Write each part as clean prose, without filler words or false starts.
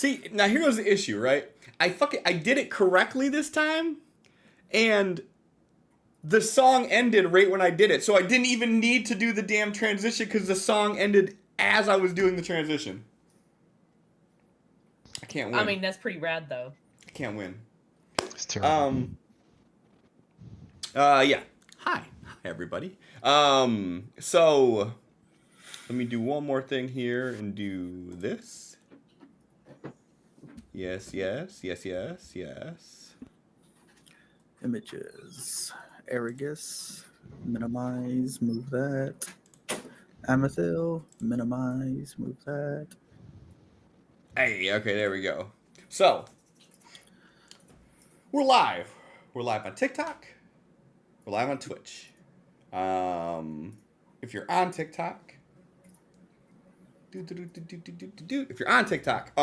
See, now here's the issue, right? I did it correctly this time, and the song ended right when I did it, so I didn't even need to do the damn transition because the song ended as I was doing the transition. I can't I win. mean, that's pretty rad, though. I can't win. It's terrible. Yeah. Hi, everybody. So let me do one more thing here and do this. Yes. Images. Aragus. Minimize. Move that. Amethil. Minimize. Move that. Hey, okay, there we go. So we're live. We're live on TikTok. We're live on Twitch. If you're on TikTok, if you're on TikTok,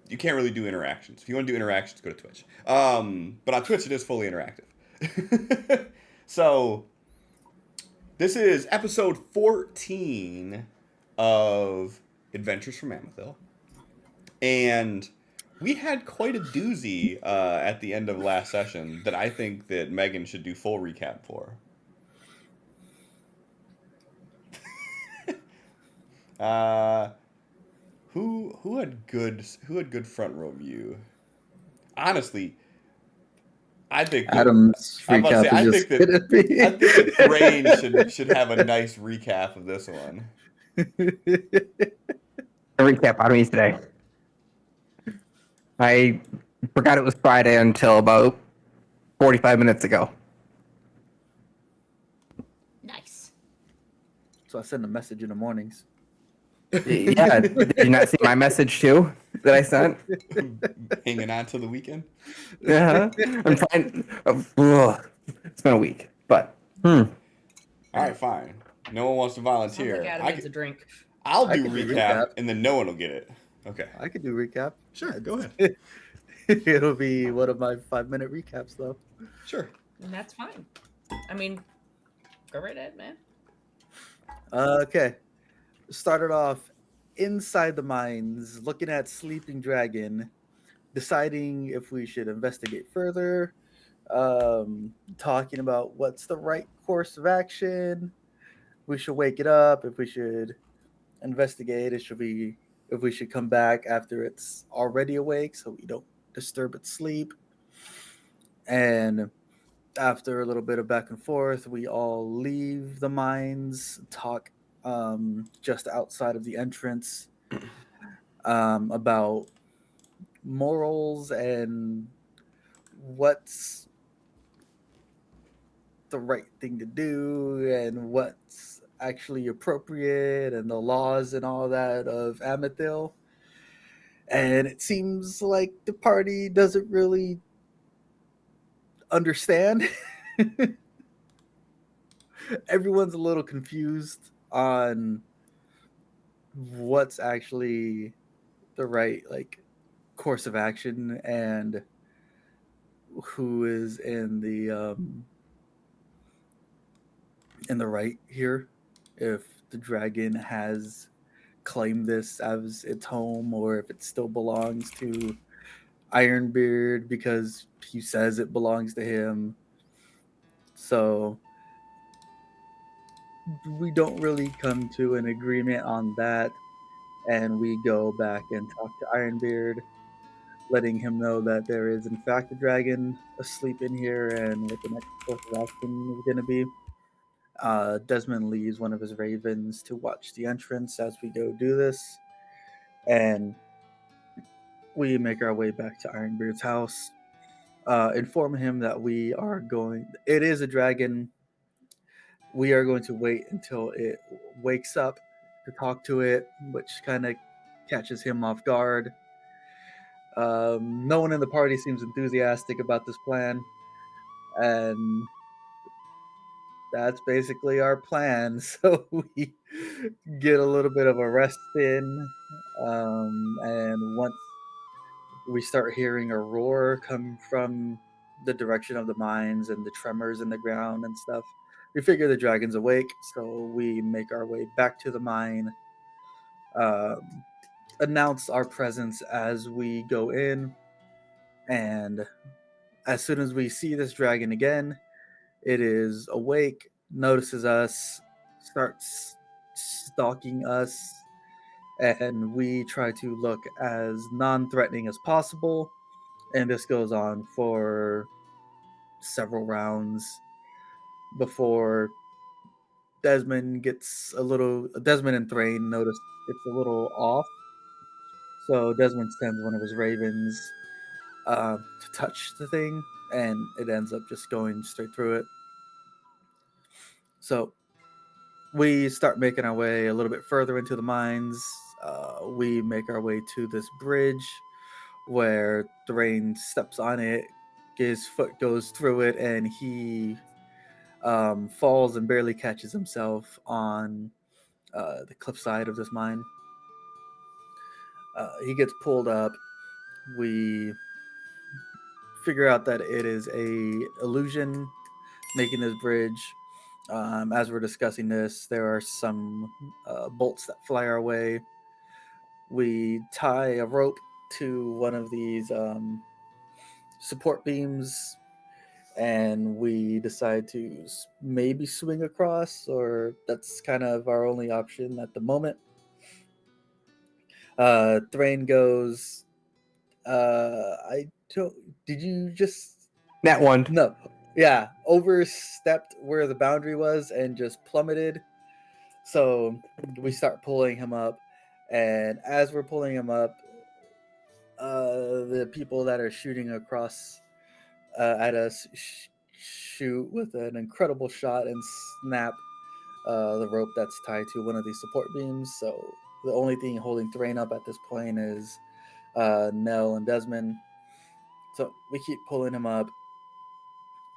you can't really do interactions. If you want to do interactions, go to Twitch. But on Twitch, it is fully interactive. So this is episode 14 of Adventures from Amethil, and we had quite a doozy at the end of last session that I think that Megan should do full recap for. Who had good front row view? Honestly, I think that, Adam's I'm about to recap say, is just gonna be. I think that Thrain should have a nice recap of this one. A recap on me today. I forgot it was Friday until about 45 minutes ago. Nice. So I send a message in the mornings. Yeah, did you not see my message too that I sent? Hanging on till the weekend. Yeah, I'm trying. It's been a week, but All right, fine. No one wants to Sounds volunteer. like Adam needs a drink. I'll I do can do recap, recap. and then no one will get it. Okay. I could do recap. Sure, go ahead. It'll be one of my 5-minute recaps, though. Sure. And that's fine. I mean, go right ahead, man. Okay. Started off inside the mines, looking at Sleeping Dragon, deciding if we should investigate further, talking about what's the right course of action. We should wake it up, if we should investigate, if we should come back after it's already awake so we don't disturb its sleep. And after a little bit of back and forth, we all leave the mines, talk just outside of the entrance about morals and what's the right thing to do and what's actually appropriate and the laws and all that of Amethil. And it seems like the party doesn't really understand. Everyone's a little confused on what's actually the right course of action and who is in the right here, if the dragon has claimed this as its home or if it still belongs to Ironbeard because he says it belongs to him. So we don't really come to an agreement on that, and we go back and talk to Ironbeard, letting him know that there is in fact a dragon asleep in here and what the next course of action is going to be. Desmond leaves one of his ravens to watch the entrance as we go do this, and we make our way back to Ironbeard's house. Inform him that it is a dragon. We are going to wait until it wakes up to talk to it, which kind of catches him off guard. No one in the party seems enthusiastic about this plan, and that's basically our plan. So we get a little bit of a rest in, and once we start hearing a roar come from the direction of the mines and the tremors in the ground and stuff, we figure the dragon's awake. So we make our way back to the mine, announce our presence as we go in, and as soon as we see this dragon again, it is awake, notices us, starts stalking us, and we try to look as non-threatening as possible. And this goes on for several rounds before Desmond and Thrain notice it's a little off. So Desmond sends one of his ravens to touch the thing, and it ends up just going straight through it. So we start making our way a little bit further into the mines. We make our way to this bridge where Thrain steps on it, his foot goes through it, and he falls and barely catches himself on the cliffside of this mine. He gets pulled up. We figure out that it is a illusion making this bridge. As we're discussing this, there are some bolts that fly our way. We tie a rope to one of these support beams, and we decide to maybe swing across, or that's kind of our only option at the moment. Thrain goes, I don't. Did you just That one. no? Yeah, overstepped where the boundary was and just plummeted. So we start pulling him up, and as we're pulling him up, the people that are shooting across at us shoot with an incredible shot and snap the rope that's tied to one of these support beams. So the only thing holding Thrain up at this point is Nell and Desmond. So we keep pulling him up.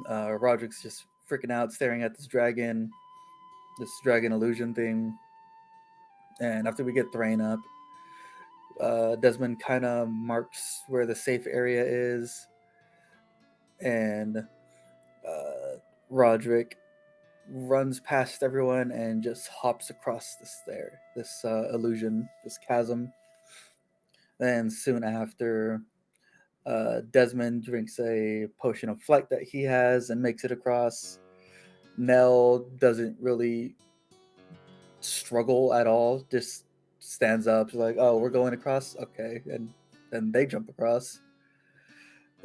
Roderick's just freaking out, staring at this dragon illusion thing. And after we get Thrain up, Desmond kind of marks where the safe area is, and Roderick runs past everyone and just hops across this illusion, this chasm. And soon after, Desmond drinks a potion of flight that he has and makes it across. Nell doesn't really struggle at all, just stands up, like, oh, we're going across? Okay. And then they jump across.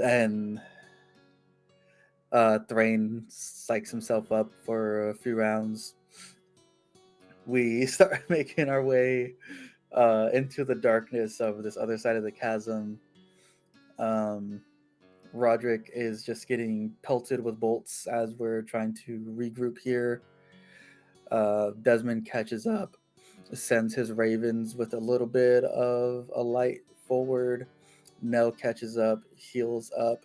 And Thrain psychs himself up for a few rounds. We start making our way into the darkness of this other side of the chasm. Roderick is just getting pelted with bolts as we're trying to regroup here. Desmond catches up, sends his ravens with a little bit of a light forward. Nell catches up, heals up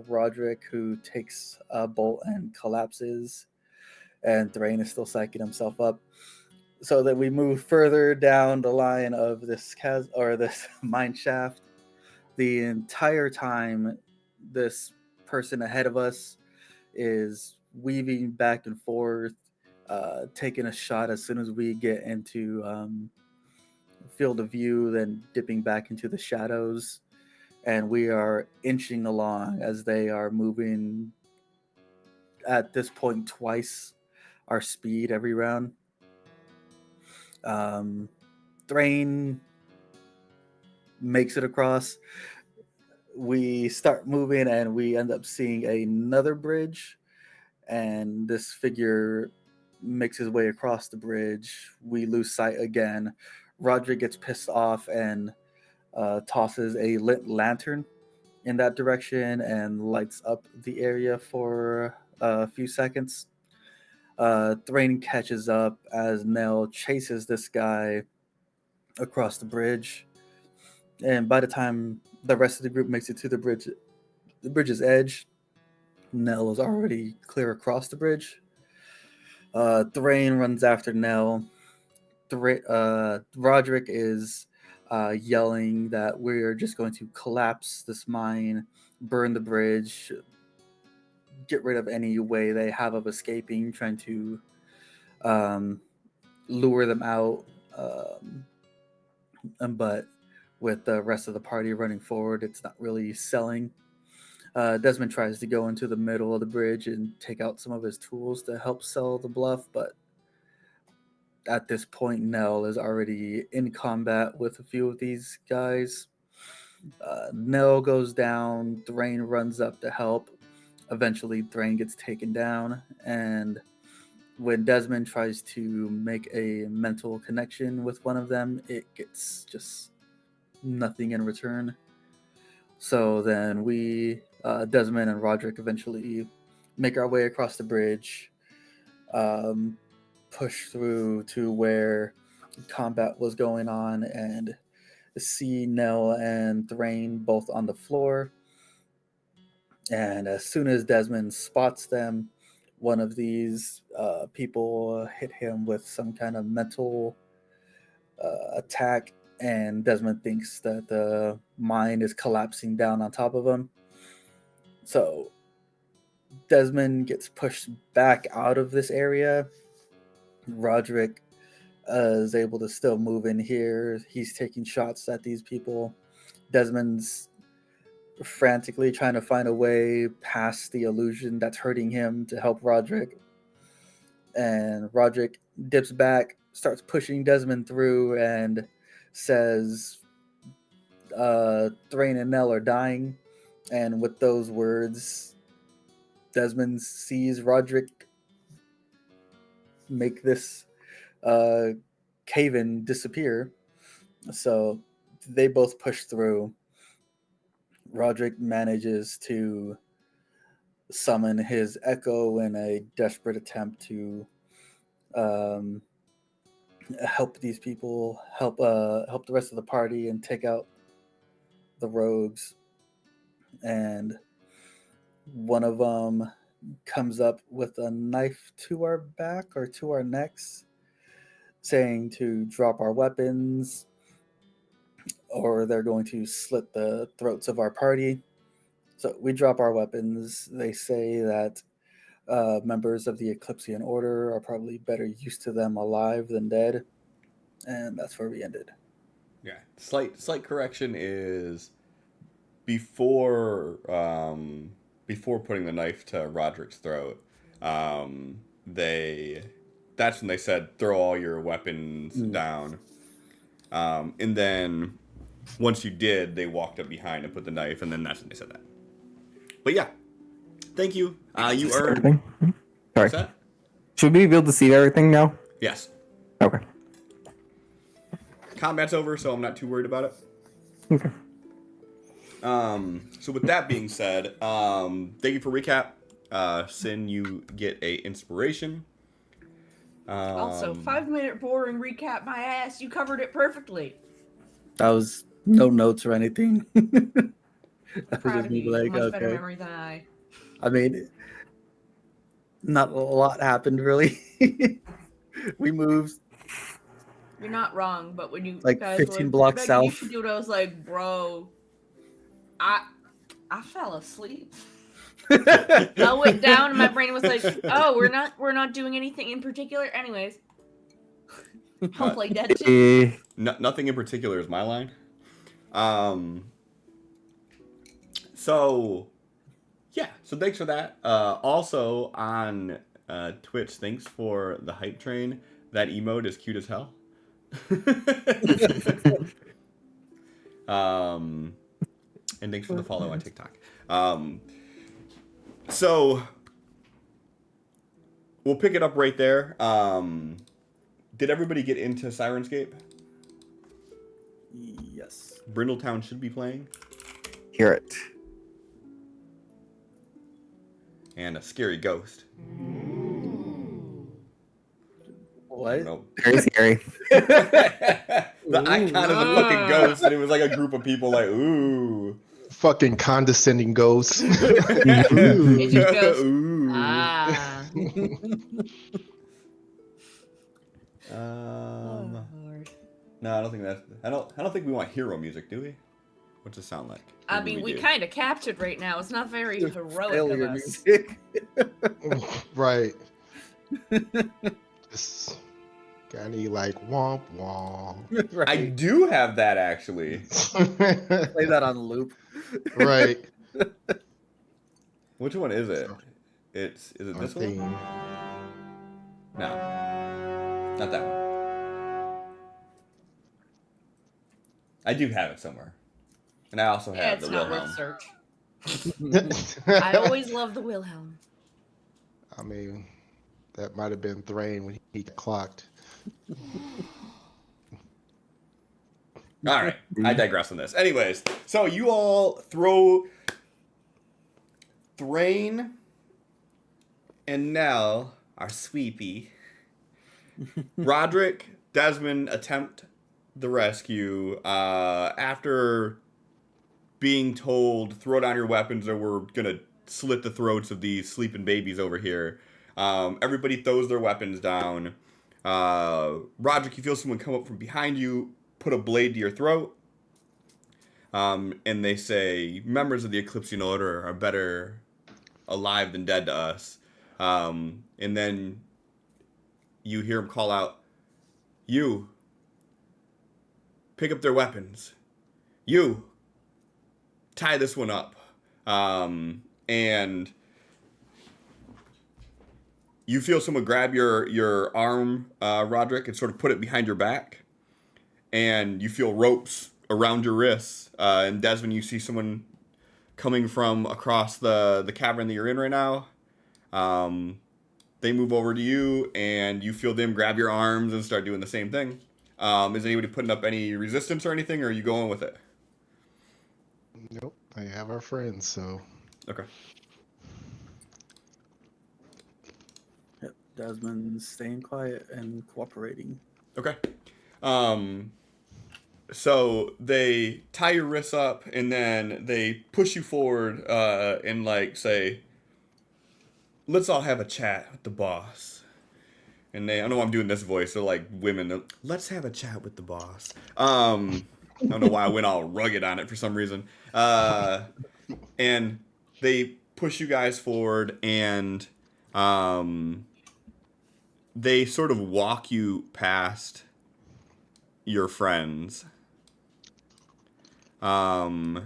Roderick, who takes a bolt and collapses. And Thrain is still psyching himself up. So that we move further down the line of this this mine shaft. The entire time, this person ahead of us is weaving back and forth, taking a shot as soon as we get into field of view, then dipping back into the shadows. And we are inching along as they are moving at this point twice our speed every round. Thrain makes it across. We start moving and we end up seeing another bridge, and this figure makes his way across the bridge. We lose sight again. Roderick gets pissed off and tosses a lit lantern in that direction and lights up the area for a few seconds. Thrain catches up as Nell chases this guy across the bridge, and by the time the rest of the group makes it to the bridge's edge, Nell is already clear across the bridge. Thrain runs after Nell. Roderick is yelling that we're just going to collapse this mine, burn the bridge, get rid of any way they have of escaping, trying to lure them out. But with the rest of the party running forward. It's not really selling. Desmond tries to go into the middle of the bridge and take out some of his tools to help sell the bluff, but at this point, Nell is already in combat with a few of these guys. Nell goes down, Thrain runs up to help. Eventually, Thrain gets taken down, and when Desmond tries to make a mental connection with one of them, it gets just nothing in return. So then Desmond and Roderick, eventually make our way across the bridge, push through to where combat was going on, and see Nell and Thrain both on the floor. And as soon as Desmond spots them, one of these people hit him with some kind of mental attack, and Desmond thinks that the mine is collapsing down on top of him. So Desmond gets pushed back out of this area. Roderick is able to still move in here. He's taking shots at these people. Desmond's frantically trying to find a way past the illusion that's hurting him to help Roderick. And Roderick dips back, starts pushing Desmond through, and says, Thrain and Nell are dying. And with those words, Desmond sees Roderick make this cave-in disappear. So they both push through. Roderick manages to summon his echo in a desperate attempt to help these people, help the rest of the party, and take out the rogues. And one of them comes up with a knife to our back or to our necks, saying to drop our weapons, or they're going to slit the throats of our party. So we drop our weapons. They say that members of the Eclipsean Order are probably better used to them alive than dead. And that's where we ended. Yeah. Slight correction is before putting the knife to Roderick's throat, that's when they said throw all your weapons down. And then once you did, they walked up behind and put the knife, and then that's when they said that. But yeah, thank you. You earned. Everything? Sorry. What's that? Should we be able to see everything now? Yes. Okay. Combat's over, so I'm not too worried about it. Okay. So with that being said, thank you for recap. Sin, you get a inspiration. Also, 5-minute boring recap, my ass. You covered it perfectly. That was no notes or anything. That was Proud just of me you. like, Much better okay. memory than I. I mean, not a lot happened really. We moved You're not wrong, but when you like guys 15 were blocks like, south. you should do it, I was like, bro, I fell asleep. I went down and my brain was like, oh, we're not doing anything in particular. Anyways, I'll play dead too. Nothing in particular is my line. So thanks for that. Also on Twitch, thanks for the hype train. That emote is cute as hell. And thanks for the follow on TikTok. So we'll pick it up right there. Did everybody get into Sirenscape? Yes. Brindletown should be playing. Hear it. And a scary ghost. What? No. Very scary. The icon of the fucking ghost, and it was like a group of people like, ooh. Fucking condescending ghosts. It just goes, Ooh. ah. Um, Lord. no, I don't think that's. I don't think we want hero music, do we? What's it sound like? I Maybe mean, we do. kind of captured right now. It's not very heroic Failure of us. music. Right. Just Got any like womp womp? Right. I do have that actually. Play that on loop. Right. Which one is it? So, Is it our this one? theme. No, not that one. I do have it somewhere, and I also Yeah, have it's the not Wilhelm. worth search. I always love the Wilhelm. I mean, that might have been Thrain when he got clocked. All right, I digress on this. Anyways, so you all throw Thrain and Nell are sweepy. Roderick, Desmond attempt the rescue after being told, throw down your weapons or we're going to slit the throats of these sleeping babies over here. Everybody throws their weapons down. Roderick, you feel someone come up from behind you, put a blade to your throat. And they say, members of the Eclipsean Order are better alive than dead to us. And then you hear him call out, you, pick up their weapons. You, tie this one up. And you feel someone grab your arm, Roderick, and sort of put it behind your back. And you feel ropes around your wrists. And Desmond, you see someone coming from across the cavern that you're in right now. They move over to you, and you feel them grab your arms and start doing the same thing. Is anybody putting up any resistance or anything, or are you going with it? Nope. They have our friends, so. Okay. Yep. Desmond's staying quiet and cooperating. Okay. So they tie your wrists up, and then they push you forward and, like, say, let's all have a chat with the boss. And I know I'm doing this voice, so like women, let's have a chat with the boss. I don't know why I went all rugged on it for some reason. And they push you guys forward, and they sort of walk you past your friends. And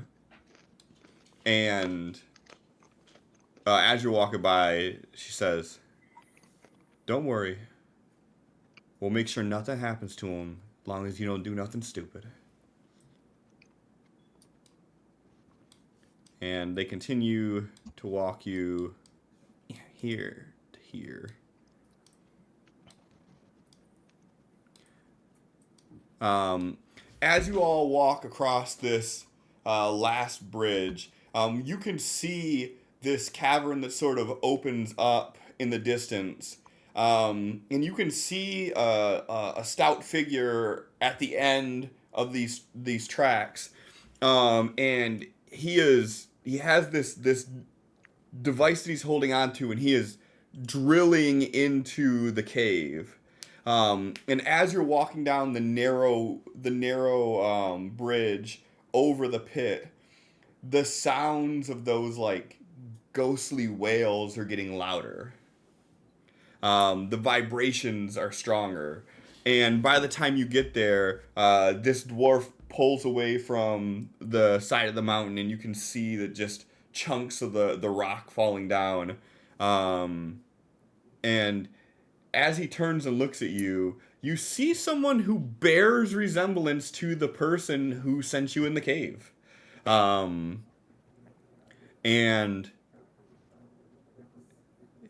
as you're walking by, she says, don't worry. We'll make sure nothing happens to him as long as you don't do nothing stupid. And they continue to walk you here to here. As you all walk across this last bridge, you can see this cavern that sort of opens up in the distance. And you can see a stout figure at the end of these tracks, and he has this device that he's holding onto, and he is drilling into the cave. And as you're walking down the narrow bridge over the pit, the sounds of those like ghostly wails are getting louder. The vibrations are stronger. And by the time you get there, this dwarf pulls away from the side of the mountain, and you can see that just chunks of the rock falling down. And as he turns and looks at you, you see someone who bears resemblance to the person who sent you in the cave. And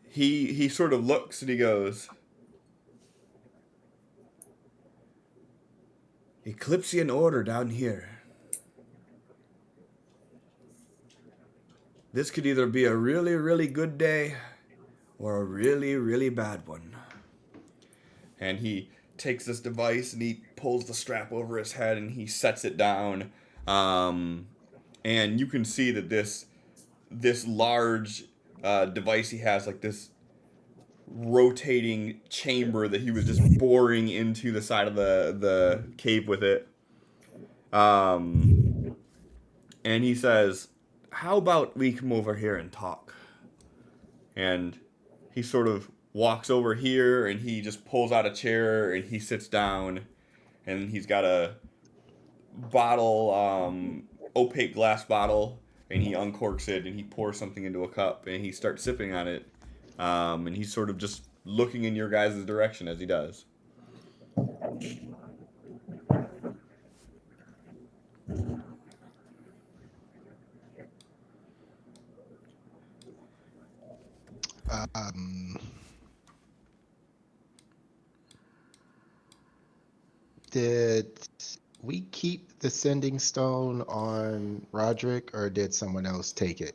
he sort of looks and he goes, Eclipsean Order down here. This could either be a really, really good day or a really, really bad one. And he takes this device and he pulls the strap over his head and he sets it down. And you can see that this large device he has, like this rotating chamber that he was just boring into the side of the cave with it. And he says, how about we come over here and talk? And he sort of walks over here and he just pulls out a chair and he sits down, and he's got a bottle, opaque glass bottle, and he uncorks it and he pours something into a cup and he starts sipping on it, and he's sort of just looking in your guys' direction as he does. Um, did we keep the sending stone on Roderick, or did someone else take it?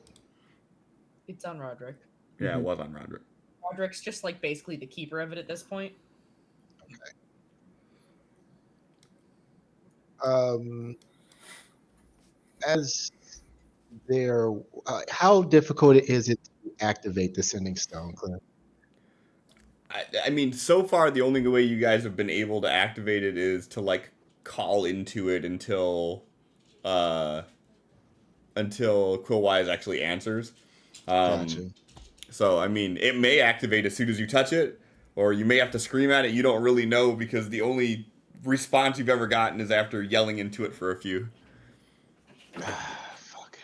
It's on Roderick. Yeah, it was on Roderick. Roderick's just like basically the keeper of it at this point. As there, how difficult is it to activate the sending stone, Clint? I mean, so far the only way you guys have been able to activate it is to like call into it until Quillwise actually answers. Gotcha. So I mean, it may activate as soon as you touch it, or you may have to scream at it. You don't really know because the only response you've ever gotten is after yelling into it for a few. Fuck.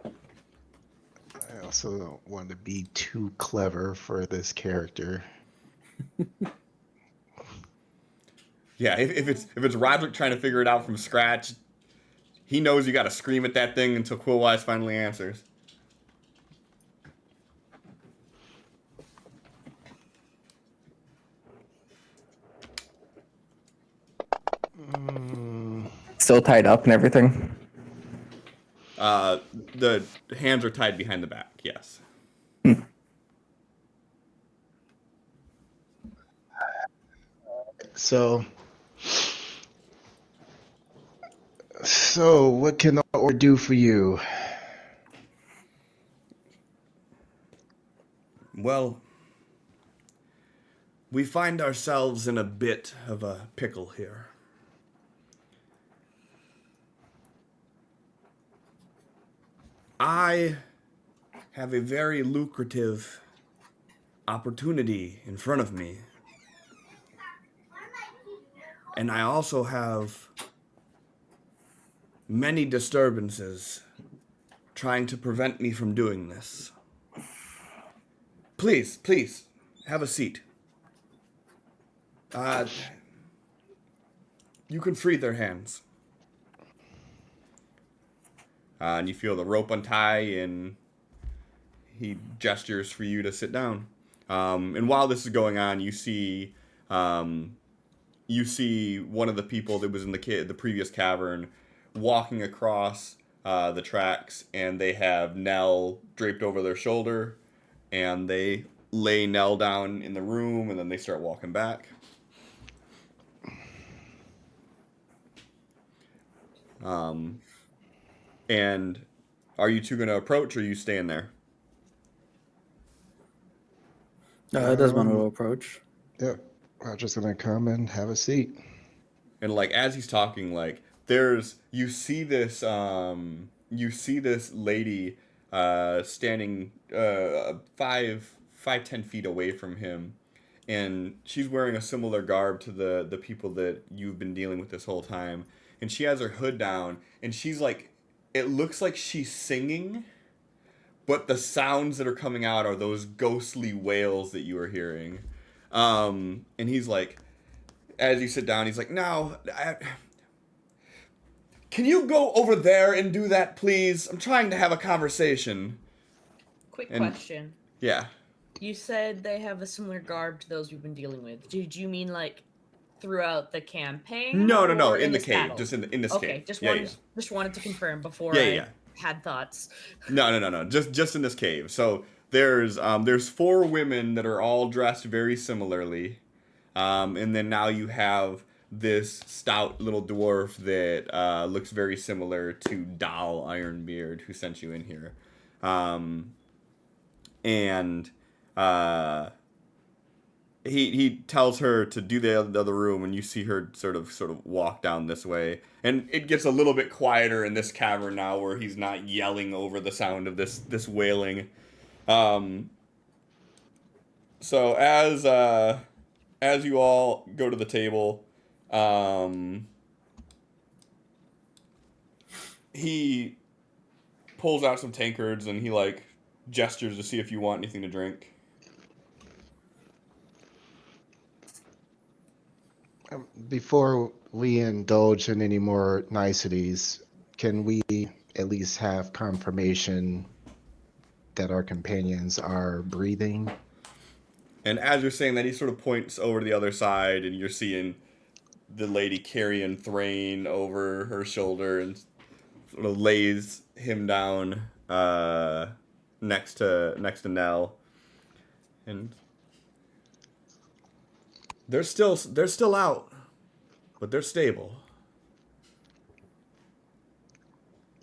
I also don't want to be too clever for this character. Yeah, if it's Roderick trying to figure it out from scratch, he knows you got to scream at that thing until Quillwise finally answers. Still tied up and everything. The hands are tied behind the back. Yes. So what can the order do for you? Well, we find ourselves in a bit of a pickle here. I have a very lucrative opportunity in front of me. And I also have many disturbances trying to prevent me from doing this. Please, have a seat. You can free their hands. And you feel the rope untie, and he gestures for you to sit down. And while this is going on, you see one of the people that was in the previous cavern walking across the tracks, and they have Nell draped over their shoulder, and they lay Nell down in the room, and then they start walking back. And are you two going to approach, or are you staying there? I just want to approach. Yeah, I'm just gonna come and have a seat. And like as he's talking, like you see this lady standing 10 feet away from him, and she's wearing a similar garb to the people that you've been dealing with this whole time, and she has her hood down, and she's like, it looks like she's singing, but the sounds that are coming out are those ghostly wails that you are hearing. And he's like, as you sit down, he's like, "Now, can you go over there and do that, please? I'm trying to have a conversation." Quick question. Yeah. You said they have a similar garb to those we've been dealing with. Did you mean like throughout the campaign? No, or in the this cave, battle? just in this Okay, cave. just Yeah. wanted to confirm before Yeah. had thoughts. No. Just in this cave. So there's 4 women that are all dressed very similarly, and then now you have this stout little dwarf that looks very similar to Dal Ironbeard, who sent you in here, and he tells her to do the other room, and you see her sort of walk down this way, and it gets a little bit quieter in this cavern now, where he's not yelling over the sound of this wailing. So as you all go to the table, he pulls out some tankards and he like gestures to see if you want anything to drink. Before we indulge in any more niceties, can we at least have confirmation that our companions are breathing? And as you're saying that, he sort of points over to the other side, and you're seeing the lady carrying Thrain over her shoulder and sort of lays him down next to Nell, and they're still out, but they're stable.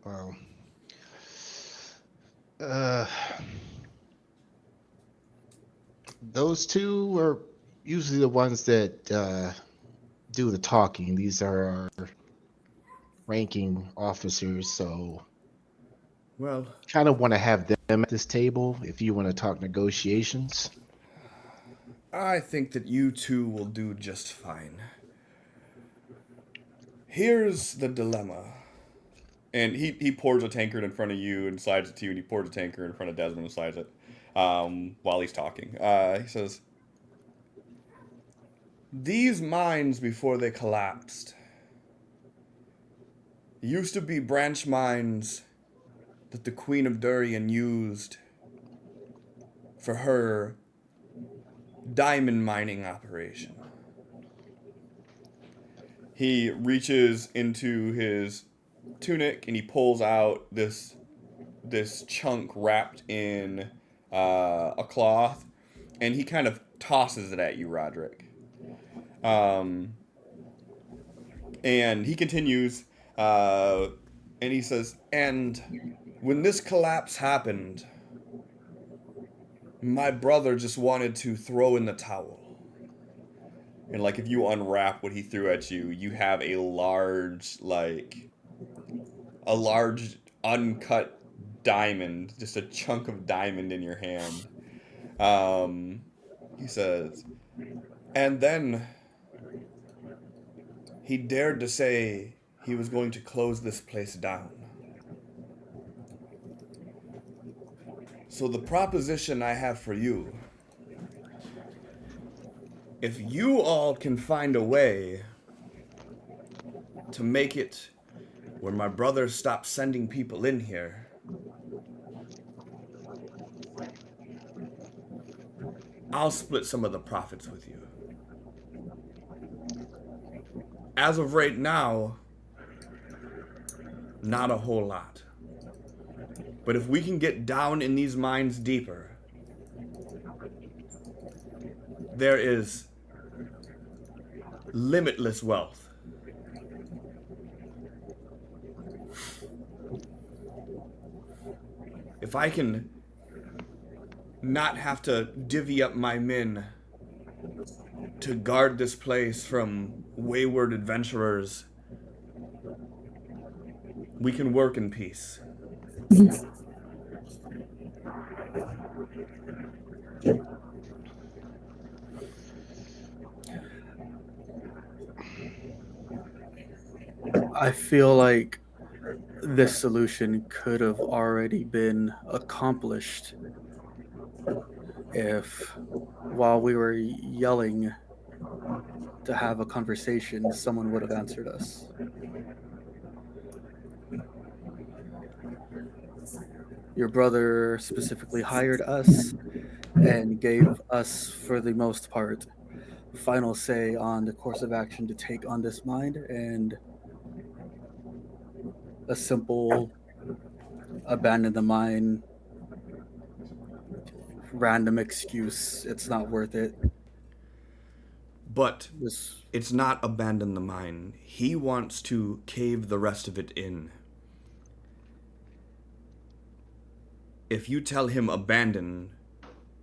Well, uh, those two are usually the ones that do the talking. These are our ranking officers, so Well, kind of want to have them at this table if you want to talk negotiations. I think that you two will do just fine. Here's the dilemma. And he pours a tankard in front of you and slides it to you, and he pours a tankard in front of Desmond and slides it while he's talking. He says, "These mines, before they collapsed, used to be branch mines that the Queen of Durian used for her diamond mining operation." He reaches into his tunic and he pulls out this chunk wrapped in a cloth, and he kind of tosses it at you, Roderick. And he continues, and he says, "And when this collapse happened, my brother just wanted to throw in the towel." And like if you unwrap what he threw at you, you have a large uncut diamond, just a chunk of diamond in your hand. He says, "And then he dared to say he was going to close this place down. So the proposition I have for you, if you all can find a way to make it where my brother stops sending people in here, I'll split some of the profits with you. As of right now, not a whole lot. But if we can get down in these mines deeper, there is limitless wealth. If I can not have to divvy up my men to guard this place from wayward adventurers, we can work in peace." I feel like this solution could have already been accomplished if, while we were yelling to have a conversation, someone would have answered us. Your brother specifically hired us and gave us, for the most part, final say on the course of action to take on this mine, and a simple abandon the mine, random excuse, it's not worth it. But This, it's not abandon the mine. He wants to cave the rest of it in. If you tell him abandon,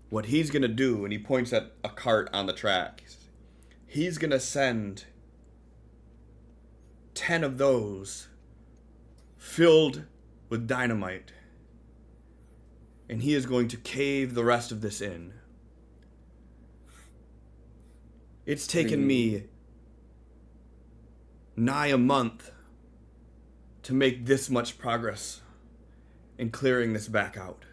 what he's going to do, and he points at a cart on the track, he's going to send 10 of those filled with dynamite and he is going to cave the rest of this in. It's taken me nigh a month to make this much progress in clearing this back out.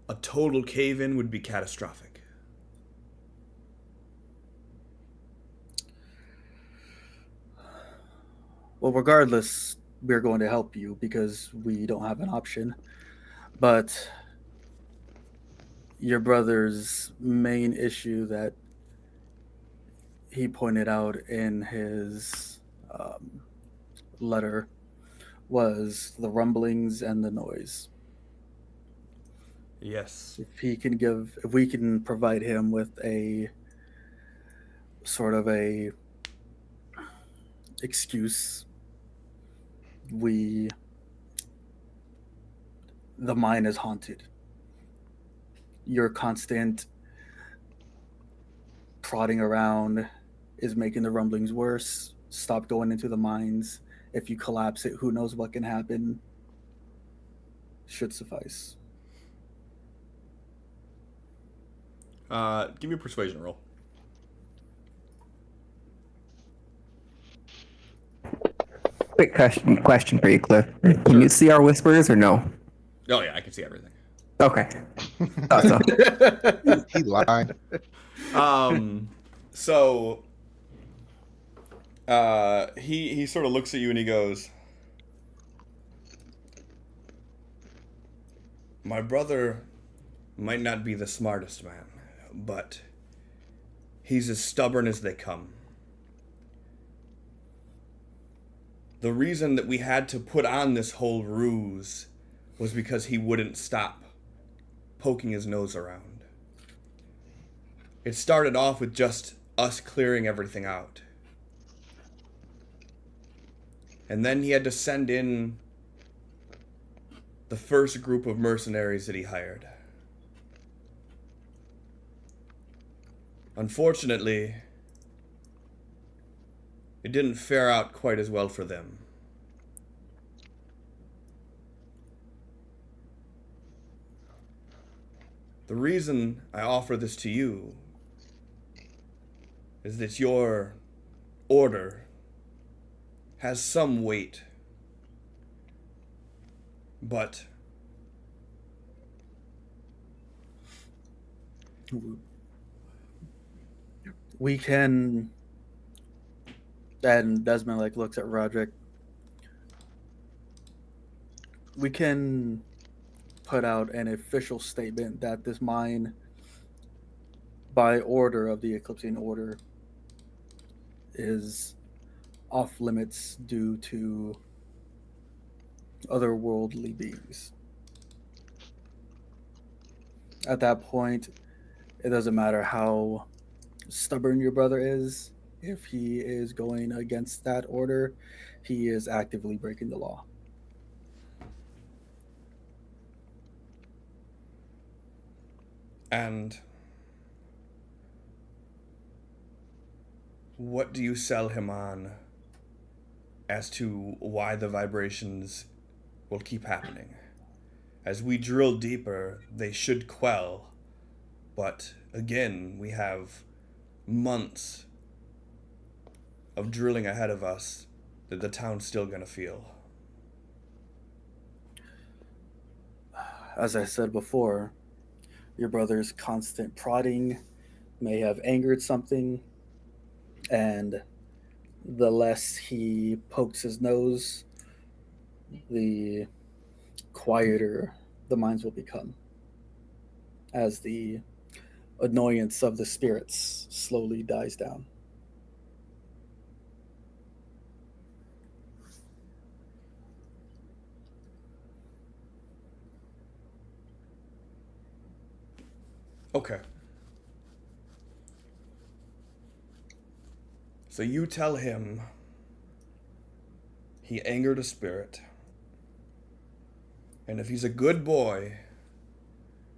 A total cave-in would be catastrophic. Well, regardless, we're going to help you because we don't have an option. But your brother's main issue that he pointed out in his letter was the rumblings and the noise. Yes. If we can provide him with a sort of a excuse, the mine is haunted. Your constant prodding around is making the rumblings worse. Stop going into the mines. If you collapse it, who knows what can happen. Should suffice. Give me a persuasion roll. Quick question for you, Cliff. Can you see our whispers or no? Oh yeah, I can see everything. Okay. Thought so. He lied. So he sort of looks at you and he goes, "My brother might not be the smartest man, but he's as stubborn as they come. The reason that we had to put on this whole ruse was because he wouldn't stop poking his nose around. It started off with just us clearing everything out. And then he had to send in the first group of mercenaries that he hired. Unfortunately, it didn't fare out quite as well for them. The reason I offer this to you is that your order has some weight, but We can. And Desmond looks at Roderick. We can put out an official statement that this mine, by order of the Eclipsing Order, is off limits due to otherworldly beings. At that point, it doesn't matter how stubborn your brother is. If he is going against that order, he is actively breaking the law. And what do you sell him on as to why the vibrations will keep happening? As we drill deeper, they should quell, but again, we have months of drilling ahead of us that the town's still gonna feel. As I said before, your brother's constant prodding may have angered something, and the less he pokes his nose, the quieter the minds will become as the annoyance of the spirits slowly dies down. Okay. So you tell him he angered a spirit, and if he's a good boy,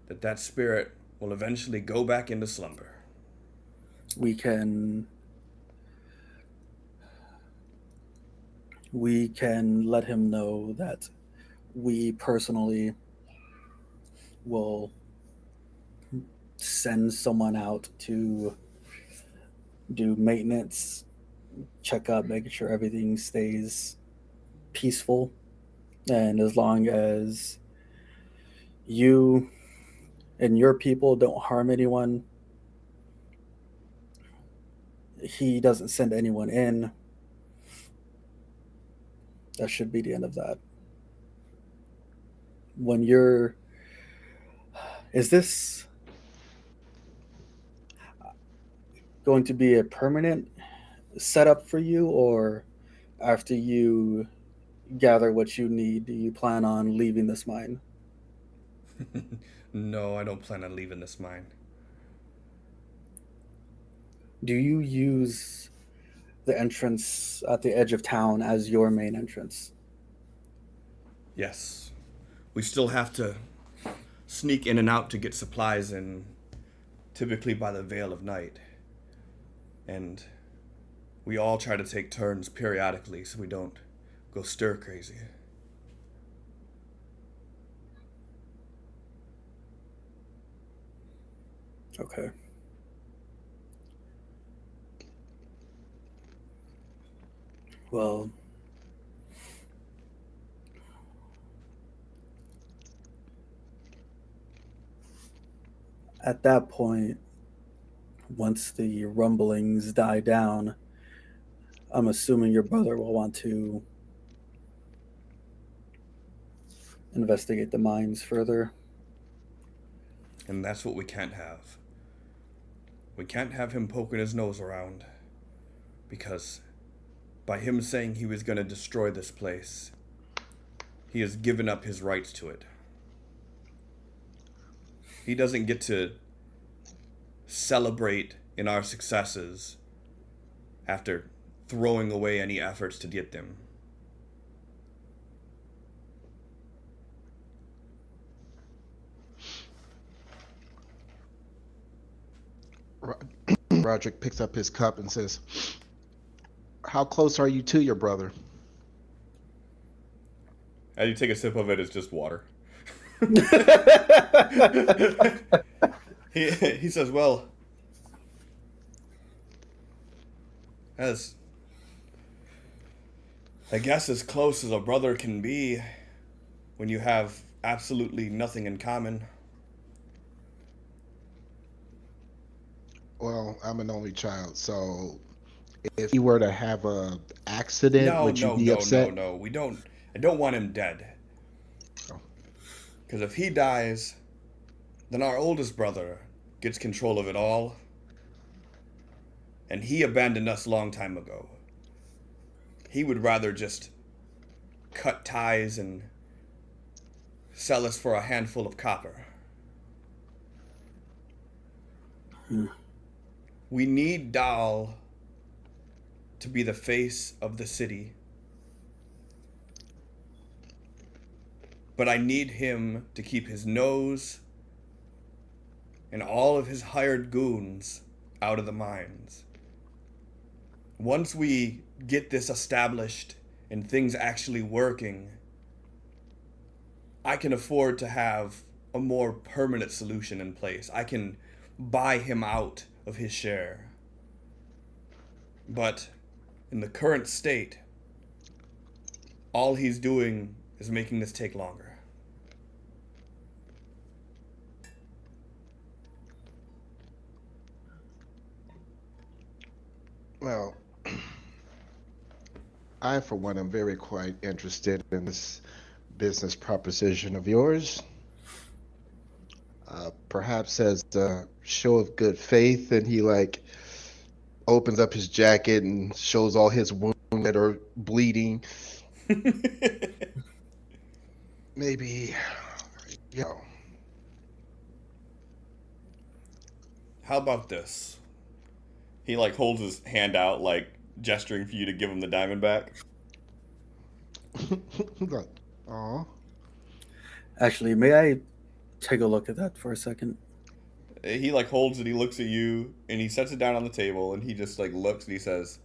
that spirit will eventually go back into slumber. We can let him know that we personally will send someone out to do maintenance, check up, making sure everything stays peaceful. And as long as you and your people don't harm anyone, he doesn't send anyone in. That should be the end of that. When you're. Is this going to be a permanent setup for you, or after you gather what you need, do you plan on leaving this mine? No, I don't plan on leaving this mine. Do you use the entrance at the edge of town as your main entrance? Yes. We still have to sneak in and out to get supplies in, typically by the veil of night. And we all try to take turns periodically so we don't go stir crazy. Okay. Well, at that point, once the rumblings die down, I'm assuming your brother will want to investigate the mines further. And that's what we can't have. We can't have him poking his nose around. Because by him saying he was going to destroy this place, he has given up his rights to it. He doesn't get to celebrate in our successes after throwing away any efforts to get them. Roderick picks up his cup and says, "How close are you to your brother?" As you take a sip of it, it's just water. he says, well, as I guess as close as a brother can be when you have absolutely nothing in common. Well, I'm an only child, so if he were to have a accident, would you be upset? No. I don't want him dead. Oh. Because if he dies, then our oldest brother gets control of it all. And he abandoned us a long time ago. He would rather just cut ties and sell us for a handful of copper. We need Dahl to be the face of the city. But I need him to keep his nose and all of his hired goons out of the mines. Once we get this established and things actually working, I can afford to have a more permanent solution in place. I can buy him out of his share. But in the current state, all he's doing is making this take longer. Well, I, for one, am very quite interested in this business proposition of yours. Perhaps as a show of good faith, and he like opens up his jacket and shows all his wounds that are bleeding. Maybe, you know, How about this? He like holds his hand out, like gesturing for you to give him the diamond back. like, aw. Actually, may I take a look at that for a second? He like holds it, he looks at you, and he sets it down on the table, and he just like looks and he says,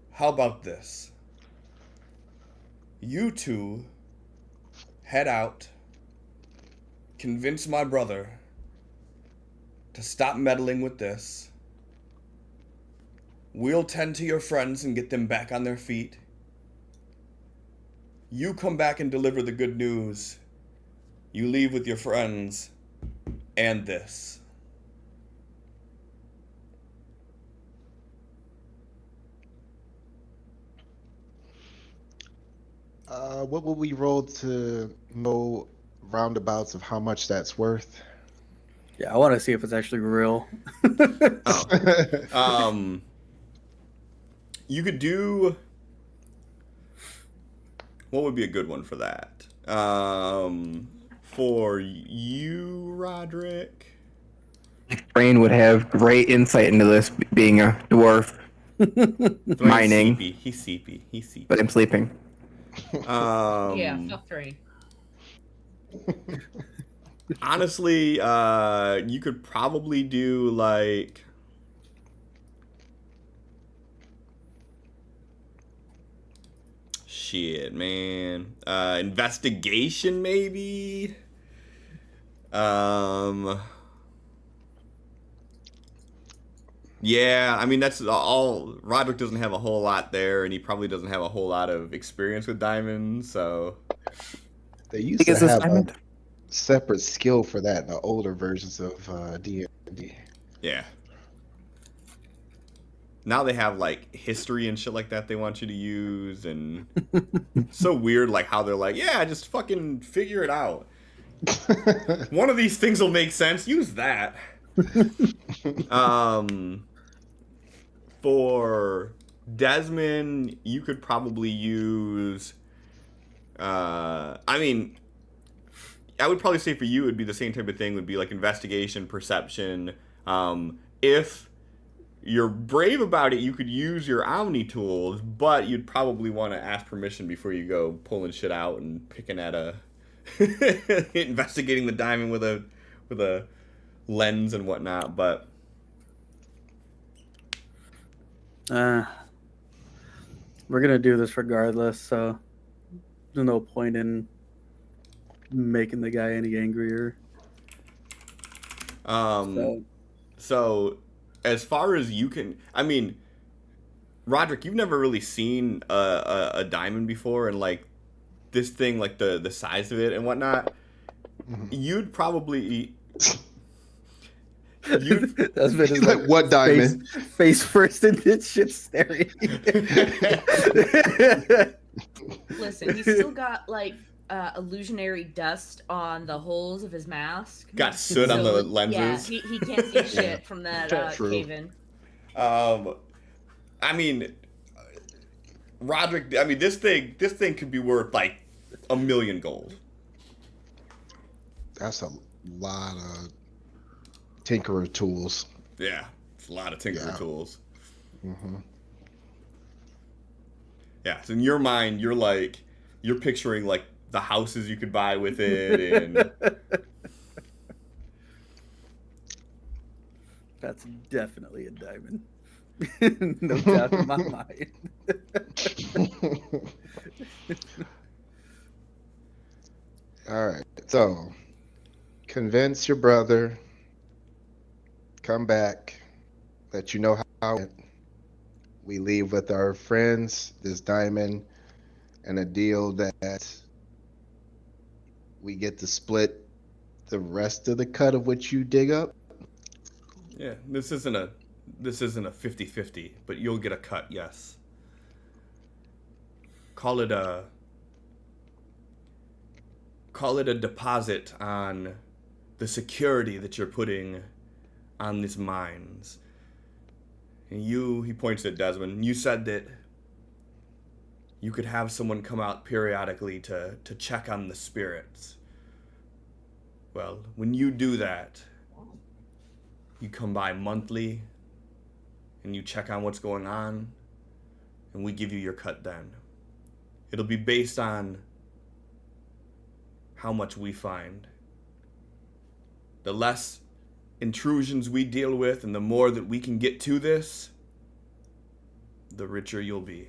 how about this? You two head out, convince my brother to stop meddling with this. We'll tend to your friends and get them back on their feet. You come back and deliver the good news. You leave with your friends and this. What will we roll to know roundabouts of how much that's worth? Yeah, I want to see if it's actually real. Oh. You could do. What would be a good one for that? For you, Roderick. Brain would have great insight into this, being a dwarf, mining, He's seepy. but I'm sleeping. Yeah, fuck Thrain. Honestly, you could probably do like. Shit, man. Investigation, maybe. Yeah, I mean that's all. Roderick doesn't have a whole lot there, and he probably doesn't have a whole lot of experience with diamonds. So They used to Is this have a diamond? separate skill for that in the older versions of D&D. yeah. Now they have like history and shit like that they want you to use, and so weird like how they're like, yeah, just fucking figure it out. One of these things will make sense. Use that. For Desmond, you could probably use. I mean, I would probably say for you, it'd be the same type of thing. Would be like investigation, perception. If you're brave about it, you could use your Omni tools, but you'd probably want to ask permission before you go pulling shit out and picking at a investigating the diamond with a lens and whatnot. But We're gonna do this regardless, so there's no point in making the guy any angrier. So as far as you can, I mean, Roderick, you've never really seen a diamond before, and like this thing, like the size of it and whatnot, you'd probably. That's been his, Like, what diamond? Face first in this shit staring. Listen, he's still got like illusionary dust on the holes of his mask. Got soot on the Yeah, lenses. he can't see shit from that True. cave-in. I mean, Roderick. I mean, this thing could be worth like $1 million gold. That's a lot of tinkerer tools. Yeah, it's a lot of tinkerer tools. Mm-hmm. Yeah, so in your mind, you're picturing like the houses you could buy with it, and That's definitely a diamond. No doubt in my mind. All right. So, convince your brother. Come back. Let you know how it went. We leave with our friends, this diamond, and a deal that we get to split the rest of the cut of what you dig up. yeah, this isn't a 50-50, but you'll get a cut. Yes. Call it a deposit on the security that you're putting on these mines. And he points at Desmond, you said that you could have someone come out periodically to check on the spirits. Well, when you do that, you come by monthly and you check on what's going on, and we give you your cut then. It'll be based on how much we find. The less intrusions we deal with and the more that we can get to this, the richer you'll be.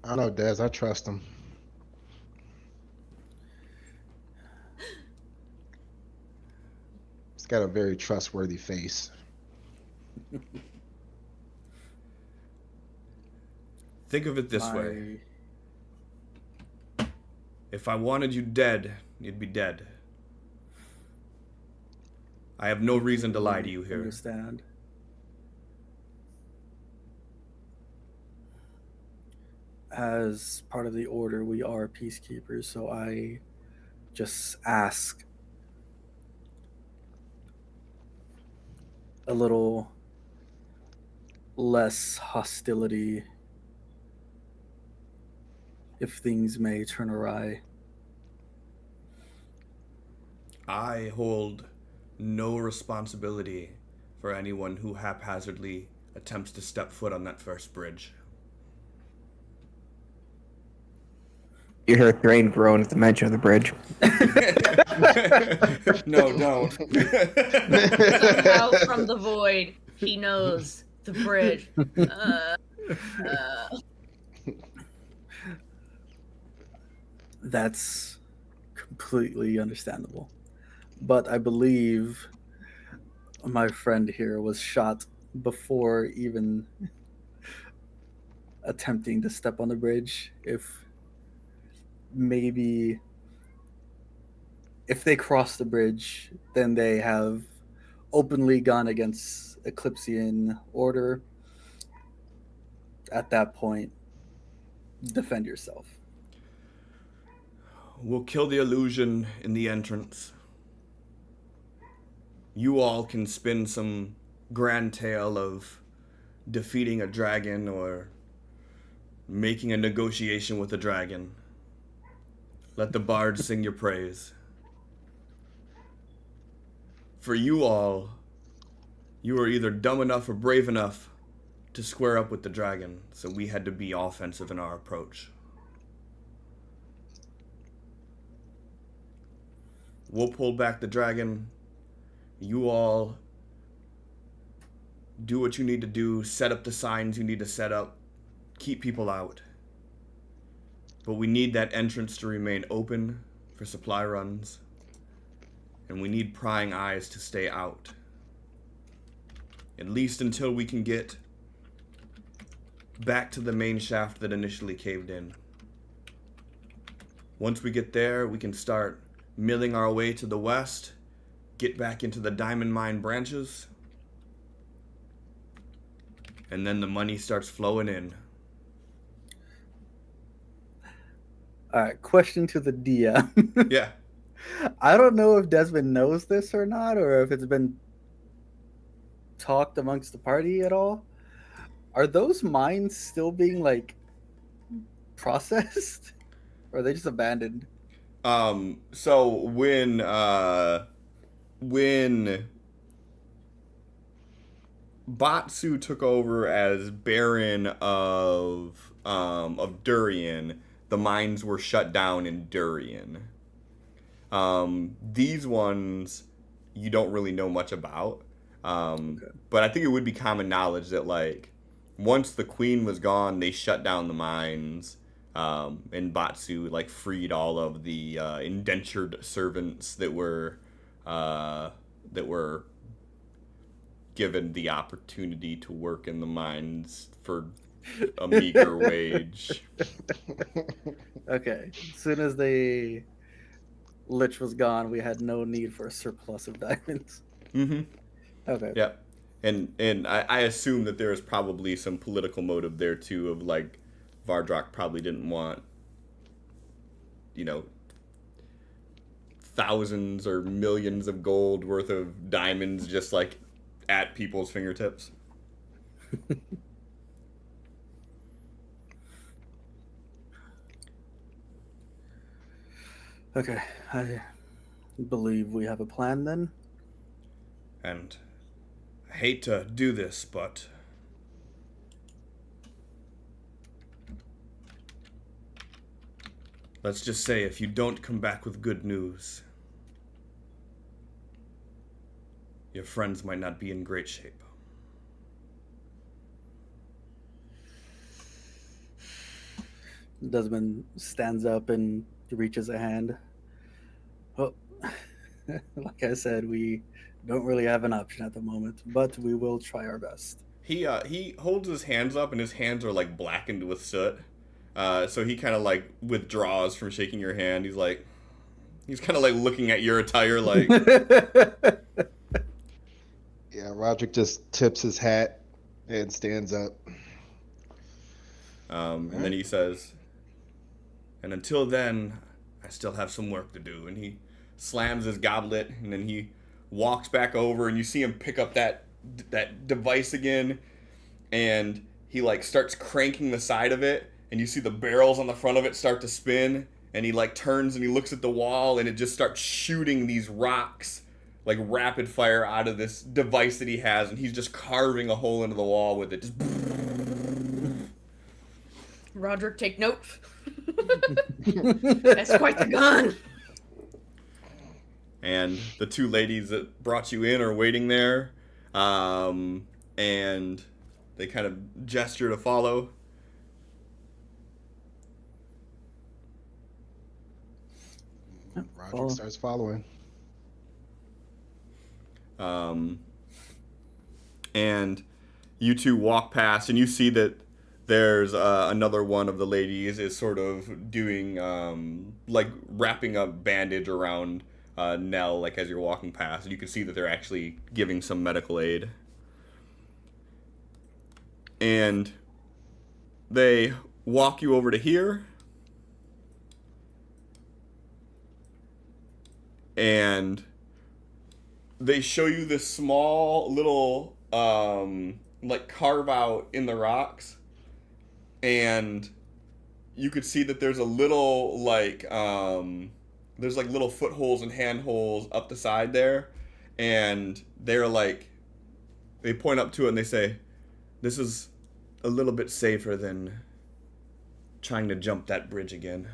I don't know, Des. I trust him. He's got a very trustworthy face. Think of it this way. My If I wanted you dead, you'd be dead. I have no reason to lie to you here. Understand. As part of the order, we are peacekeepers, so I just ask a little less hostility if things may turn awry. I hold no responsibility for anyone who haphazardly attempts to step foot on that first bridge. You hear Thrain groan at the mention of the bridge. No, don't. Somehow from the void, he knows the bridge. That's completely understandable. But I believe my friend here was shot before even attempting to step on the bridge. If maybe if they cross the bridge, then they have openly gone against Eclipsean order. At that point, defend yourself. We'll kill the illusion in the entrance. You all can spin some grand tale of defeating a dragon or making a negotiation with a dragon. Let the bards sing your praise. For you all, you were either dumb enough or brave enough to square up with the dragon, so we had to be offensive in our approach. We'll pull back the dragon. You all do what you need to do, set up the signs you need to set up, keep people out. But we need that entrance to remain open for supply runs, and we need prying eyes to stay out. At least until we can get back to the main shaft that initially caved in. Once we get there, we can start milling our way to the west, get back into the diamond mine branches, and then the money starts flowing in. All right, question to the DM. Yeah. I don't know if Desmond knows this or not, or if it's been talked amongst the party at all. Are those mines still being like processed, or are they just abandoned? So when Batsu took over as Baron of Durian, the mines were shut down in Durian. These ones you don't really know much about. But I think it would be common knowledge that like once the queen was gone, they shut down the mines. And Batsu like freed all of the indentured servants that were given the opportunity to work in the mines for a meager wage. Okay. As soon as the Lich was gone, we had no need for a surplus of diamonds. Mm-hmm. Okay. Yep. And I assume that there is probably some political motive there too of like Vardrock probably didn't want, you know, thousands or millions of gold worth of diamonds just like at people's fingertips. Okay. I believe we have a plan then. And I hate to do this, but let's just say if you don't come back with good news, your friends might not be in great shape. Desmond stands up and reaches a hand. Well, like I said, we don't really have an option at the moment, but we will try our best. He holds his hands up, and his hands are like blackened with soot. So he kind of like withdraws from shaking your hand. He's kind of like looking at your attire, like. Yeah, Roderick just tips his hat and stands up. And then he says, "And until then, I still have some work to do." And he slams his goblet, and then he walks back over, and you see him pick up that device again, and he like starts cranking the side of it, and you see the barrels on the front of it start to spin, and he like turns and he looks at the wall, and it just starts shooting these rocks like rapid fire out of this device that he has, and he's just carving a hole into the wall with it. Just Roderick, take note. That's quite the gun. And the two ladies that brought you in are waiting there, and they kind of gesture to follow. Roderick starts following. And you two walk past, and you see that there's another one of the ladies is sort of doing like wrapping a bandage around Nell, like as you're walking past. You can see that they're actually giving some medical aid. And they walk you over to here. And they show you this small little like carve out in the rocks, and you could see that there's a little like there's like little footholds and handholds up the side there, and they're like, they point up to it and they say, "This is a little bit safer than trying to jump that bridge again."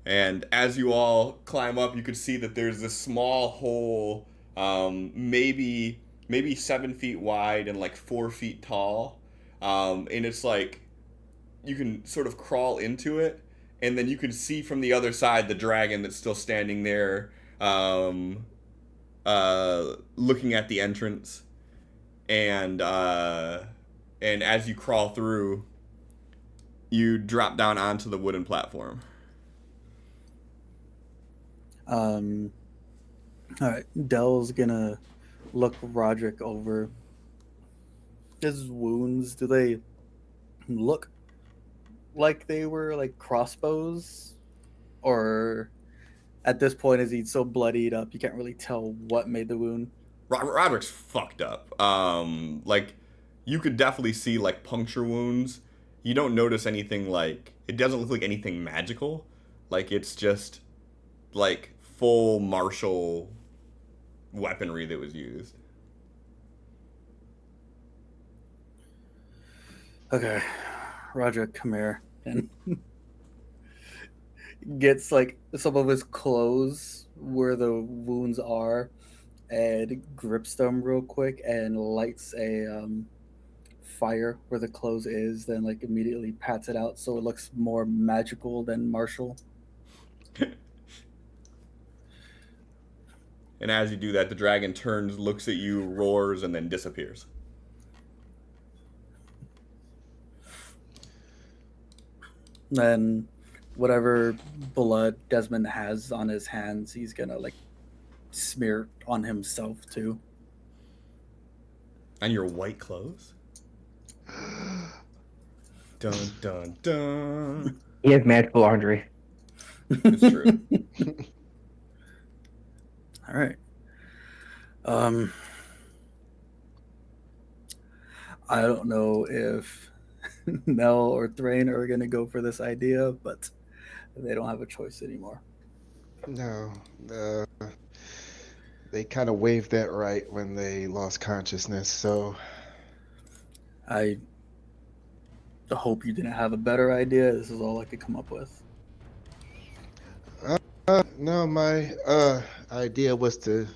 And as you all climb up, you could see that there's this small hole, maybe 7 feet wide and like 4 feet tall, and it's like you can sort of crawl into it, and then you can see from the other side the dragon that's still standing there, looking at the entrance, and as you crawl through, you drop down onto the wooden platform. All right, Dell's gonna look Roderick over. His wounds, do they look like they were like crossbows? Or at this point, is he so bloodied up you can't really tell what made the wound? Roderick's fucked up. Like, you could definitely see like puncture wounds. You don't notice anything like, it doesn't look like anything magical. Like, it's just like full martial weaponry that was used. Okay, Roderick, come here. And gets like some of his clothes where the wounds are and grips them real quick and lights a fire where the clothes is, then like immediately pats it out so it looks more magical than martial. And as you do that, the dragon turns, looks at you, roars, and then disappears. Then whatever blood Desmond has on his hands, he's gonna like smear on himself too. On your white clothes? Dun, dun, dun. He has magical laundry. It's true. All right. I don't know if Nell or Thrain are going to go for this idea, but they don't have a choice anymore. No, they kind of waived that right when they lost consciousness, so I hope you didn't have a better idea. This is all I could come up with. no, my idea was to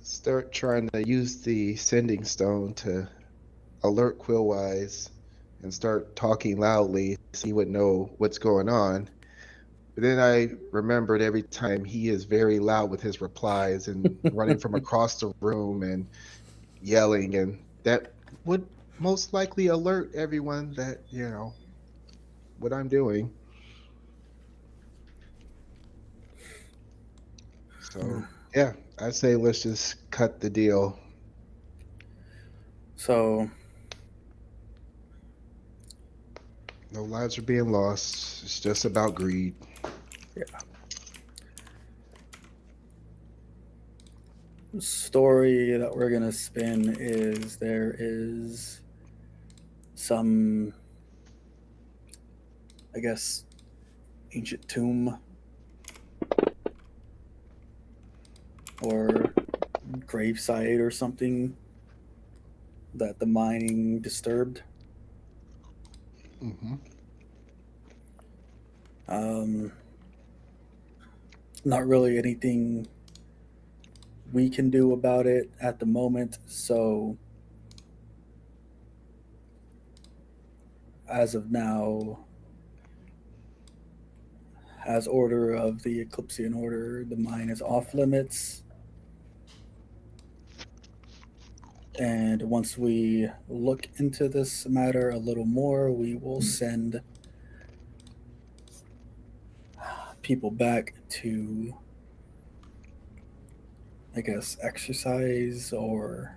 start trying to use the sending stone to alert Quillwise and start talking loudly so he would know what's going on. But then I remembered every time he is very loud with his replies and running from across the room and yelling, and that would most likely alert everyone that, what I'm doing. So, yeah, I say let's just cut the deal. So, No lives are being lost. It's just about greed. yeah. The story that we're going to spin is there is some, I guess, ancient tomb or gravesite or something that the mining disturbed. Hmm. Um, not really anything we can do about it at the moment. So, as of now, as order of the Eclipsean Order, the mine is off limits. And once we look into this matter a little more, we will send people back to, I guess, exercise or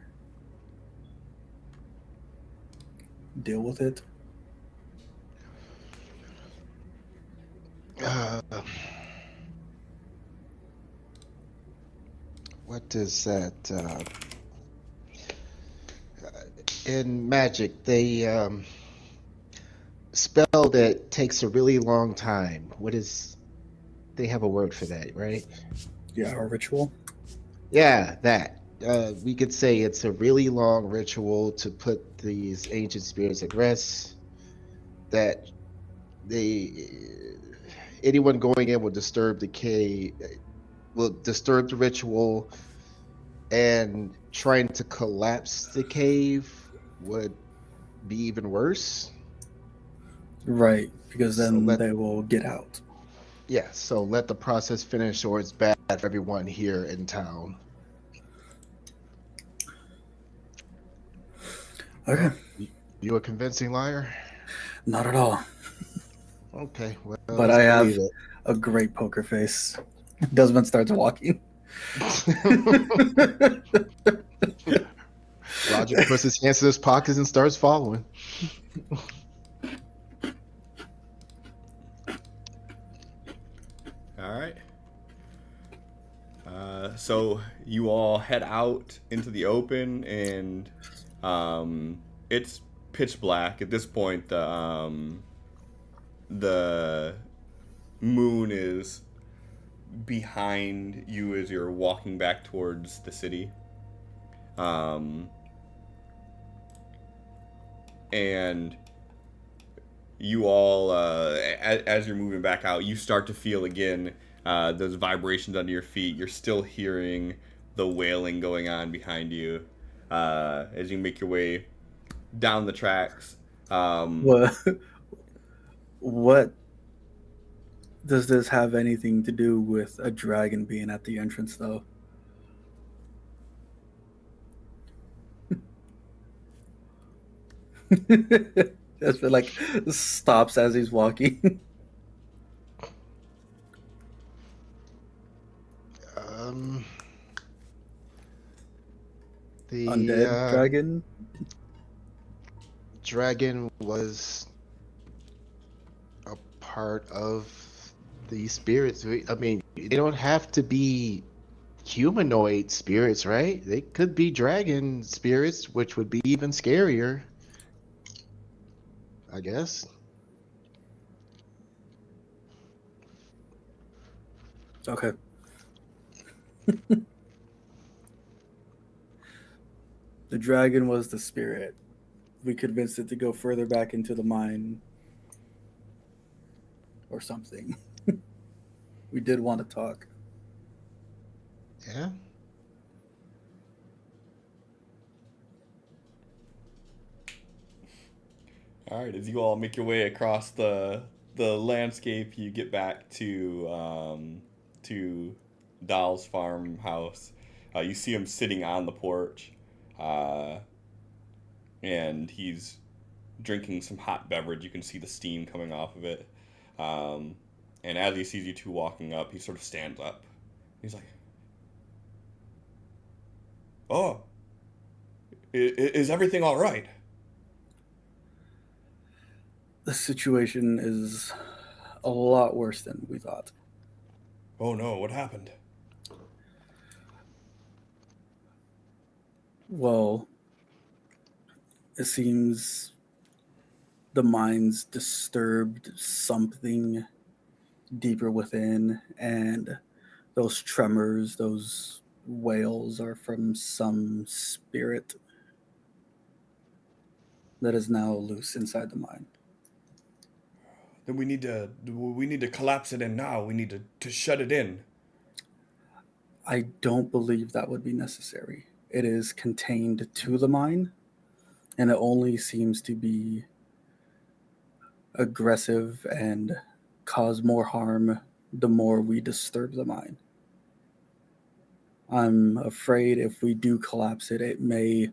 deal with it. Uh, what does that? In magic, they spell that takes a really long time. What is? They have a word for that, right? Yeah, our ritual. Yeah, that. We could say it's a really long ritual to put these ancient spirits at rest. That they anyone going in will disturb the cave, will disturb the ritual, and trying to collapse the cave would be even worse. Right, because So then let they will get out. so let the process finish, or it's bad for everyone here in town. Okay, Well, you a convincing liar? not at all. Okay, well, But let's I believe have a great poker face. Desmond starts walking. it. Roger puts his hands in his pockets and starts following. All right. So you all head out into the open, and it's pitch black at this point. The moon is behind you as you're walking back towards the city. Um, and you all, as you're moving back out, you start to feel again those vibrations under your feet. You're still hearing the wailing going on behind you as you make your way down the tracks. what, what does this have anything to do with a dragon being at the entrance, though? Just like stops as he's walking. Um, the Undead dragon. dragon was a part of the spirits. I mean, they don't have to be humanoid spirits, right? They could be dragon spirits, which would be even scarier, I guess. Okay. The dragon was the spirit. We convinced it to go further back into the mine or something. We did want to talk. Yeah. All All right, as you all make your way across the landscape, you get back to Dahl's farmhouse. You see him sitting on the porch, uh, and he's drinking some hot beverage. You can see the steam coming off of it. Um, and as he sees you two walking up, he sort of stands up. He's like, "Oh, is everything all right?" The situation is a lot worse than we thought. "Oh no, what happened?" Well, it seems the mind's disturbed something deeper within, and those tremors, those wails are from some spirit that is now loose inside the mind. Then we need to collapse it in now. We need to shut it in. I don't believe that would be necessary. It is contained to the mind, and it only seems to be aggressive and cause more harm the more we disturb the mind. I'm afraid if we do collapse it, it may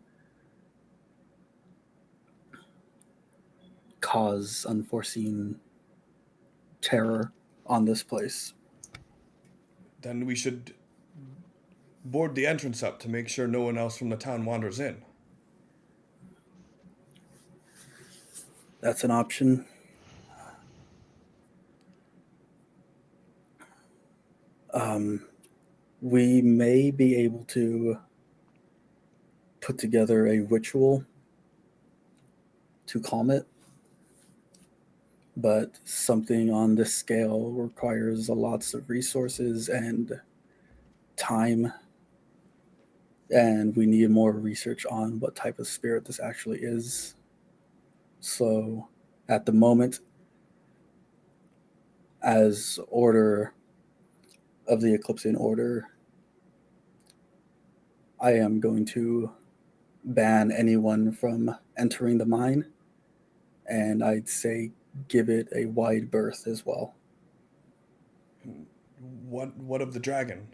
cause unforeseen terror on this place. Then we should board the entrance up to make sure no one else from the town wanders in. That's an option. We may be able to put together a ritual to calm it, but something on this scale requires lots of resources and time, and we need more research on what type of spirit this actually is. So at the moment, as order of the Eclipsean Order, I am going to ban anyone from entering the mine, and I'd say give it a wide berth as well. What of the dragon?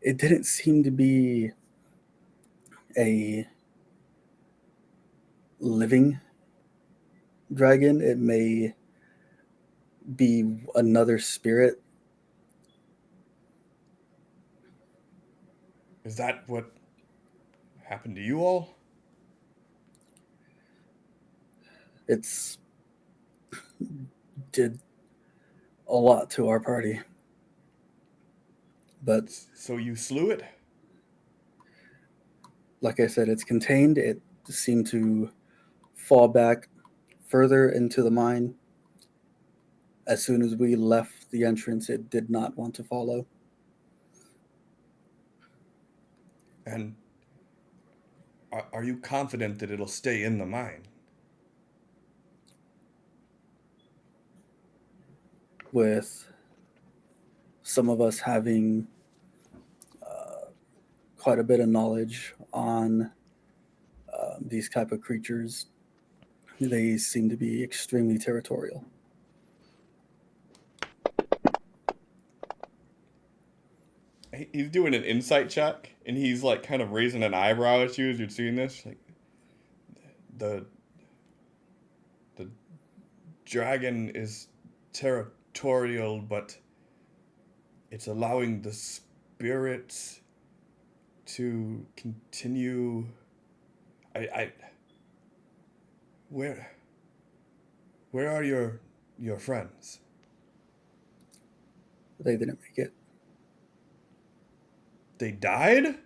It didn't seem to be a living dragon. It may be another spirit. Is that what happened to you all? It's did a lot to our party. But So you slew it? like I said, it's contained. It seemed to fall back further into the mine. As soon as we left the entrance, it did not want to follow. And are you confident that it'll stay in the mine? With some of us having quite a bit of knowledge on these type of creatures, they seem to be extremely territorial. He's doing an insight check, and he's like kind of raising an eyebrow at you as you're seeing this. Like, the dragon is territorial, but it's allowing the spirits to continue. I where are your friends? They didn't make it. They died?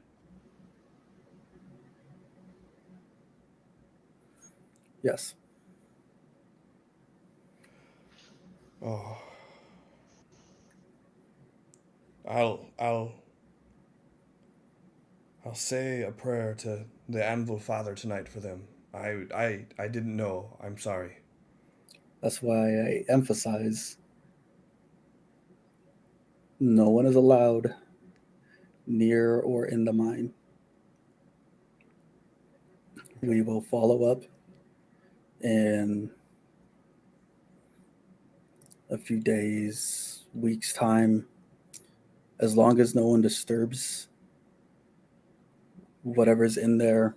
Yes. Oh. I'll say a prayer to the Anvil Father tonight for them. I didn't know. I'm sorry. That's why I emphasize no one is allowed near or in the mine. We will follow up in a few days, weeks' time, as long as no one disturbs whatever's in there,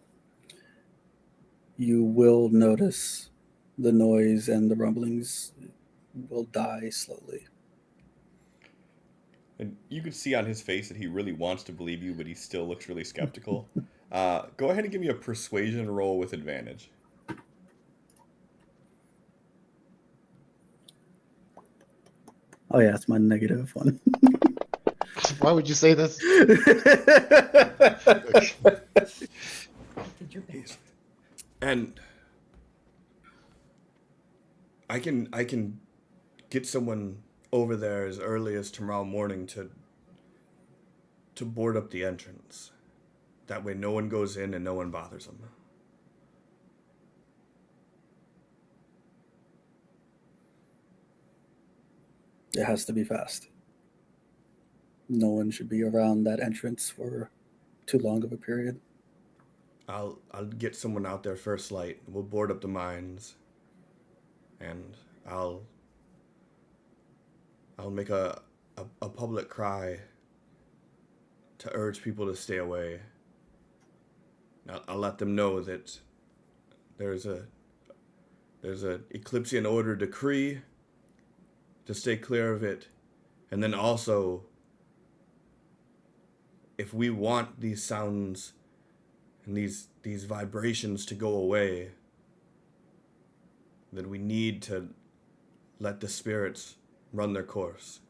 you will notice the noise and the rumblings will die slowly. And you can see on his face that he really wants to believe you, but he still looks really skeptical. Go ahead and give me a persuasion roll with advantage. Oh yeah, it's my negative one. Why would you say this? Did your best. And I can get someone over there as early as tomorrow morning to board up the entrance. That way no one goes in and no one bothers them. It has to be fast. No one should be around that entrance for too long of a period. I'll get someone out there first light. We'll board up the mines, and I'll make a public cry to urge people to stay away. I'll let them know that there's a Eclipsean Order decree to stay clear of it, and then also, if we want these sounds and these vibrations to go away, then we need to let the spirits run their course.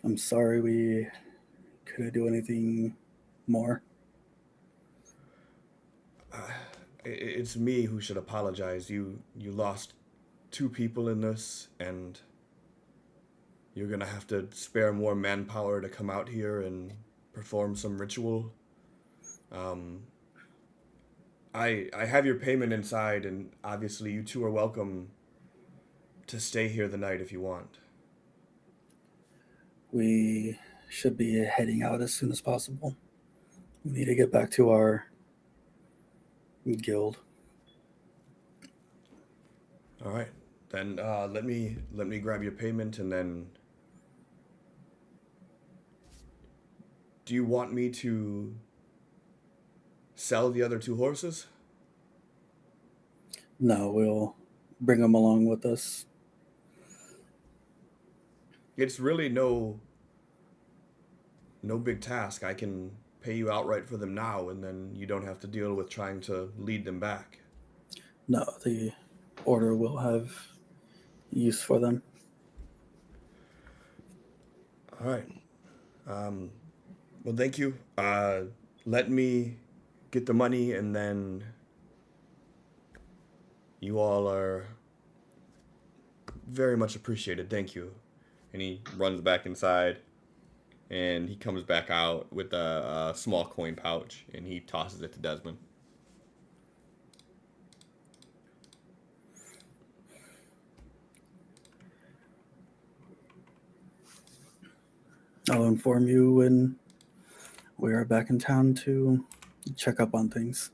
I'm sorry we couldn't do anything more. It's me who should apologize. You lost 2 people in this, and you're gonna have to spare more manpower to come out here and perform some ritual. I have your payment inside, and obviously you two are welcome to stay here the night if you want. We should be heading out as soon as possible. We need to get back to our guild. All right, then let me grab your payment, and then do you want me to sell the other 2 horses? No, we'll bring them along with us. It's really no big task. I can pay you outright for them now, and then you don't have to deal with trying to lead them back. No, the order will have use for them. All right. Well, thank you. Let me get the money, and then you all are very much appreciated. Thank you. And he runs back inside, and he comes back out with a small coin pouch, and he tosses it to Desmond. I'll inform you when we are back in town to check up on things.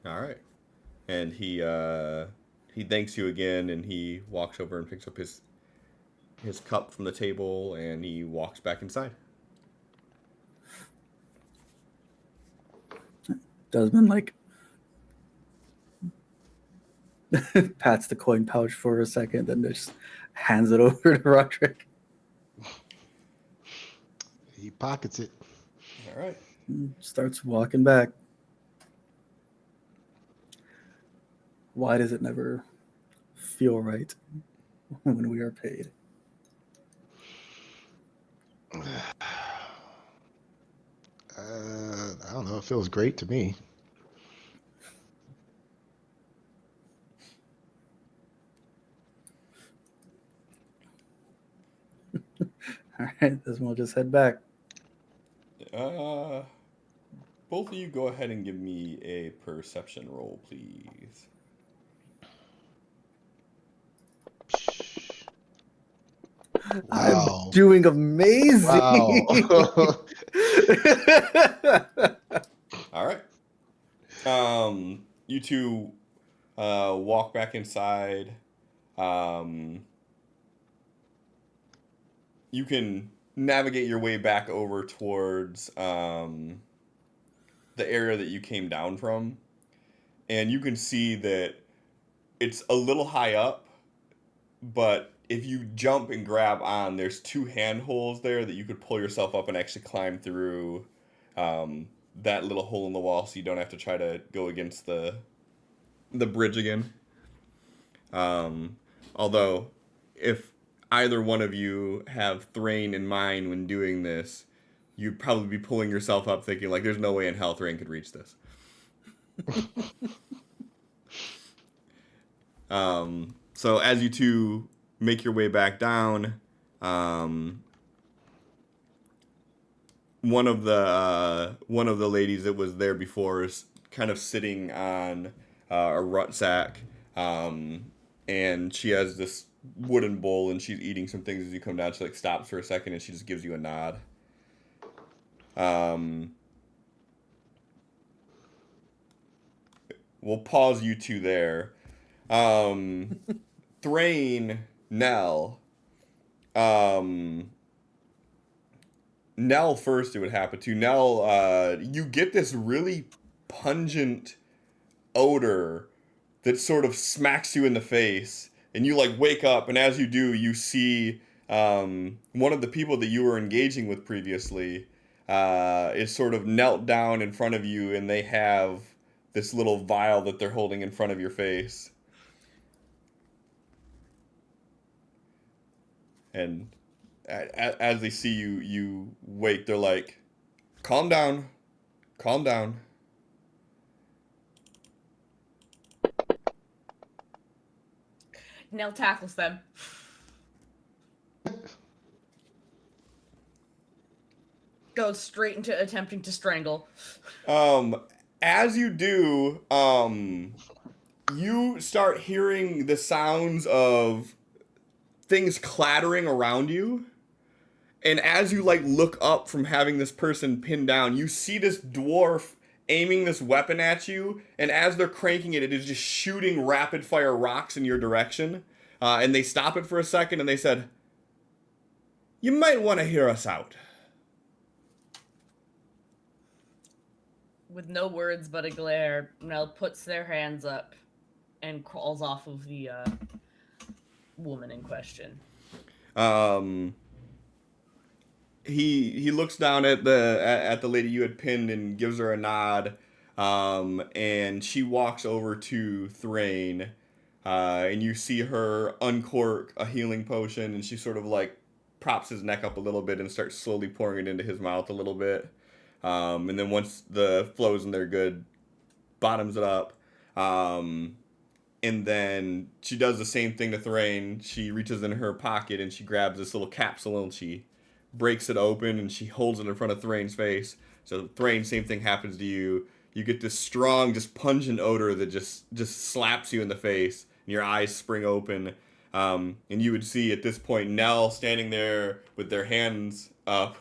All right. And he thanks you again, and he walks over and picks up his cup from the table, and he walks back inside. Desmond pats the coin pouch for a second, then just hands it over to Roderick. He pockets it. All right. Starts walking back. Why does it never feel right when we are paid? I don't know. It feels great to me. All right, this one will just head back. Both of you go ahead and give me a perception roll, please. I'm Wow. doing amazing. Wow. All right. You two walk back inside. You can navigate your way back over towards the area that you came down from, and you can see that it's a little high up, but if you jump and grab on, there's two handholds there that you could pull yourself up and actually climb through that little hole in the wall, so you don't have to try to go against the bridge again. Although, if either one of you have Thrain in mind when doing this, you'd probably be pulling yourself up thinking, like, there's no way in hell Thrain could reach this. So as you two make your way back down, one of the ladies that was there before is kind of sitting on a rucksack, and she has this wooden bowl and she's eating some things as you come down. She like stops for a second and she just gives you a nod. We'll pause you two there. Thrain, Nell. Nell first it would happen to. Nell, you get this really pungent odor that sort of smacks you in the face. And you like wake up, and as you do, you see one of the people that you were engaging with previously is sort of knelt down in front of you, and they have this little vial that they're holding in front of your face. And as they see you wake, they're like, calm down, calm down. Nell tackles them. Goes straight into attempting to strangle. As you do, you start hearing the sounds of things clattering around you. And as you like look up from having this person pinned down, you see this dwarf aiming this weapon at you, and as they're cranking it, it is just shooting rapid fire rocks in your direction. And they stop it for a second and they said, "You might want to hear us out." With no words but a glare, Nell puts their hands up and crawls off of the woman in question. He looks down at the lady you had pinned and gives her a nod, and she walks over to Thrain, and you see her uncork a healing potion, and she sort of like props his neck up a little bit and starts slowly pouring it into his mouth a little bit, and then once the flow's in there good, bottoms it up, and then she does the same thing to Thrain. She reaches in her pocket and she grabs this little capsule and she breaks it open and she holds it in front of Thrain's face. So Thrain, same thing happens to you. You get this strong, just pungent odor that just slaps you in the face, and your eyes spring open. And you would see at this point Nell standing there with their hands up,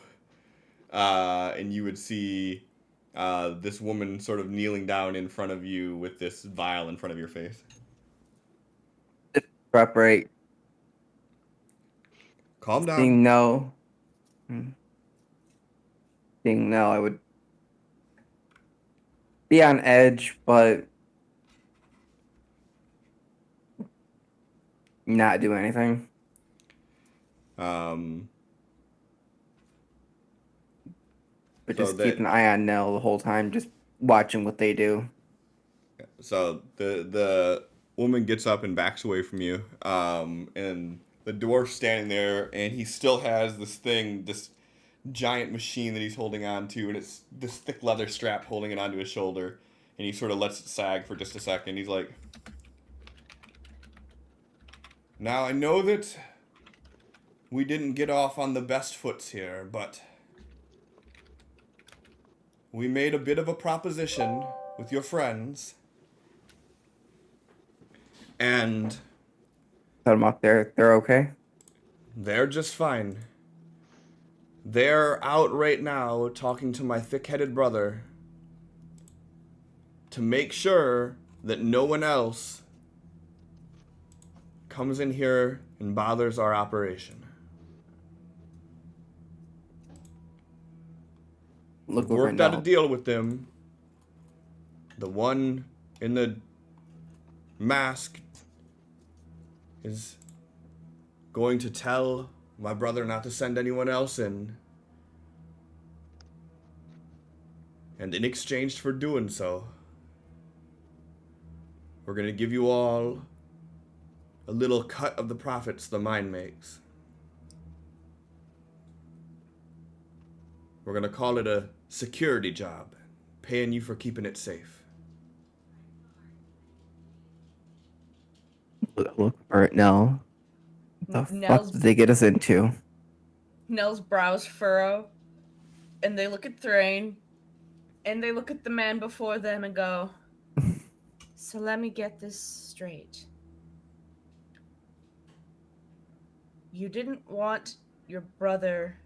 and you would see this woman sort of kneeling down in front of you with this vial in front of your face. Preparate. Calm down. Seeing no. Seeing no, I would be on edge, but not do anything. But just keep an eye on Nell the whole time, just watching what they do. So the woman gets up and backs away from you, and the dwarf's standing there, and he still has this giant machine that he's holding on to, and it's this thick leather strap holding it onto his shoulder, and he sort of lets it sag for just a second. He's like, "Now I know that we didn't get off on the best foots here, but we made a bit of a proposition with your friends, and Put them up there. They're okay. They're just fine. They're out right now talking to my thick-headed brother to make sure that no one else comes in here and bothers our operation. Look We've over worked out a now. deal with them. The one in the mask is going to tell my brother not to send anyone else in. And in exchange for doing so, we're going to give you all a little cut of the profits the mine makes. We're going to call it a security job, paying you for keeping it safe. Look over it now. What the fuck Nell's did they get us into? Nell's brows furrow, and they look at Thrain, and they look at the man before them and go, "So let me get this straight. You didn't want your brother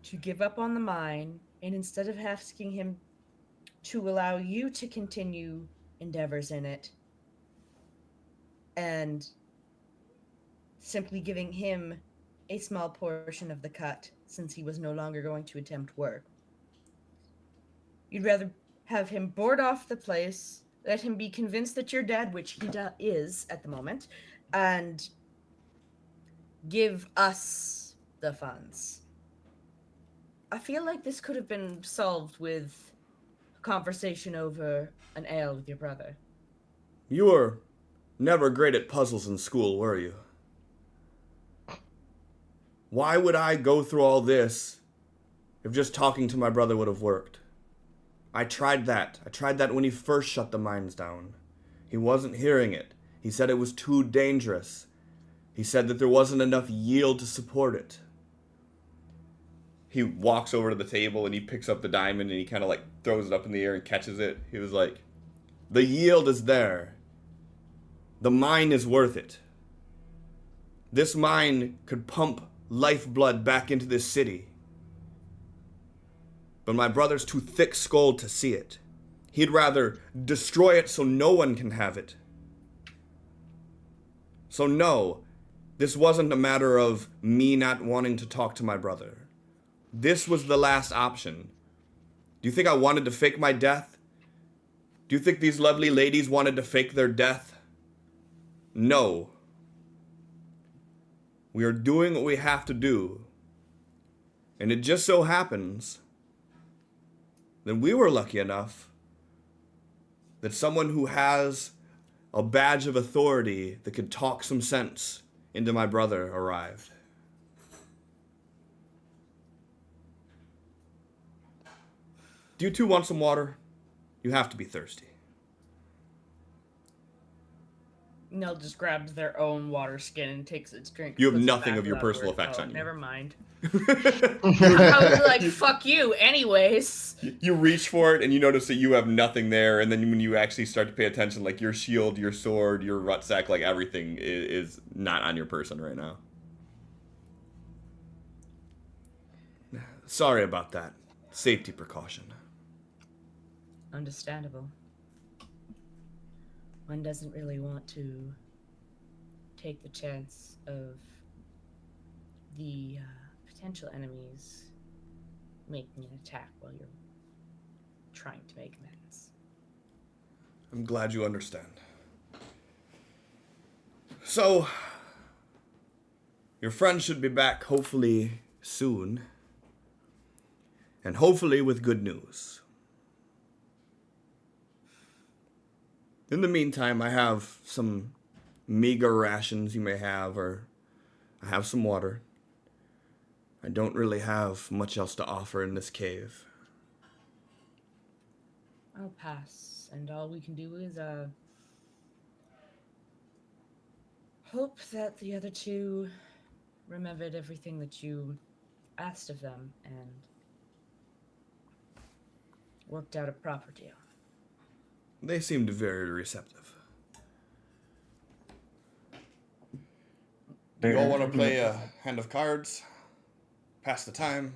to give up on the mine, and instead of asking him to allow you to continue endeavors in it, and simply giving him a small portion of the cut since he was no longer going to attempt work. You'd rather have him board off the place, let him be convinced that you're dead, which he is at the moment, and give us the funds. I feel like this could have been solved with a conversation over an ale with your brother." You were never great at puzzles in school, were you? Why would I go through all this if just talking to my brother would have worked? I tried that. I tried that when he first shut the mines down. He wasn't hearing it. He said it was too dangerous. He said that there wasn't enough yield to support it. He walks over to the table and he picks up the diamond and he kind of like throws it up in the air and catches it. He was like, the yield is there. The mine is worth it. This mine could pump lifeblood back into this city. But my brother's too thick-skulled to see it. He'd rather destroy it so no one can have it. So no, this wasn't a matter of me not wanting to talk to my brother. This was the last option. Do you think I wanted to fake my death? Do you think these lovely ladies wanted to fake their death? No. We are doing what we have to do. And it just so happens that we were lucky enough that someone who has a badge of authority that could talk some sense into my brother arrived. Do you two want some water? You have to be thirsty. Nell just grabs their own water skin and takes its drink. You have puts it nothing back of your without a personal word. effects on you. Never mind. I was like, fuck you, anyways. You reach for it and you notice that you have nothing there, and then when you actually start to pay attention, like your shield, your sword, your rucksack, like everything is not on your person right now. Sorry about that. Safety precaution. Understandable. One doesn't really want to take the chance of the potential enemies making an attack while you're trying to make amends. I'm glad you understand. So, your friend should be back hopefully soon. And hopefully with good news. In the meantime, I have some meager rations you may have, or I have some water. I don't really have much else to offer in this cave. I'll pass, and all we can do is hope that the other two remembered everything that you asked of them and worked out a proper deal. They seemed very receptive. Do you all want to play a hand of cards? Pass the time?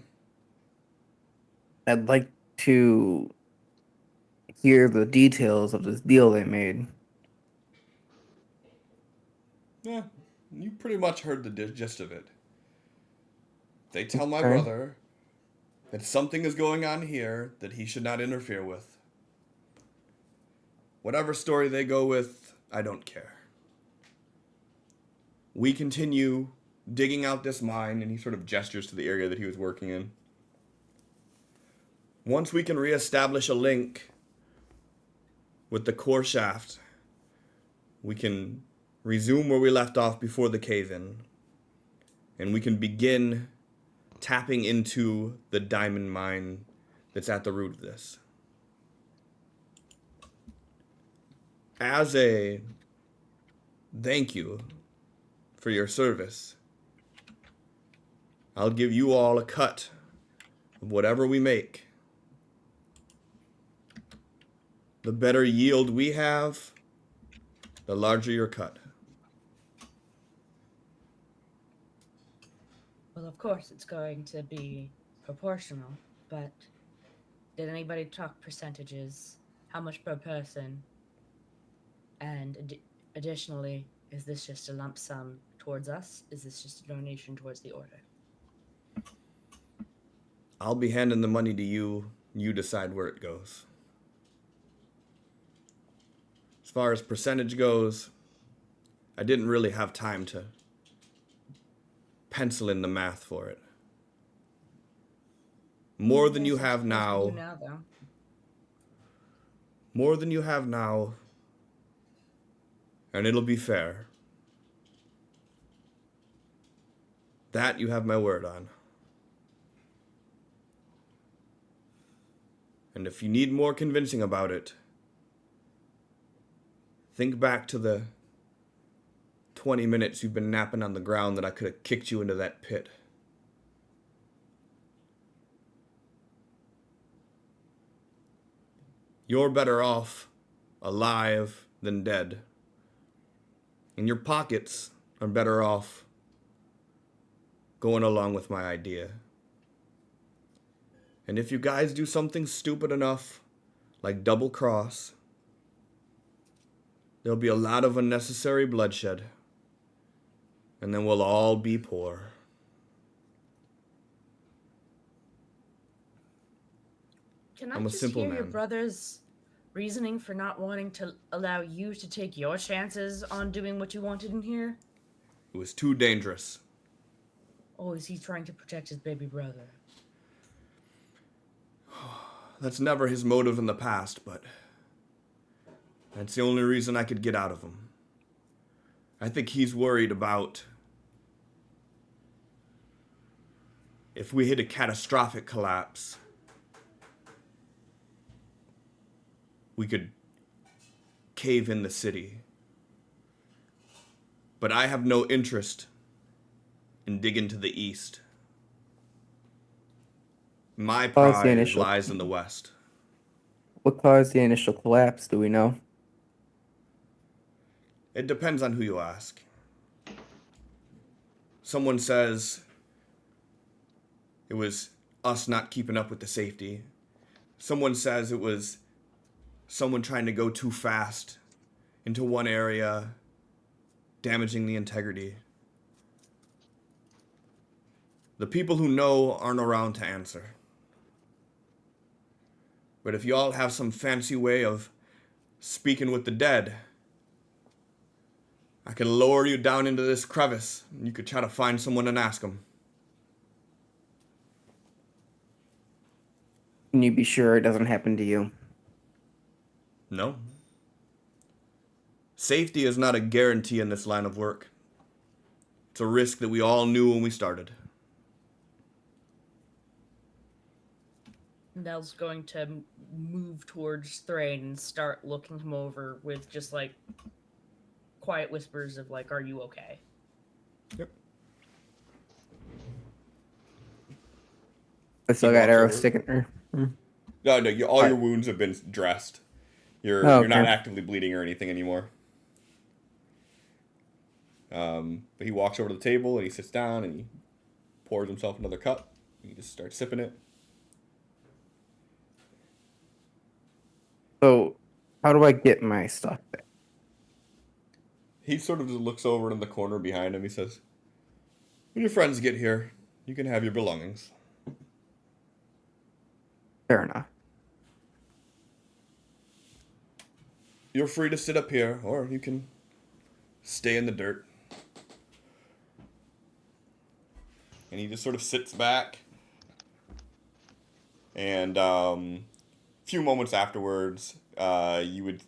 I'd like to hear the details of this deal they made. Yeah, you pretty much heard the gist of it. They tell my Okay. brother that something is going on here that he should not interfere with. Whatever story they go with, I don't care. We continue digging out this mine, and he sort of gestures to the area that he was working in. Once we can reestablish a link with the core shaft, we can resume where we left off before the cave-in, and we can begin tapping into the diamond mine that's at the root of this. As a thank you for your service, I'll give you all a cut of whatever we make. The better yield we have, the larger your cut. Well, of course, it's going to be proportional, but did anybody talk percentages? How much per person? And additionally, is this just a lump sum towards us? Is this just a donation towards the order? I'll be handing the money to you. You decide where it goes. As far as percentage goes, I didn't really have time to pencil in the math for it. More than you have now. More than you have now. And it'll be fair. That you have my word on. And if you need more convincing about it, think back to the 20 minutes you've been napping on the ground that I could have kicked you into that pit. You're better off alive than dead. And your pockets are better off going along with my idea. And if you guys do something stupid enough, like double cross, there'll be a lot of unnecessary bloodshed. And then we'll all be poor. Can I'm I a just simple hear your man. brother's reasoning for not wanting to allow you to take your chances on doing what you wanted in here? It was too dangerous. Or is he trying to protect his baby brother? That's never his motive in the past, but that's the only reason I could get out of him. I think he's worried about if we hit a catastrophic collapse, we could cave in the city. But I have no interest in digging to the east. My pride lies in the west. What caused the initial collapse, do we know? It depends on who you ask. Someone says it was us not keeping up with the safety. Someone says it was someone trying to go too fast into one area, damaging the integrity. The people who know aren't around to answer. But if y'all have some fancy way of speaking with the dead, I can lower you down into this crevice, and you could try to find someone and ask them. Can you be sure it doesn't happen to you? No. Safety is not a guarantee in this line of work. It's a risk that we all knew when we started. Nell's going to move towards Thrain and start looking him over with just like quiet whispers of like, "Are you okay?" Yep. I still got arrows sticking there. No, all your wounds have been dressed. You're not actively bleeding or anything anymore. But he walks over to the table and he sits down and he pours himself another cup. He just starts sipping it. So, how do I get my stuff back? He sort of just looks over in the corner behind him. He says, "When your friends get here, you can have your belongings." Fair enough. You're free to sit up here, or you can stay in the dirt. And he just sort of sits back. And a few moments afterwards, you would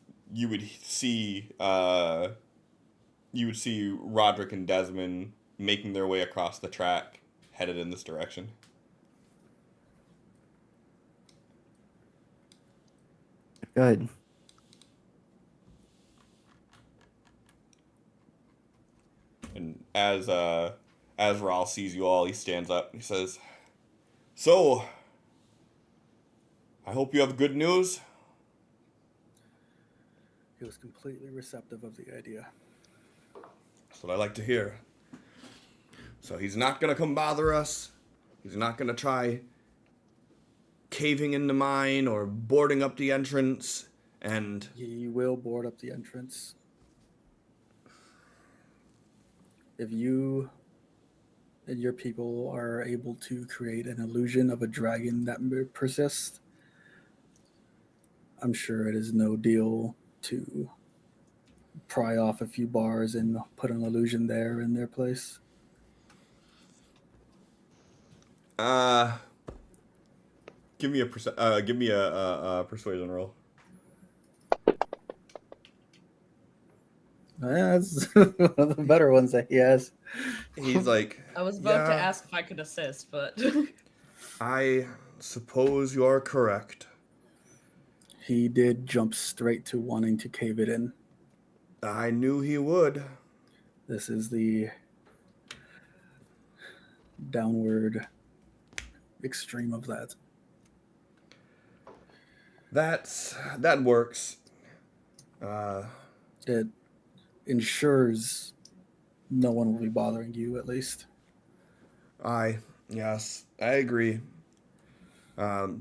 see Roderick and Desmond making their way across the track, headed in this direction. Good. And as Raul sees you all, he stands up and he says, "So, I hope you have good news." He was completely receptive of the idea. That's what I like to hear. So he's not going to come bother us. He's not going to try caving in the mine or boarding up the entrance. And He will board up the entrance. If you and your people are able to create an illusion of a dragon that persists, I'm sure it is no deal to pry off a few bars and put an illusion there in their place. give me a persuasion roll. That's one of the better ones that he has. He's like, I was about to "Yeah, ask if I could assist, but I suppose you are correct. He did jump straight to wanting to cave it in. I knew he would." This is the downward extreme of that. That works. It ensures no one will be bothering you, at least. Yes, I agree. I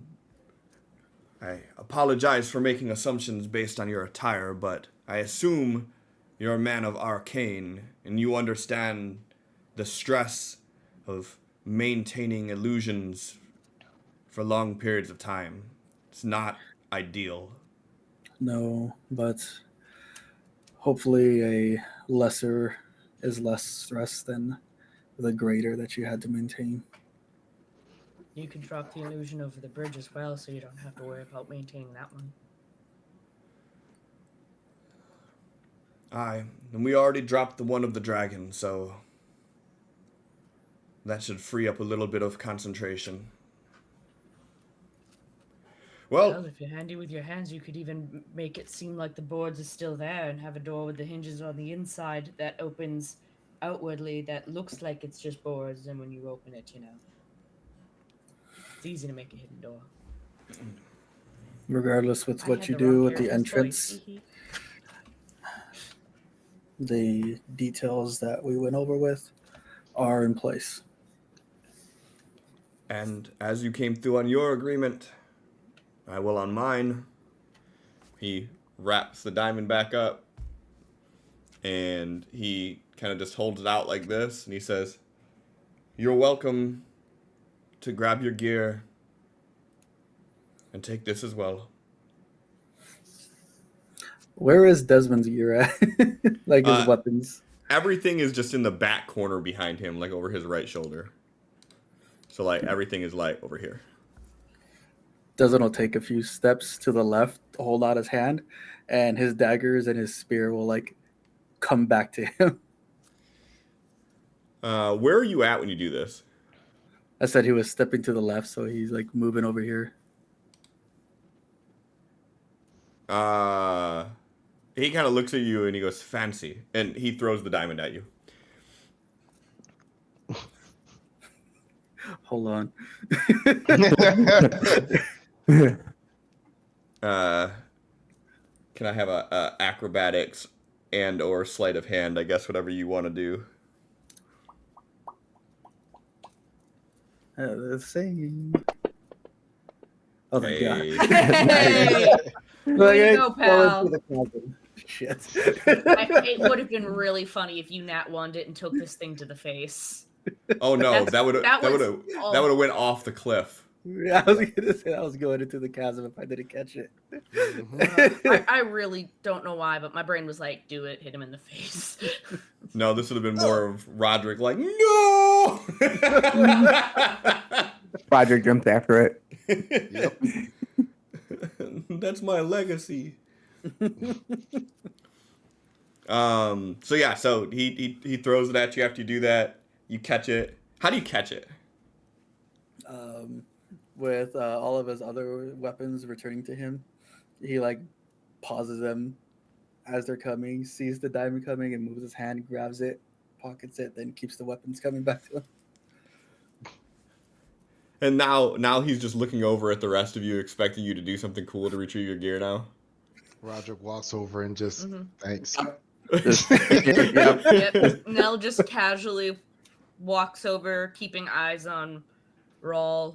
apologize for making assumptions based on your attire, but I assume you're a man of arcane, and you understand the stress of maintaining illusions for long periods of time. It's not ideal. No, but hopefully a lesser is less stress than the greater that you had to maintain. you can drop the illusion over the bridge as well, so you don't have to worry about maintaining that one. Aye, and we already dropped the one of the dragon, so that should free up a little bit of concentration. Well, if you're handy with your hands, you could even make it seem like the boards are still there and have a door with the hinges on the inside that opens outwardly that looks like it's just boards, and when you open it, it's easy to make a hidden door. Regardless with I what had you the wrong do at the character's entrance, voice. the details that we went over with are in place. And as you came through on your agreement, I will on mine. He wraps the diamond back up, and he kind of just holds it out like this, and he says, "You're welcome to grab your gear and take this as well." Where is Desmond's gear at? Like his weapons. Everything is just in the back corner behind him, like over his right shoulder. So like everything is like over here. Desmond will take a few steps to the left, hold out his hand, and his daggers and his spear will like come back to him. Where are you at when you do this? I said he was stepping to the left, so he's like moving over here. He kind of looks at you and he goes, "Fancy," and he throws the diamond at you. Hold on. Can I have a acrobatics and or sleight of hand, I guess, whatever you want to do. The same. Oh, thank God. Hey. Hey, way to go, pal. Shit. It would have been really funny if you nat one it and took this thing to the face. Oh no, That's- that would that was- have went off the cliff. I was gonna say I was going into the chasm if I didn't catch it. I really don't know why, but my brain was like, do it, hit him in the face. No, this would have been more of Roderick like, no! Roger jumped after it. Yep. That's my legacy. So yeah, so he throws it at you after you do that. You catch it. How do you catch it? With all of his other weapons returning to him, he like pauses them as they're coming, sees the diamond coming, and moves his hand, grabs it, pockets it, then keeps the weapons coming back to him. And now he's just looking over at the rest of you, expecting you to do something cool to retrieve your gear now. Roderick walks over and just thanks. Yep. Yep. Nell just casually walks over, keeping eyes on Rawl,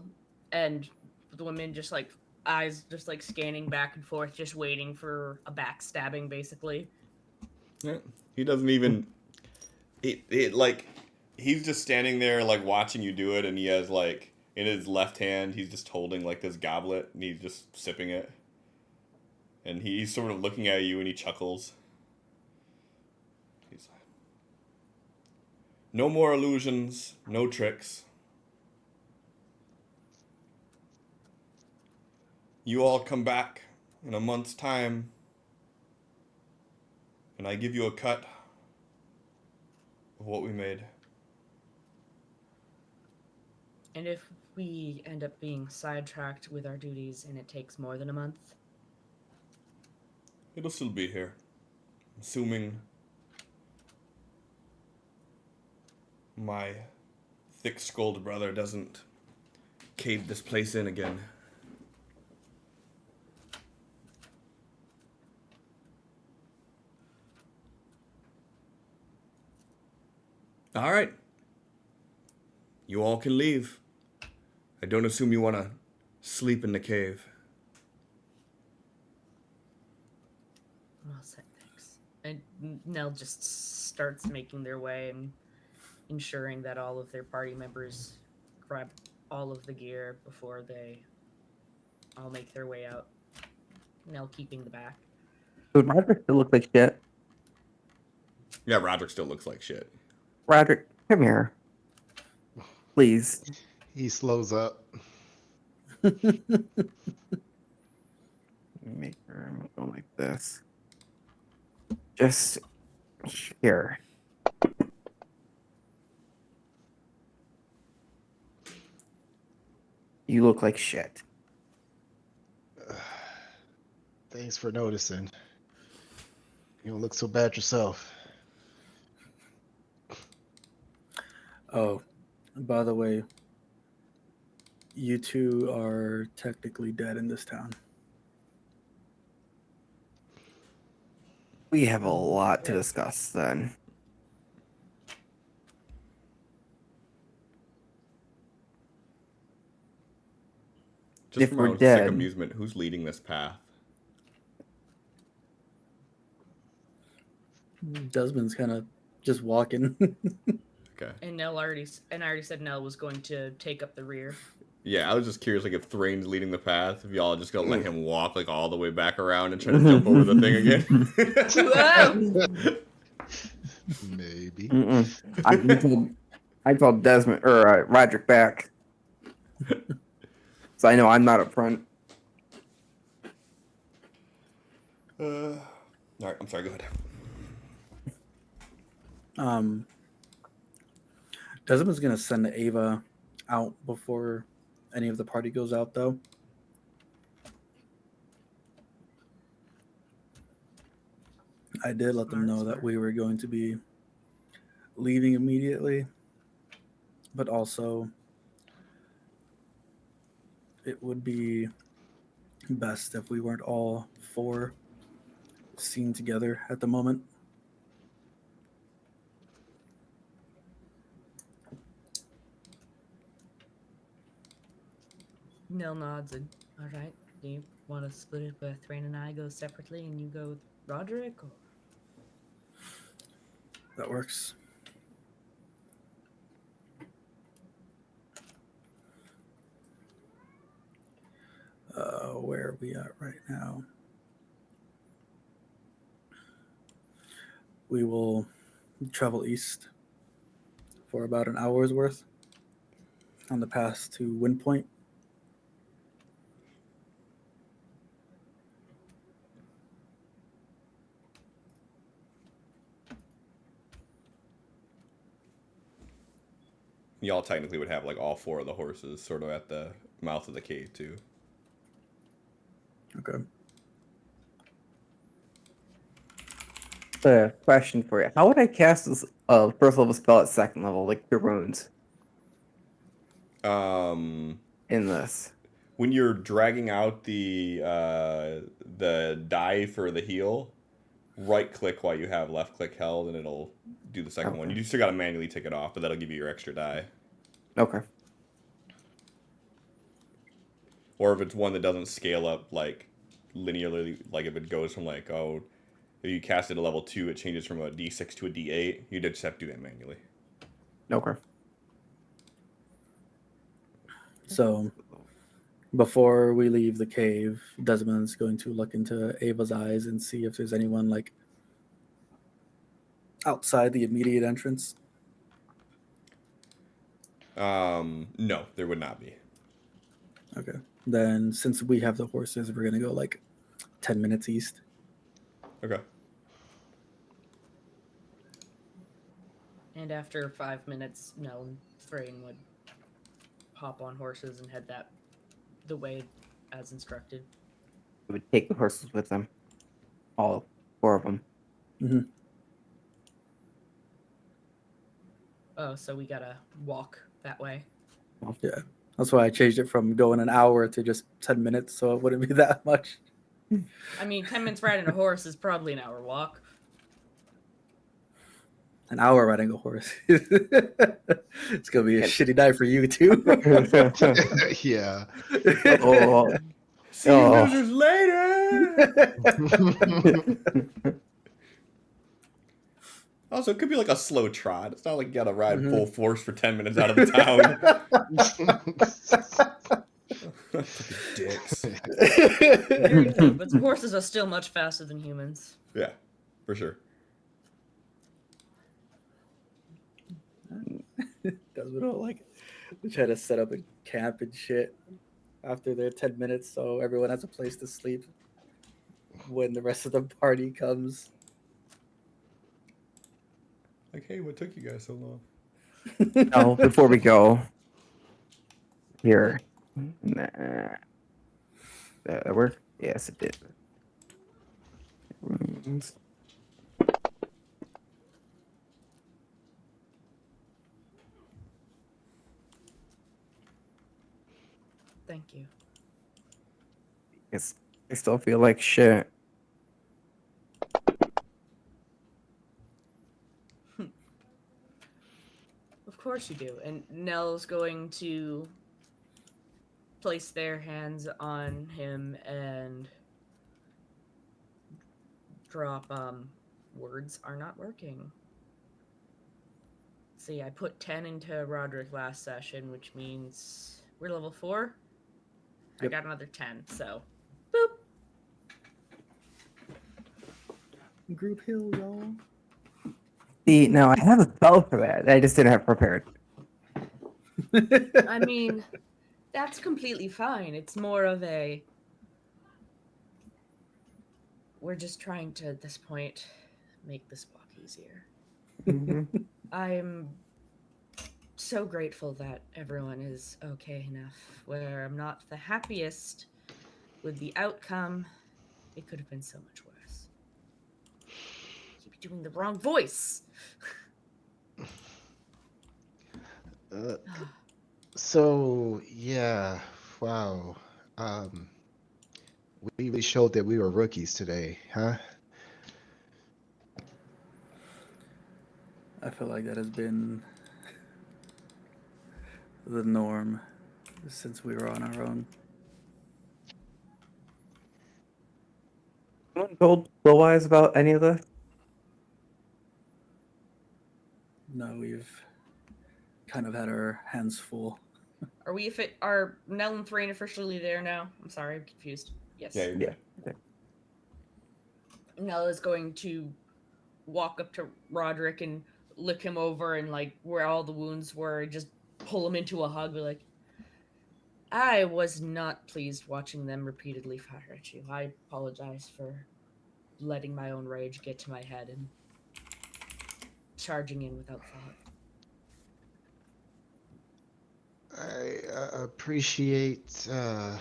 and the women just like eyes just like scanning back and forth, just waiting for a backstabbing, basically. Yeah. He doesn't even. It like he's just standing there like watching you do it, and he has like in his left hand he's just holding like this goblet, and he's just sipping it, and he's sort of looking at you, and he chuckles. He's like, "No more illusions, no tricks. You all come back in a month's time, and I give you a cut of what we made." And if we end up being sidetracked with our duties and it takes more than a month? It'll still be here. Assuming my thick-skulled brother doesn't cave this place in again. All right. You all can leave. I don't assume you want to sleep in the cave. Well said, thanks. And Nell just starts making their way and ensuring that all of their party members grab all of the gear before they all make their way out. Nell keeping the back. Dude, Roderick still looks like shit. Yeah, Roderick still looks like shit. Roderick, come here. Please. He slows up. Make her go like this. Just here. You look like shit. Thanks for noticing. You don't look so bad yourself. Oh, by the way, you two are technically dead in this town. We have a lot to discuss then. Just If for we're my own dead. sick amusement, who's leading this path? Desmond's kind of just walking. Okay. And I already said Nell was going to take up the rear. Yeah, I was just curious, like, if Thrain's leading the path, if y'all are just gonna let him walk, like, all the way back around and try to jump over the thing again. Maybe. I told Desmond or Roderick back, so I know I'm not up front. All right, I'm sorry. Go ahead. Desmond's gonna send Ava out before any of the party goes out, though. I did let them know that we were going to be leaving immediately, but also it would be best if we weren't all four seen together at the moment. Nell nods and, all right, do you want to split it where Thrain and I go separately and you go with Roderick? Or... That works. Where are we at right now? We will travel east for about an hour's worth on the path to Windpoint. Y'all technically would have like all 4 of the horses sort of at the mouth of the cave too. Okay. Question for you: how would I cast this first level spell at second level, like your runes, Um, in this? when you're dragging out the die for the heal, right click while you have left click held, and it'll do the second one. Okay. You still got to manually take it off, but that'll give you your extra die. Okay. Or if it's one that doesn't scale up like linearly, like if it goes from like, oh, if you cast it at level 2, it changes from a D6 to a D8. You just have to do that manually. Okay. So before we leave the cave, Desmond's going to look into Ava's eyes and see if there's anyone like outside the immediate entrance. No, there would not be. Okay. Then since we have the horses, we're gonna go like 10 minutes east. Okay. And after 5 minutes, Nell and Thrain would hop on horses and head the way as instructed. We would take the horses with them, all 4 of them. Mm-hmm. Oh, so we gotta walk that way. Yeah. That's why I changed it from going an hour to just 10 minutes, so it wouldn't be that much. I mean, 10 minutes riding a horse is probably an hour walk. An hour riding a horse. It's gonna be a shitty night for you too. Yeah. Oh, See you losers later! Also, it could be like a slow trot. It's not like you gotta ride full force for 10 minutes out of the town. Fucking dicks. Very true, but horses are still much faster than humans. Yeah, for sure. That's what I like. They try to set up a camp and shit after their 10 minutes so everyone has a place to sleep when the rest of the party comes. Like, hey, what took you guys so long? no, before we go, here. Nah. That work? Yes, it did. Runes. Thank you. I still feel like shit. Of course you do. And Nell's going to place their hands on him and drop words are not working. See, I put 10 into Roderick last session, which means we're level 4. Yep. I got another 10, so boop. Group hill, y'all. See, now I have a spell for that. I just didn't have prepared. I mean, that's completely fine. It's more of a we're just trying to, at this point, make this walk easier. Mm-hmm. I'm so grateful that everyone is okay enough where I'm not the happiest with the outcome. It could have been so much worse. Keep doing the wrong voice. So yeah, wow. We really showed that we were rookies today, huh? I feel like that has been the norm since we were on our own. told Bloweyes about any of this? No, we've kind of had our hands full. Are Nell and Thrain officially there now? I'm sorry, I'm confused. Yes. Yeah, you're Yeah. good. Nell is going to walk up to Roderick and lick him over and like where all the wounds were, and just pull him into a hug. Be like, I was not pleased watching them repeatedly fire at you. I apologize for letting my own rage get to my head and charging in without thought. I appreciate the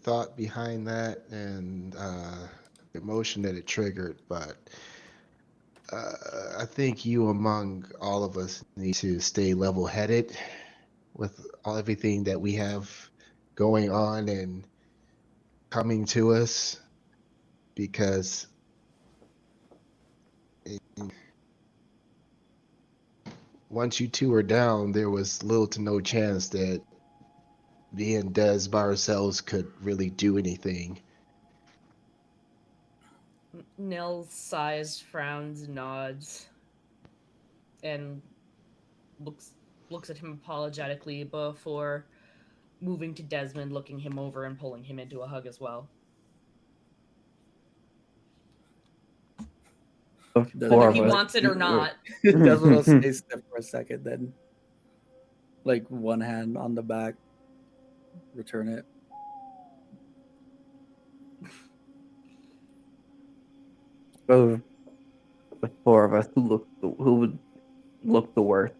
thought behind that and the emotion that it triggered, but I think you, among all of us, need to stay level-headed with everything that we have going on and coming to us, because once you two are down, there was little to no chance that me and Des by ourselves could really do anything. Nell sighs, frowns, nods, and looks at him apologetically before moving to Desmond, looking him over and pulling him into a hug as well. The Does four Whether of he us. wants it or not. Desmond will stay still for a second, then like one hand on the back, return it. Of the four of us, who would look the worst?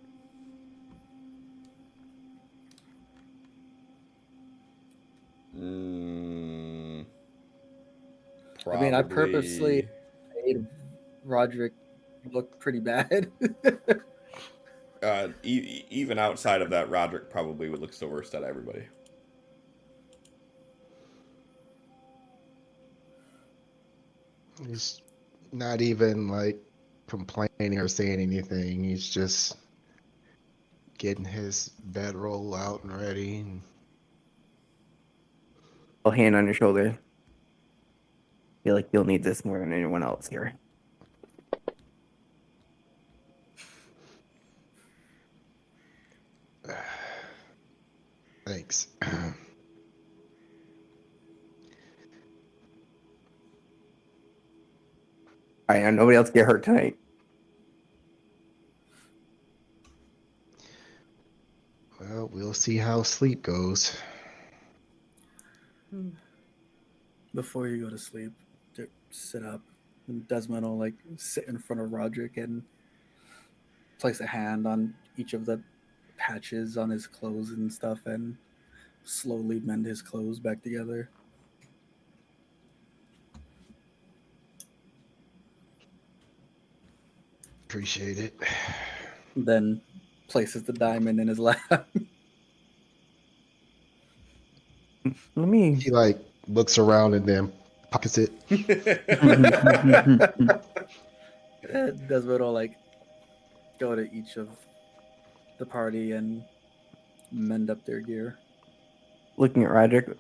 I mean, I purposely Probably. made Roderick look pretty bad. Even outside of that, Roderick probably would look the worst out of everybody. He's not even like complaining or saying anything. He's just getting his bedroll out and ready. A hand on your shoulder. Feel like you'll need this more than anyone else here. Thanks. I know nobody else get hurt tonight. Well, we'll see how sleep goes. Before you go to sleep, sit up. And Desmond will like sit in front of Roderick and place a hand on each of the patches on his clothes and stuff and slowly mend his clothes back together. Appreciate it. Then places the diamond in his lap. Let me. He like looks around and then pockets it. Desmond will like go to each of the party and mend up their gear. Looking at Roderick.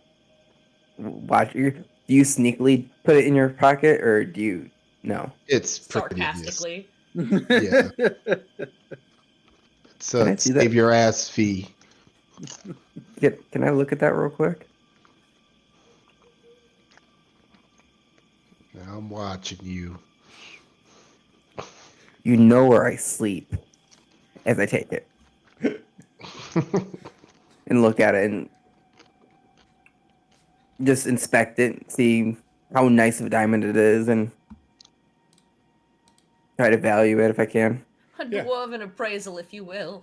Watch you. Do you sneakily put it in your pocket, or do you? No. It's pretty obvious. Sarcastically. Yeah. It's Can I a see that? save your ass fee. Can I look at that real quick? I'm watching you. You know where I sleep as I take it and look at it and just inspect it, see how nice of a diamond it is, and try to value it if I can. A Yeah. dwarven appraisal, if you will.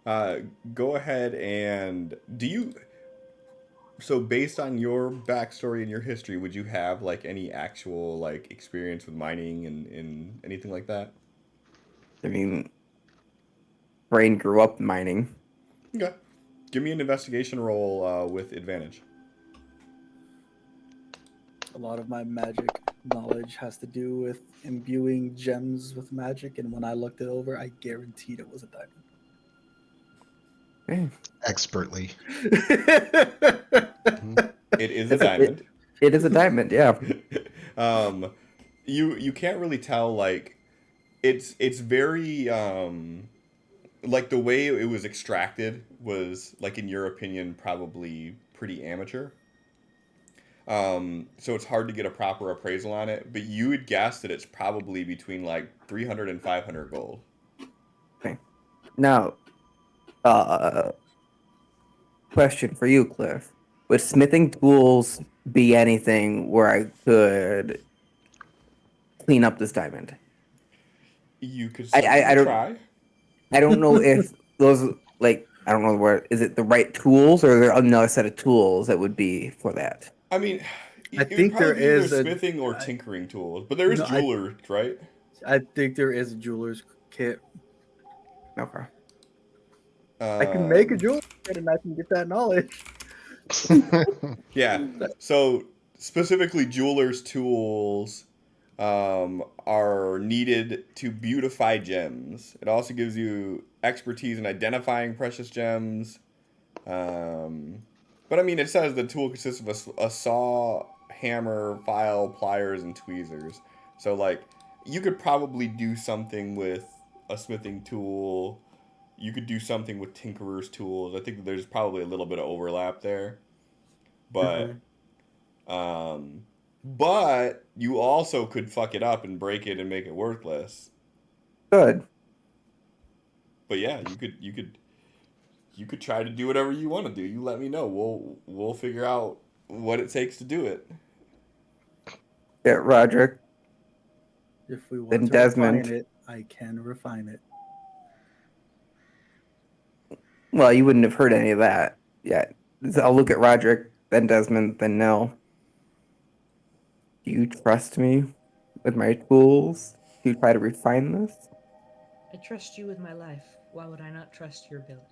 Go ahead and do you. So based on your backstory and your history, would you have like any actual like experience with mining and anything like that? I mean, Brain grew up mining. Okay. Give me an investigation roll with advantage. A lot of my magic knowledge has to do with imbuing gems with magic, and when I looked it over, I guaranteed it was a diamond. Okay. Expertly. It is a diamond. It is a diamond, yeah. You can't really tell, like, it's very like the way it was extracted was, like, in your opinion, probably pretty amateur. So it's hard to get a proper appraisal on it, but you would guess that it's probably between like 300 and 500 gold. Okay. Now, uh, question for you, Cliff. Would smithing tools be anything where I could clean up this diamond? You could I, I, certainly I don't try. I don't know if those like I don't know where is it the right tools or is there another set of tools that would be for that? I mean, I it would think there probably be either is a. smithing or I, tinkering tools, but there is no, I jewelers, right? I think there is a jeweler's kit. Okay. I can make a Um, jeweler's kit and I can get that knowledge. yeah. So specifically, jewelers' tools are needed to beautify gems. It also gives you expertise in identifying precious gems. Um, but I mean, it says the tool consists of a saw, hammer, file, pliers, and tweezers. So, like, you could probably do something with a smithing tool. You could do something with tinkerer's tools. I think there's probably a little bit of overlap there. But, Mhm. um, but you also could fuck it up and break it and make it worthless. Good. But yeah, you could try to do whatever you want to do. You let me know. We'll figure out what it takes to do it. Yeah, Roderick, If we want then to refine Desmond. it, I can refine it. Well, you wouldn't have heard any of that yet. So I'll look at Roderick, then Desmond, then Nell. Do you trust me with my tools to try to refine this? I trust you with my life. Why would I not trust your abilities?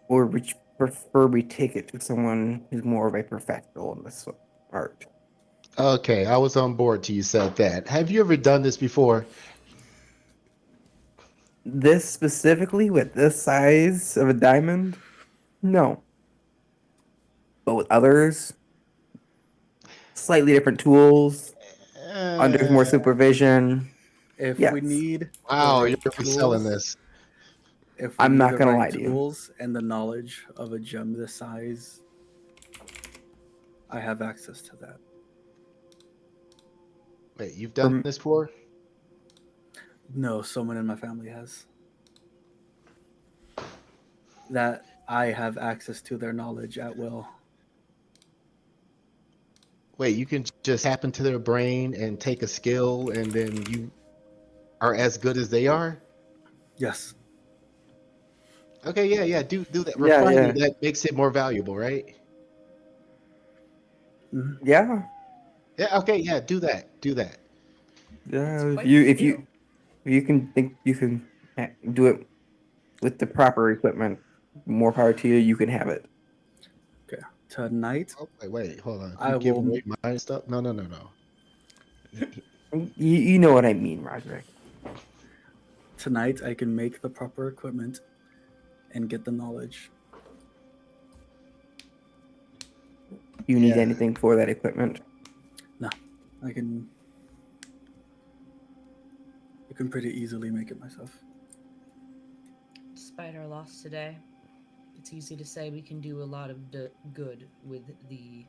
Or would you prefer we take it to someone who's more of a professional in this art? Okay, I was on board till you said that. Have you ever done this before? This specifically with this size of a diamond? No. But with others, slightly different tools, under more Uh, supervision. If we Yes. need the wow, you're right really selling tools, this. if we I'm need not the gonna right lie to you. tools and the knowledge of a gem this size, I have access to that. Wait, you've done For, this before? No, someone in my family has. That I have access to their knowledge at will. Wait, you can just tap into their brain and take a skill, and then you are as good as they are? Yes. Okay, yeah, yeah. Do that. yeah, Refining yeah, that makes it more valuable, right? Mhm. yeah, Yeah. Okay. Yeah. Do that. Do that. It's yeah. If quite you the if skill. you if you can think you can do it with the proper equipment, more power to you. You can have it. Okay. Tonight, Oh, wait. Hold on. I You giving will. away my stuff? No, no, no, no. You know what I mean, Roderick. Tonight, I can make the proper equipment and get the knowledge. Do you need Yeah. anything for that equipment? No, I can. I can pretty easily make it myself. Despite our loss today, it's easy to say we can do a lot of good with the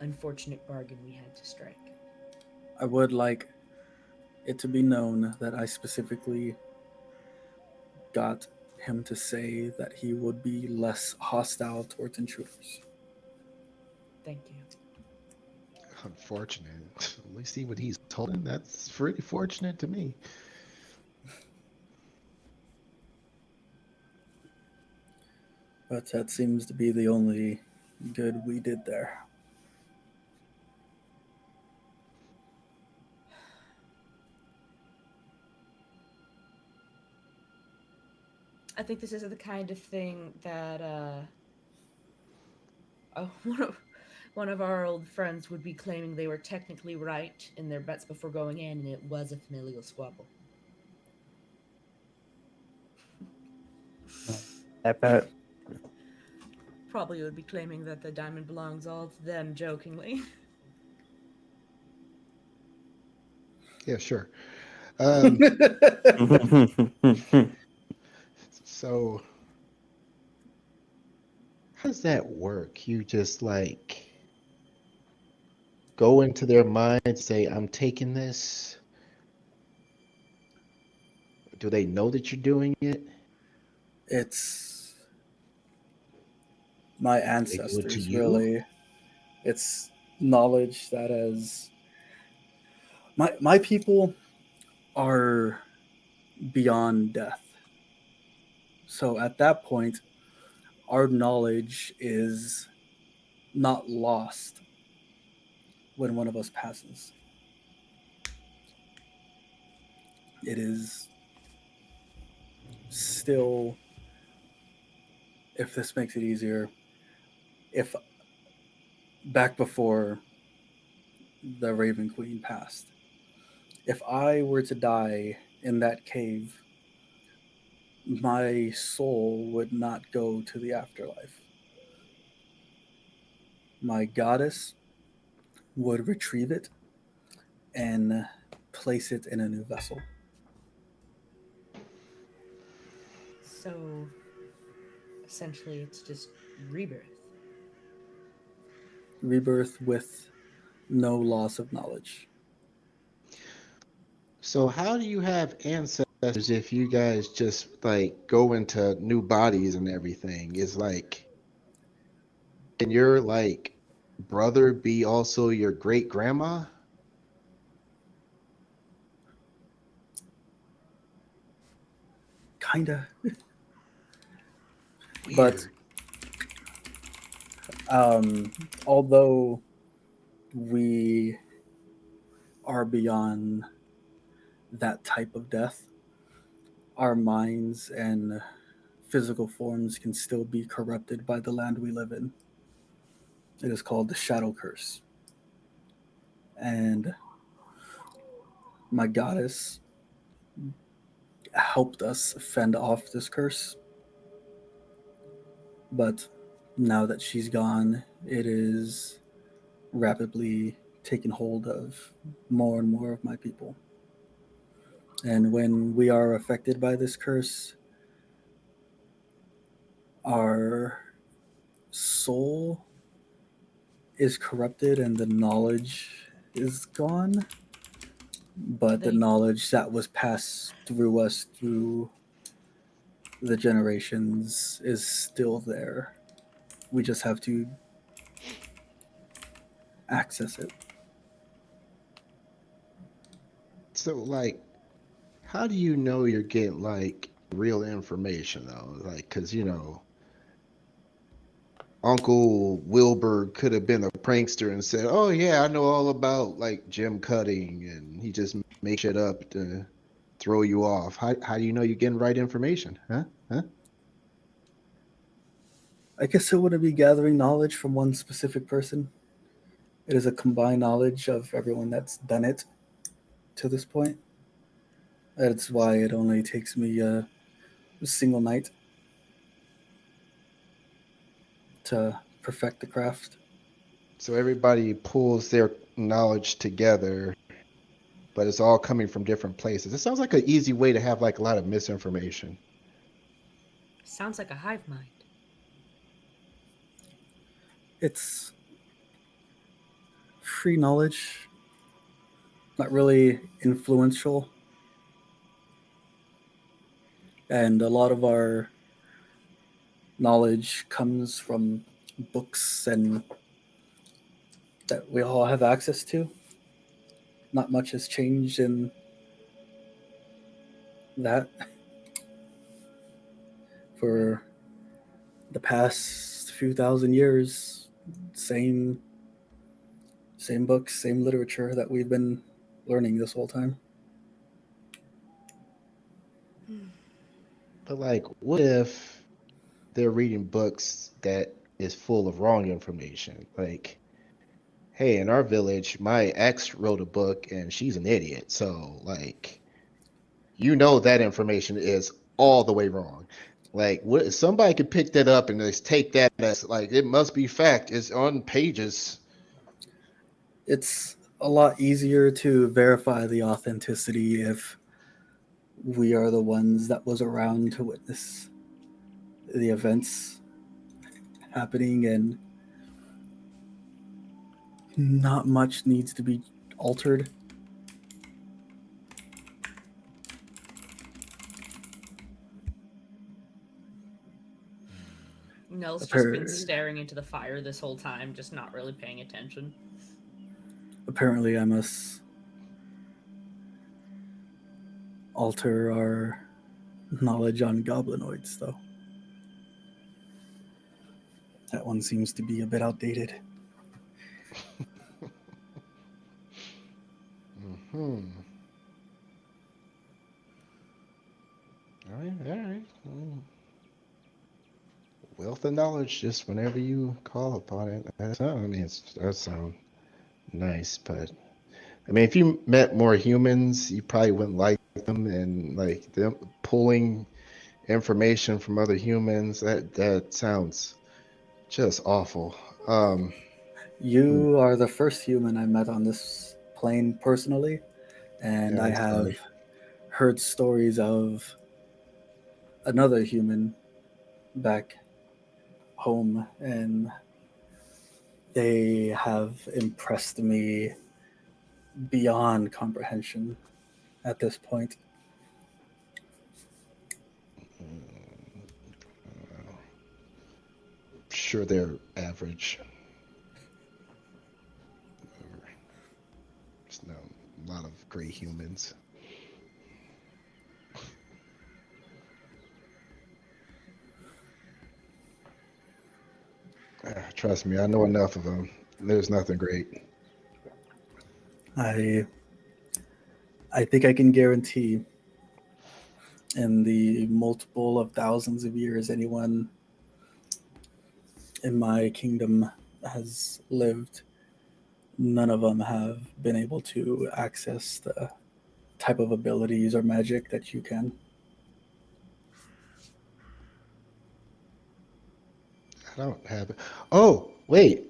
unfortunate bargain we had to strike. I would like it to be known that I specifically got him to say that he would be less hostile towards intruders. Thank you. Unfortunate. We see what he's holding. That's pretty fortunate to me. But that seems to be the only good we did there. I think this is the kind of thing that oh, one of our old friends would be claiming they were technically right in their bets before going in, and it was a familial squabble. I bet. probably would be claiming that the diamond belongs all to them jokingly. Yeah, sure. Um, so how does that work? You just like go into their mind and say, I'm taking this. Do they know that you're doing it? It's my Do they do it to ancestors, you? really. It's knowledge that has my people are beyond death. So at that point, our knowledge is not lost when one of us passes. It is still, if this makes it easier, if back before the Raven Queen passed, if I were to die in that cave, my soul would not go to the afterlife. My goddess would retrieve it and place it in a new vessel. So essentially, it's just rebirth. Rebirth with no loss of knowledge. So how do you have ancestors if you guys just like go into new bodies and everything? Is like, can your like brother be also your great grandma? Kinda. But Weird. um, although we are beyond that type of death, our minds and physical forms can still be corrupted by the land we live in. It is called the Shadow Curse. And my goddess helped us fend off this curse. But now that she's gone, it is rapidly taking hold of more and more of my people. And when we are affected by this curse, our soul is corrupted and the knowledge is gone. But the They knowledge that was passed through us through the generations is still there. We just have to access it. So like, how do you know you're getting like real information though? Like, cause Uncle Wilbur could have been a prankster and said, "Oh yeah, I know all about like gem cutting," and he just make shit up to throw you off. How do you know you're getting right information? Huh? Huh? I guess it wouldn't be gathering knowledge from one specific person. It is a combined knowledge of everyone that's done it to this point. That's why it only takes me a single night to perfect the craft. So everybody pulls their knowledge together, but it's all coming from different places. It sounds like an easy way to have like a lot of misinformation. sounds like a hive mind. It's free knowledge, not really influential. And a lot of our knowledge comes from books and that we all have access to. Not much has changed in that for the past few thousand years. Same same books, same literature that we've been learning this whole time. But like, what if they're reading books that is full of wrong information? Like, hey, in our village, my ex wrote a book and she's an idiot. So like, that information is all the way wrong. Like, what? Somebody could pick that up and just take that as like it must be fact. It's on pages. It's a lot easier to verify the authenticity if we are the ones that was around to witness the events happening, and not much needs to be altered. Nell's just been Appar- staring into the fire this whole time, just not really paying attention. Apparently, I must alter our knowledge on goblinoids, though. That one seems to be a bit outdated. Hmm. All right. All right. Wealth of knowledge, just whenever you call upon it. That sounds nice, but I mean, if you met more humans, you probably wouldn't like them, and like them pulling information from other humans. That sounds just awful. Hmm, You are the first human I met on this plane personally, and yeah, I I'm have sorry. heard stories of another human back home, and they have impressed me beyond comprehension at this point. Mm, sure, they're average. There's no a lot of great humans. Trust me, I know enough of them. There's nothing great. I I think I can guarantee in the multiple of thousands of years anyone in my kingdom has lived, none of them have been able to access the type of abilities or magic that you can. I don't have it. Oh, wait.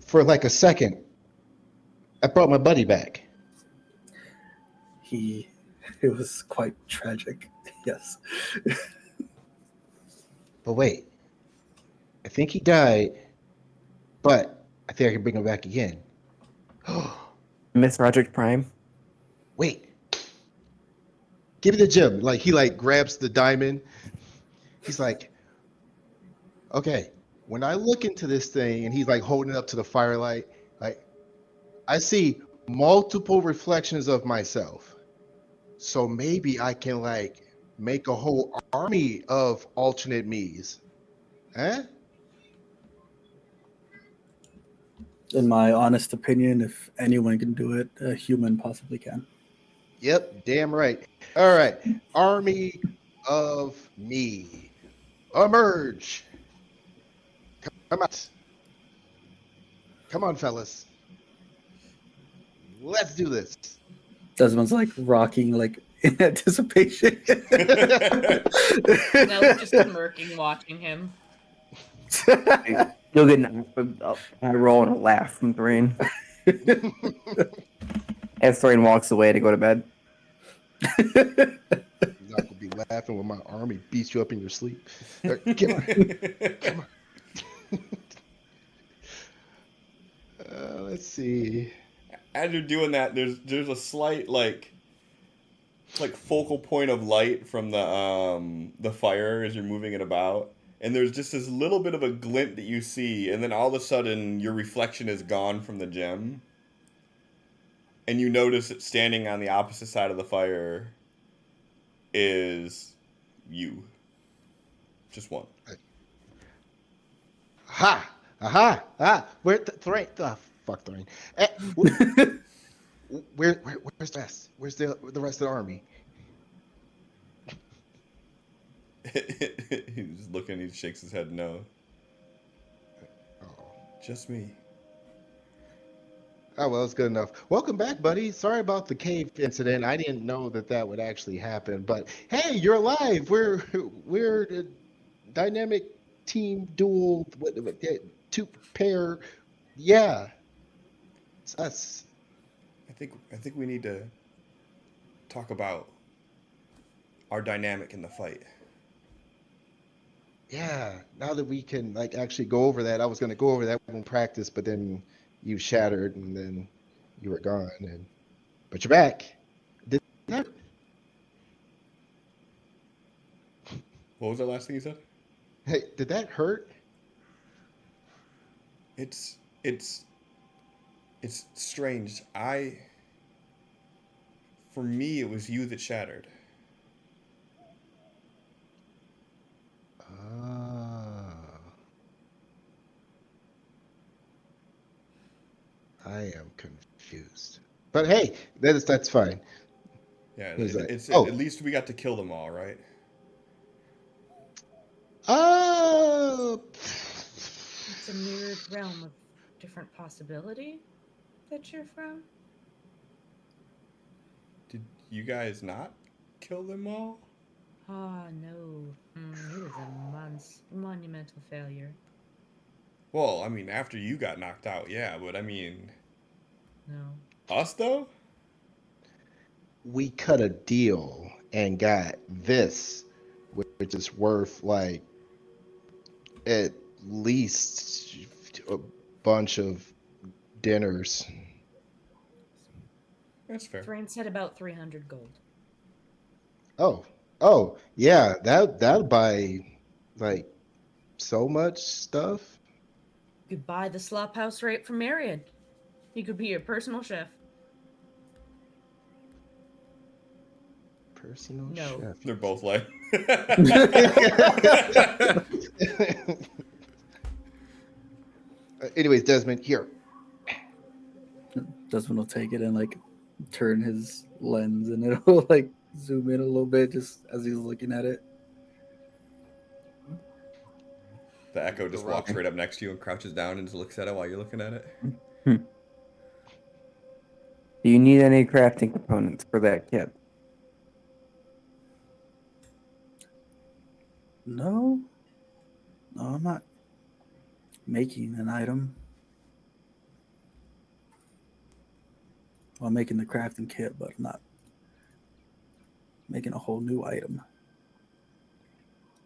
For like a second, I brought my buddy back. He, it was quite tragic. Yes. But wait, I think he died, but I think I can bring him back again. Miss Roderick Prime. Wait, give me the gem. Like he like grabs the diamond. He's like, okay. When I look into this thing, and he's like holding it up to the firelight, like I see multiple reflections of myself. So maybe I can like make a whole army of alternate me's. Huh? In my honest opinion, if anyone can do it, a human possibly can. Yep, damn right. All right. Army of me. Emerge. Come out. Come on, fellas. Let's do this. Desmond's like rocking, like in anticipation. Nell's just smirking, watching him. You'll get a roll and a laugh from Thrain as Thrain walks away to go to bed. You're not gonna be laughing when my army beats you up in your sleep. Come on. Come on. Let's see. As you're doing that, there's a slight like focal point of light from the fire as you're moving it about, and there's just this little bit of a glint that you see, and then all of a sudden your reflection is gone from the gem, and you notice that standing on the opposite side of the fire is you, just one. Ha! Aha! Ah! Where the Thrain? Oh, fuck Thrain. Where's the rest? Where's the rest of the army? He's looking. He shakes his head. No, Oh. just me. Oh, well, it's good enough. Welcome back, buddy. Sorry about the cave incident. I didn't know that that would actually happen. But hey, you're alive. We're a dynamic team duel. Two pair. Yeah, it's us. I think we need to talk about our dynamic in the fight. Yeah. Now that we can like actually go over that, I was going to go over that in practice, but then you shattered, and then you were gone. But you're back. Did that? What was the last thing you said? Hey, did that hurt? It's strange. For me, it was you that shattered. Ah, I am confused. But hey, that's fine. Yeah, He's like, it's oh, at least we got to kill them all, right? It's a mirrored realm of different possibility that you're from. Did you guys not kill them all? Ah, no. It was a monumental failure. Well, I mean, after you got knocked out, yeah, but I mean, No. us though? we cut a deal and got this, which is worth like at least a bunch of dinners. That's fair. Thrain said about 300 gold. Oh, oh, yeah, that'll buy like so much stuff. You could buy the slop house right from Marion. He could be your personal chef. Personal No. chef. They're both like. Anyways, Desmond, here. Desmond will take it and like turn his lens, and it'll like zoom in a little bit just as he's looking at it. The Echo just walks right up next to you and crouches down and just looks at it while you're looking at it. Do you need any crafting components for that kit? No, I'm not making an item. Well, I'm making the crafting kit, but I'm not making a whole new item.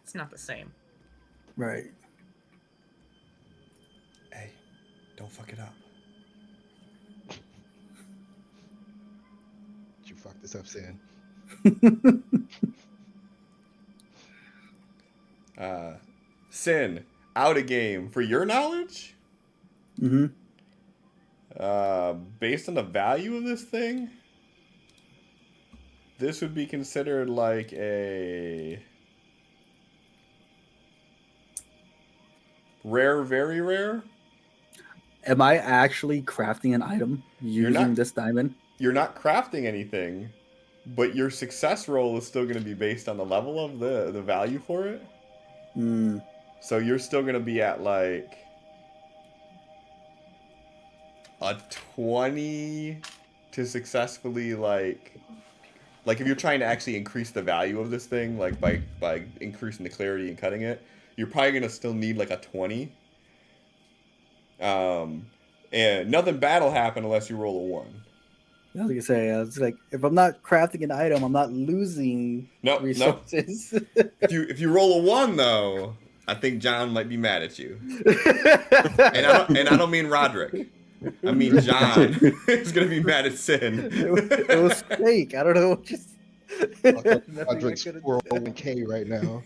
It's not the same. Right. Hey, don't fuck it up. Did you fuck this up, Sin? Sin, out of game. For your knowledge, Mm-hmm. based on the value of this thing, this would be considered like a rare, very rare. Am I actually crafting an item using this diamond? You're not crafting anything, but your success roll is still going to be based on the level of the value for it. Hmm. So you're still going to be at like a 20 to successfully like if you're trying to actually increase the value of this thing, like by increasing the clarity and cutting it, you're probably going to still need like a 20. And nothing bad will happen unless you roll a 1. I was gonna say, it's like if I'm not crafting an item, I'm not losing resources. If you roll a 1 though, I think John might be mad at you. and I don't mean Roderick. I mean John is gonna be mad at Sin. It was fake. I don't know. Just Roderick's 401k right now.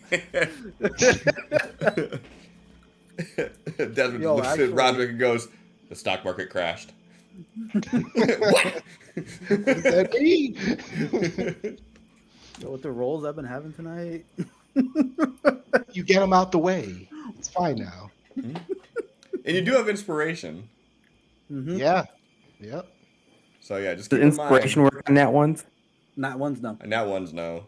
Desmond looks at Roderick and goes, "The stock market crashed." What? What does that mean? With the rolls I've been having tonight. You get them out the way. It's fine now. And you do have inspiration. Mm-hmm. Yeah. Yep. So yeah, just Does keep in inspiration mind. work on that ones? Not ones, no. And that one's no.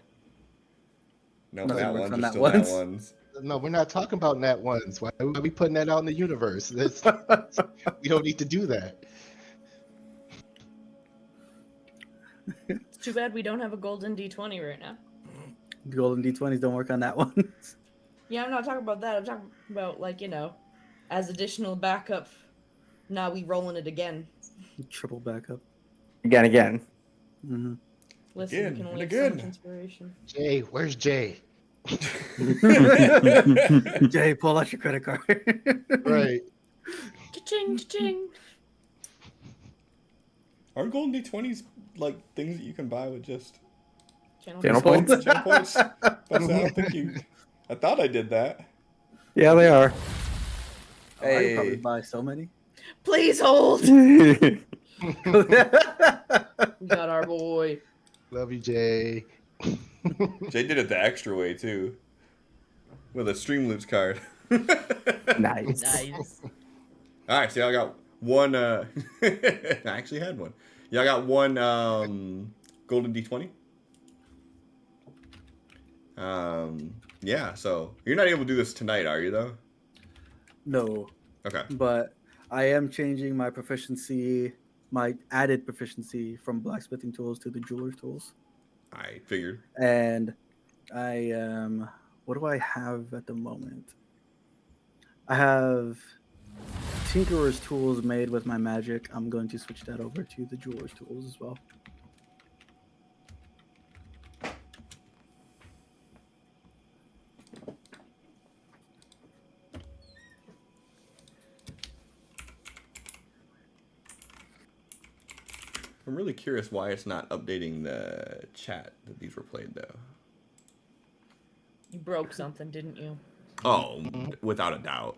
No, Nothing that works ones on are nat still ones. that ones. No, we're not talking about nat ones. Why are we putting that out in the universe? We don't need to do that. It's too bad we don't have a golden D20 right now. Golden D20s don't work on that one. Yeah, I'm not talking about that. I'm talking about, like, as additional backup. Now we rolling it again. Triple backup. Again. Mm-hmm. Listen, we Again can and only have so much again. inspiration. Jay, where's Jay? Jay, pull out your credit card. Right. Cha-ching, cha-ching. Are golden D20s like things that you can buy with just Channel points? channel points? That's, I don't think you. I thought I did that. Yeah, they are. Oh, I could probably Hey. buy so many. Please hold. Yeah, We got our boy. Love you, Jay. Jay did it the extra way too, with a Streamloops card. nice. Nice. All right, so I got one. I actually had one. Yeah, I got one golden D20. Yeah. So you're not able to do this tonight, are you? Though. No, Okay. but I am changing my proficiency, my added proficiency from blacksmithing tools to the jeweler's tools. I figured. And I what do I have at the moment? I have tinkerer's tools made with my magic. I'm going to switch that over to the jeweler's tools as well. I'm really curious why it's not updating the chat that these were played though. You broke something, didn't you? Oh, without a doubt.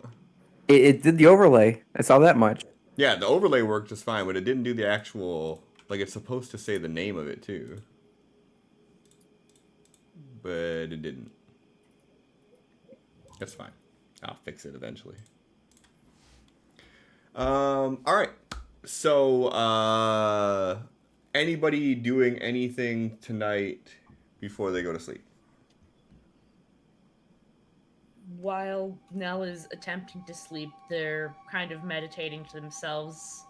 It did the overlay. I saw that much. Yeah, the overlay worked just fine, but it didn't do the actual. Like, it's supposed to say the name of it too, but it didn't. That's fine. I'll fix it eventually. All right. So, anybody doing anything tonight before they go to sleep? While Nell is attempting to sleep, they're kind of meditating to themselves.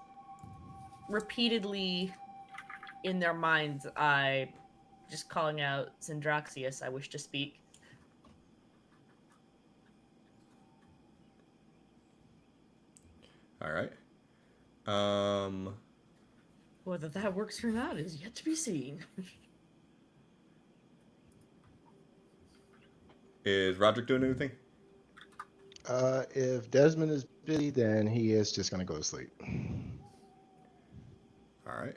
Repeatedly in their mind's eye, just calling out, Syndraxius, I wish to speak. All right. Whether that works or not is yet to be seen. Is Roderick doing anything? If Desmond is busy, then he is just gonna go to sleep. All right.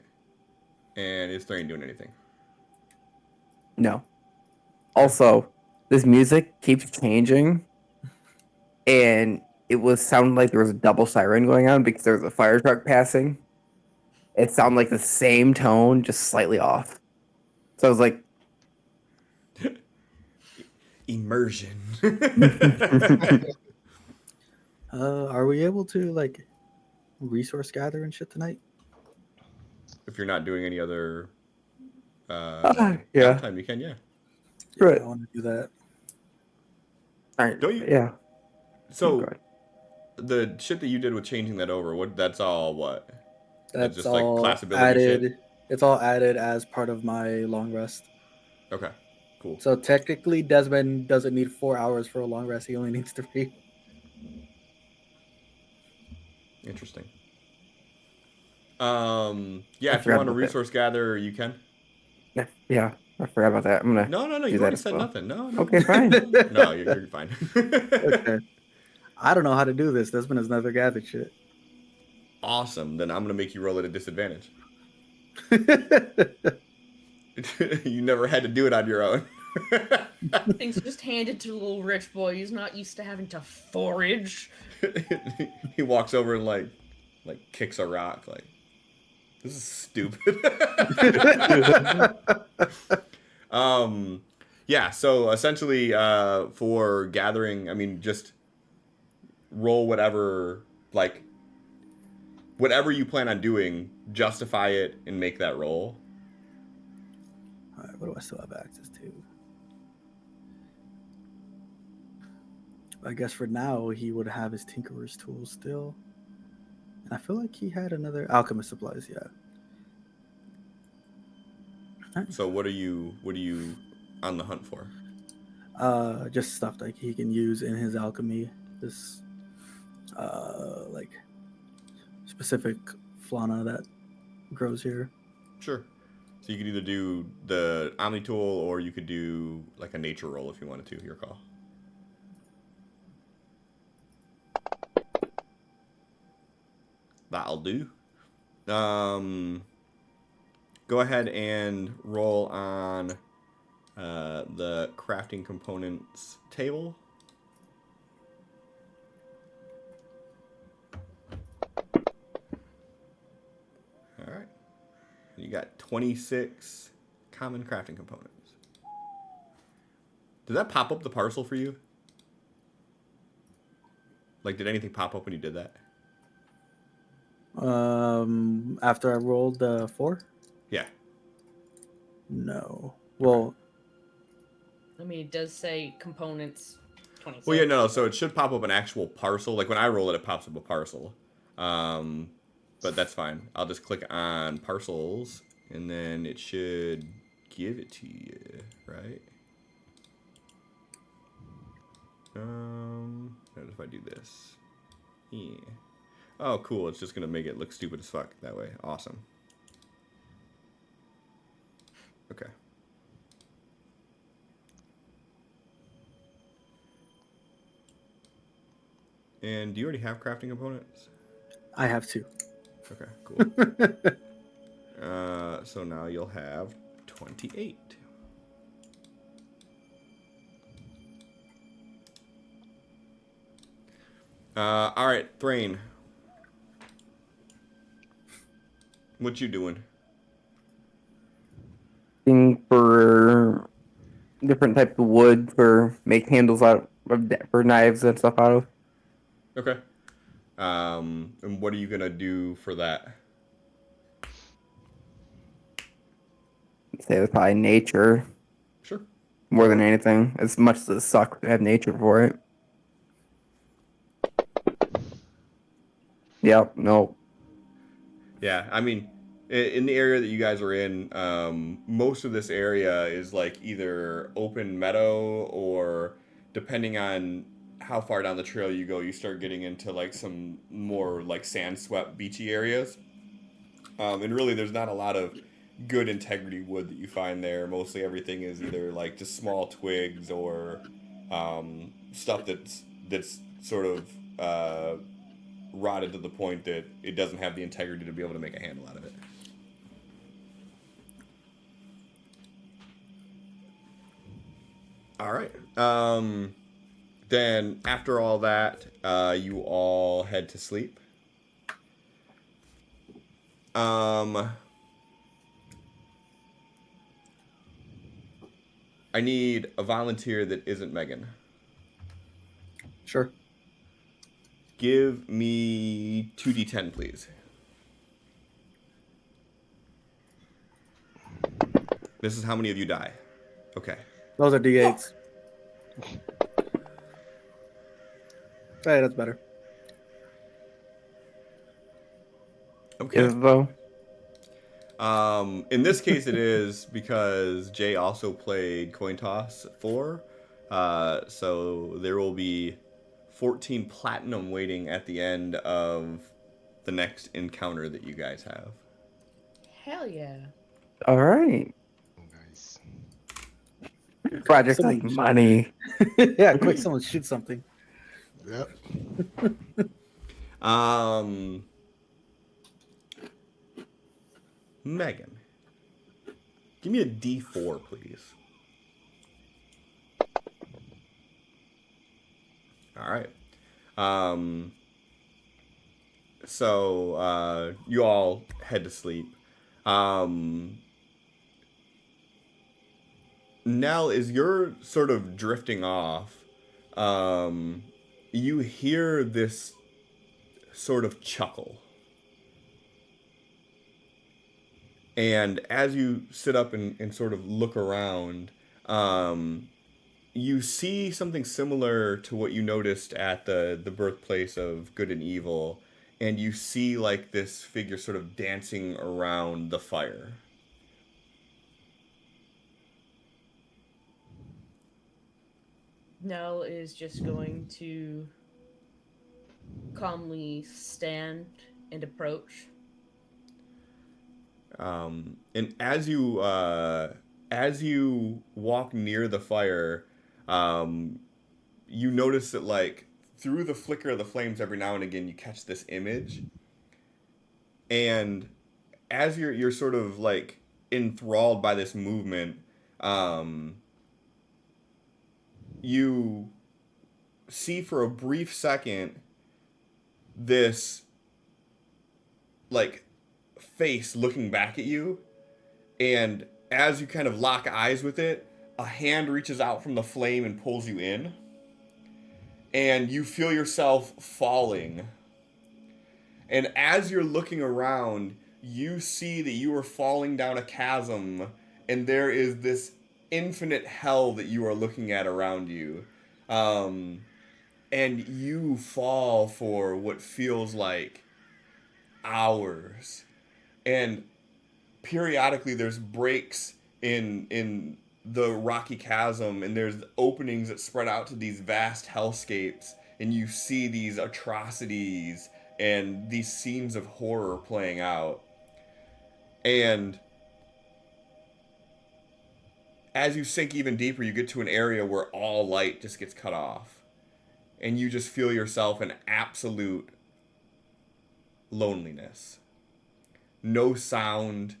And is Thrain doing anything? No. Also, this music keeps changing, and it was sounding like there was a double siren going on because there was a fire truck passing. It sounded like the same tone, just slightly off. So I was like, Immersion. Are we able to like resource gather and shit tonight? If you're not doing any other yeah. downtime, you can, yeah. Right. I want to do that. All right. Don't you- Yeah. So Go ahead. the shit that you did with changing that over, that's all what? That's just, like, all class ability added. shit? It's all added as part of my long rest. Okay. Cool. So technically, Desmond doesn't need 4 hours for a long rest. He only needs 3. Interesting. Yeah, I if you forgot want to about that. resource gather, you can. Yeah. I forgot about that. I'm gonna. No, do you've that already as said well. nothing. No. Okay, fine. No, you're fine. Okay. I don't know how to do this. Desmond has never gathered shit. Awesome. Then I'm going to make you roll at a disadvantage. You never had to do it on your own. Things just handed to the little rich boy. He's not used to having to forage. He walks over and like kicks a rock. Like, this is stupid. Yeah. So essentially, for gathering, I mean, just roll whatever you plan on doing. Justify it and make that roll. All right, what do I still have access to? I guess for now he would have his tinkerer's tools still, and I feel like he had another alchemist supplies. Yeah. So what are you on the hunt for? Just stuff like he can use in his alchemy. This like specific fauna that grows here. Sure. So you could either do the Amethil or you could do like a nature roll if you wanted to. Your call. That'll do. Go ahead and roll on the crafting components table. All right. You got 26 common crafting components. Did that pop up the parcel for you? Like, did anything pop up when you did that? After I rolled 4? Yeah. No. Well, I mean, it does say components 26. Well, yeah, no. So it should pop up an actual parcel. Like when I roll it, it pops up a parcel. But that's fine. I'll just click on parcels, and then it should give it to you, right? What if I do this? Yeah. Oh, cool. It's just gonna make it look stupid as fuck that way. Awesome. Okay. And do you already have crafting components? I have 2. Okay, cool. So now you'll have 28. All right, Thrain. What you doing? Looking for different types of wood for make handles out of for knives and stuff out of. Okay. And what are you gonna do for that? Say it's probably nature Sure. more than anything. As much as it sucks to have nature for it. Yep. No. Yeah, I mean, in the area that you guys are in, most of this area is like either open meadow or, depending on how far down the trail you go, you start getting into like some more like sand swept beachy areas. And really, there's not a lot of good integrity wood that you find there. Mostly everything is either like just small twigs or stuff that's sort of rotted to the point that it doesn't have the integrity to be able to make a handle out of it. All right. Then after all that, you all head to sleep. I need a volunteer that isn't Megan. Sure. Give me 2d10, please. This is how many of you die. Okay. Those are D8s. Hey, that's better. Okay. Is it though? In this case, it is because Jay also played Coin Toss 4. So there will be 14 platinum waiting at the end of the next encounter that you guys have. Hell yeah. All right. Nice. Project like Someone- money. Yeah, quick, someone shoot something. Yep. Megan, give me a D4, please. All right. So you all head to sleep. Nell, as you're sort of drifting off, you hear this sort of chuckle. And as you sit up and sort of look around, you see something similar to what you noticed at the birthplace of good and evil. And you see like this figure sort of dancing around the fire. Nell is just going to calmly stand and approach. And as you walk near the fire, you notice that like through the flicker of the flames, every now and again you catch this image, and as you're sort of like enthralled by this movement, um, you see for a brief second this like face looking back at you, and as you kind of lock eyes with it, a hand reaches out from the flame and pulls you in, and you feel yourself falling. And as you're looking around, you see that you are falling down a chasm, and there is this infinite hell that you are looking at around you. Um, and you fall for what feels like hours. And periodically there's breaks in the rocky chasm, and there's openings that spread out to these vast hellscapes, and you see these atrocities and these scenes of horror playing out. And as you sink even deeper, you get to an area where all light just gets cut off, and you just feel yourself in absolute loneliness. No sound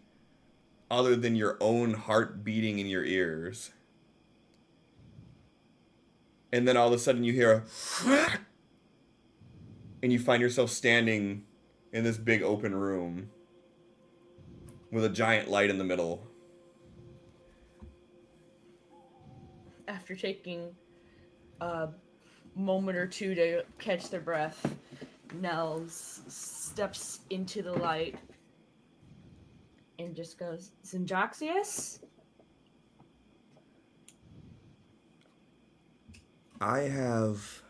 other than your own heart beating in your ears. And then all of a sudden you hear a and you find yourself standing in this big open room with a giant light in the middle. After taking a moment or two to catch their breath, Nels steps into the light and just goes, Zinjoxius? I have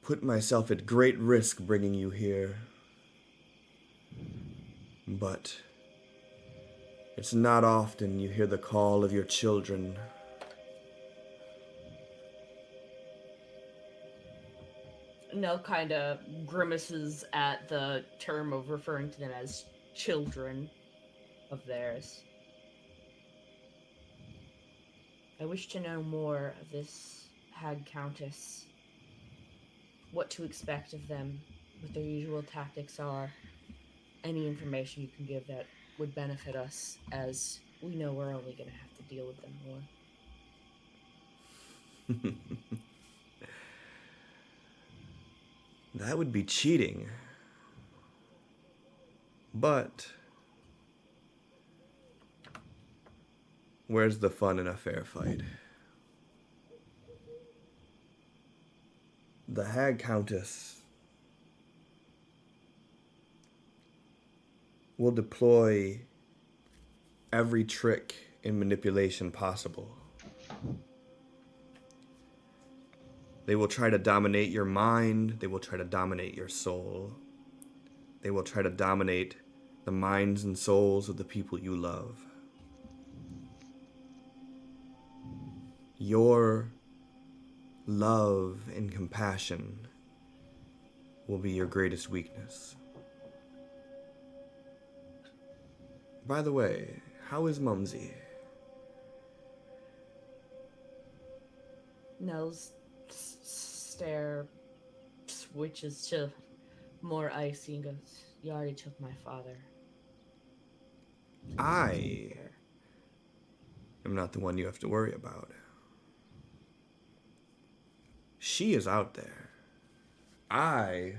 put myself at great risk bringing you here. But it's not often you hear the call of your children. Nell kind of grimaces at the term of referring to them as children of theirs. I wish to know more of this Hag Countess. What to expect of them, what their usual tactics are. Any information you can give that would benefit us, as we know we're only going to have to deal with them more. That would be cheating. But where's the fun in a fair fight? The Hag Countess will deploy every trick and manipulation possible. They will try to dominate your mind. They will try to dominate your soul. They will try to dominate the minds and souls of the people you love. Your love and compassion will be your greatest weakness. By the way, how is Mumsy? Nell's stare switches to more icy and goes, You already took my father. I am not the one you have to worry about. She is out there. I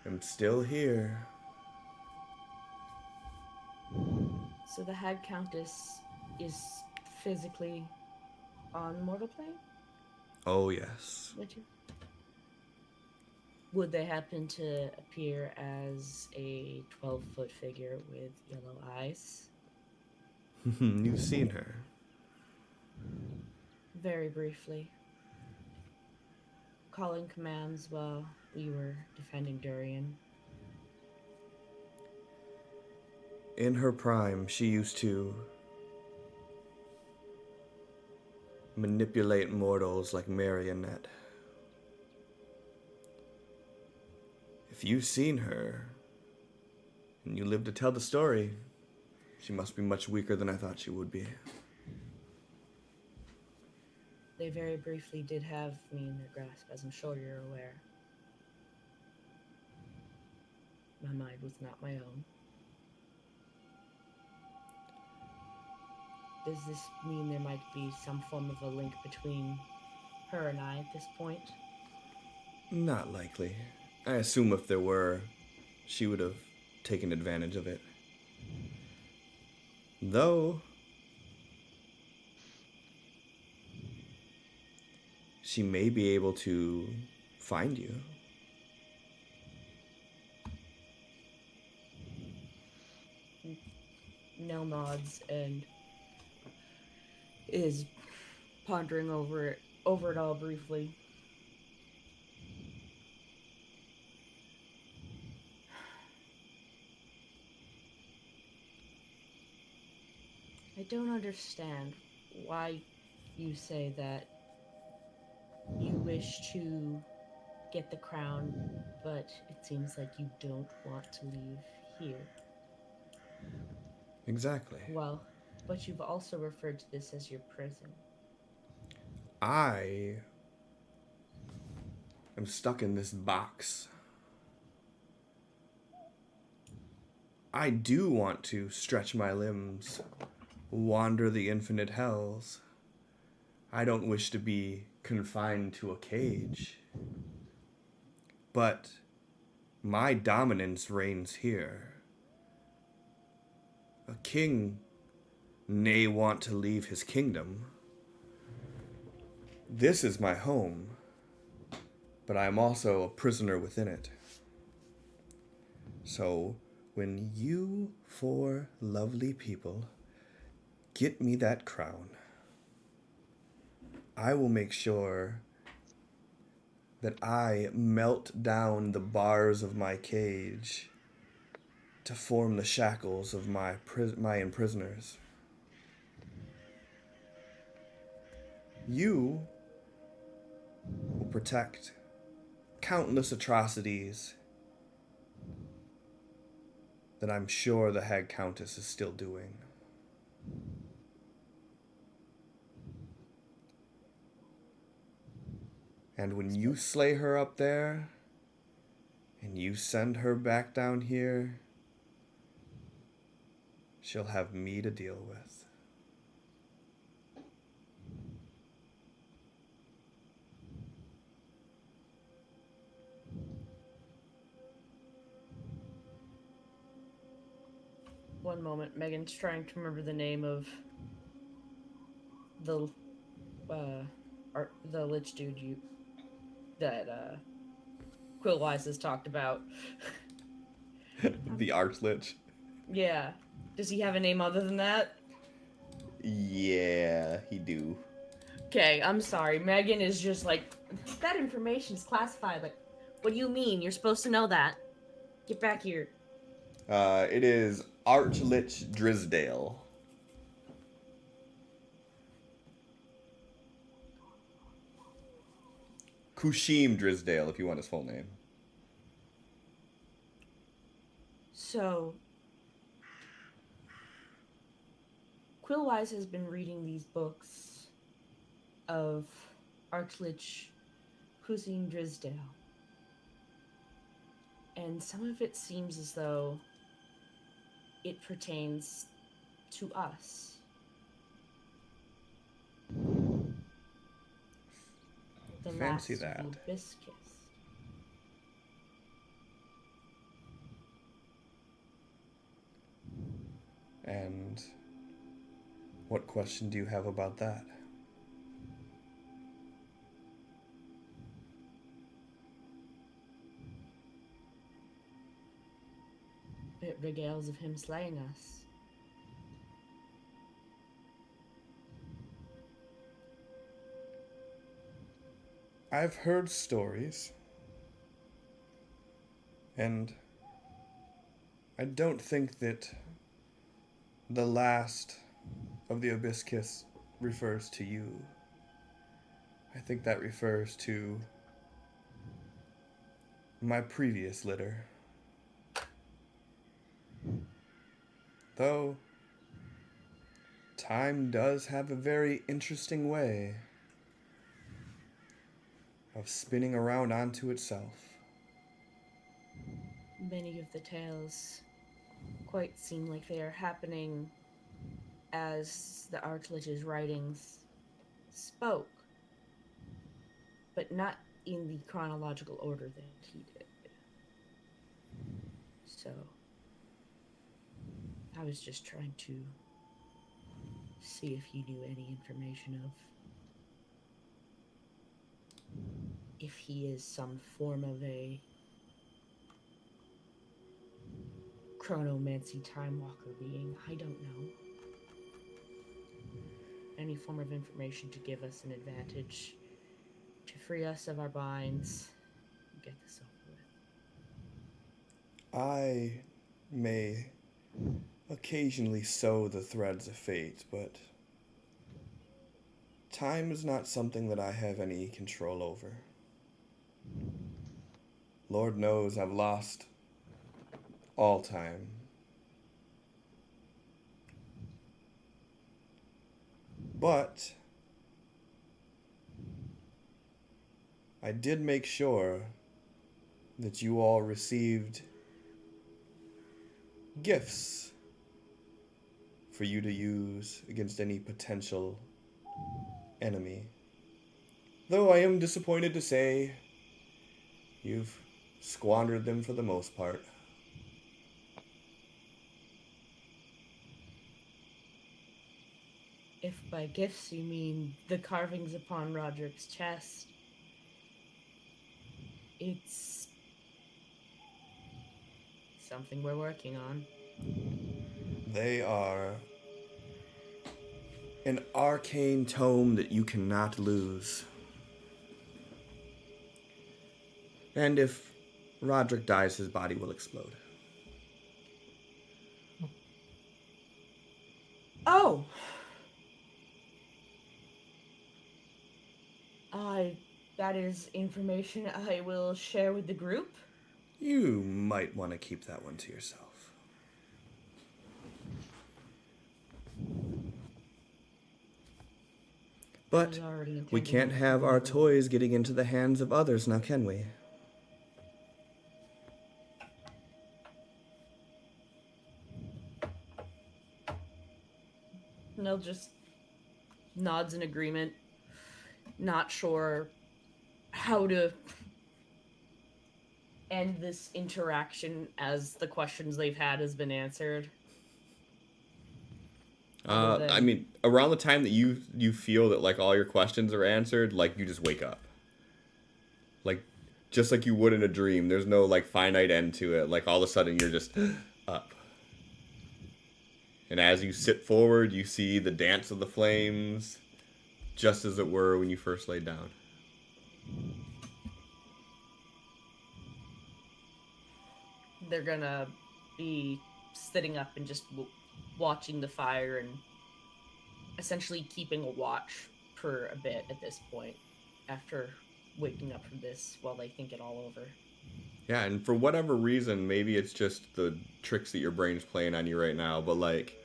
am still here. So the Hag Countess is physically on mortal plane? Oh, yes. Would they happen to appear as a 12-foot figure with yellow eyes? You've seen her. Very briefly. Calling commands while we were defending Durian. In her prime, she used to manipulate mortals like marionette. If you've seen her, and you live to tell the story, she must be much weaker than I thought she would be. They very briefly did have me in their grasp, as I'm sure you're aware. My mind was not my own. Does this mean there might be some form of a link between her and I at this point? Not likely. I assume if there were, she would have taken advantage of it. Though, she may be able to find you. Nell nods and is pondering over it all briefly. I don't understand why you say that you wish to get the crown, but it seems like you don't want to leave here. Exactly. Well, but you've also referred to this as your prison. I am stuck in this box. I do want to stretch my limbs, wander the infinite hells. I don't wish to be confined to a cage. But my dominance reigns here. A king may want to leave his kingdom. This is my home, but I am also a prisoner within it. So, when you four lovely people get me that crown, I will make sure that I melt down the bars of my cage to form the shackles of my imprisoners. You will protect countless atrocities that I'm sure the Hag Countess is still doing. And when you slay her up there, and you send her back down here, she'll have me to deal with. One moment, Megan's trying to remember the name of the the lich dude that Quillwise has talked about. The Archlich. Yeah. Does he have a name other than that? Yeah, he do. Okay, I'm sorry. Megan is just like, that information is classified. Like, what do you mean? You're supposed to know that. Get back here. It is Archlich Drisdale. Kushim Drisdale, if you want his full name. So, Quillwise has been reading these books of Archlich Kusim Drisdale. And some of it seems as though it pertains to us. The Fancy last that. of the Hibiscus. And what question do you have about that? It regales of him slaying us. I've heard stories, and I don't think that the last of the Hibiscus refers to you. I think that refers to my previous litter. Though, time does have a very interesting way of spinning around onto itself. Many of the tales quite seem like they are happening as the Archlich's writings spoke, but not in the chronological order that he did. So, I was just trying to see if you knew any information of if he is some form of a chronomancy time walker being. I don't know. Any form of information to give us an advantage, to free us of our binds, and get this over with. I may occasionally sew the threads of fate, but time is not something that I have any control over. Lord knows I've lost all time. But I did make sure that you all received gifts for you to use against any potential enemy. Though I am disappointed to say you've squandered them for the most part. If by gifts you mean the carvings upon Roderick's chest, it's something we're working on. They are an arcane tome that you cannot lose. And if Roderick dies, his body will explode. Oh! That is information I will share with the group. You might want to keep that one to yourself. But we can't have our toys getting into the hands of others now, can we? Nell just nods in agreement, not sure how to end this interaction as the questions they've had has been answered. I mean, around the time that you feel that like all your questions are answered, like you just wake up. Like just like you would in a dream. There's no like finite end to it. Like all of a sudden you're just up. And as you sit forward, you see the dance of the flames, just as it were when you first laid down. They're gonna be sitting up and just watching the fire and essentially keeping a watch for a bit at this point after waking up from this while they think it all over. Yeah, and for whatever reason, maybe it's just the tricks that your brain's playing on you right now, but like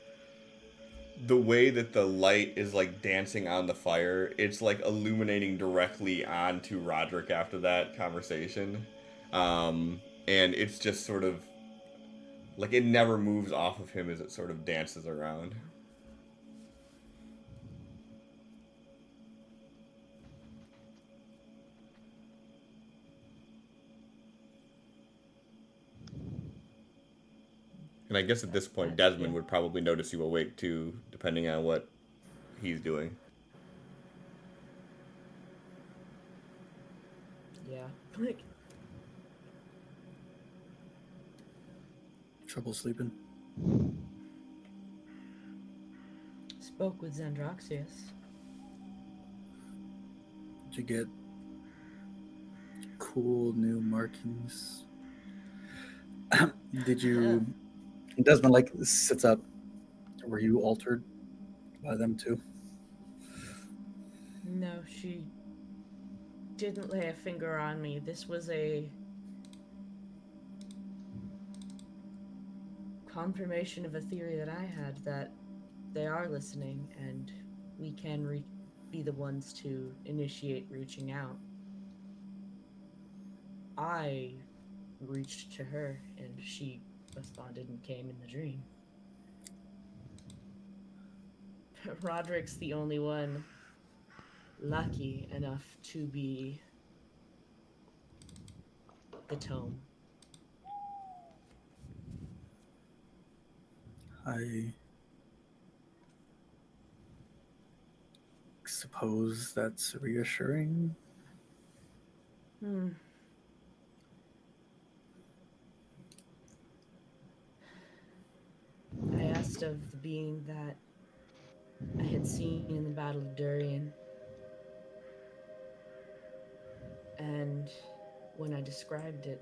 the way that the light is like dancing on the fire, it's like illuminating directly onto Roderick after that conversation. And it's just sort of like it never moves off of him as it sort of dances around. And I guess at this point, Desmond would probably notice you awake too, depending on what he's doing. Yeah. Like, Trouble sleeping? spoke with Xandroxius. Did you get cool new markings? Did you... Desmond, like, sits up. Were you altered by them too? No, she didn't lay a finger on me. This was a confirmation of a theory that I had that they are listening and we can be the ones to initiate reaching out. I reached to her and she responded and came in the dream. Roderick's the only one lucky enough to be the tome. I suppose that's reassuring. Hmm. I asked of the being that I had seen in the Battle of Durian, and when I described it,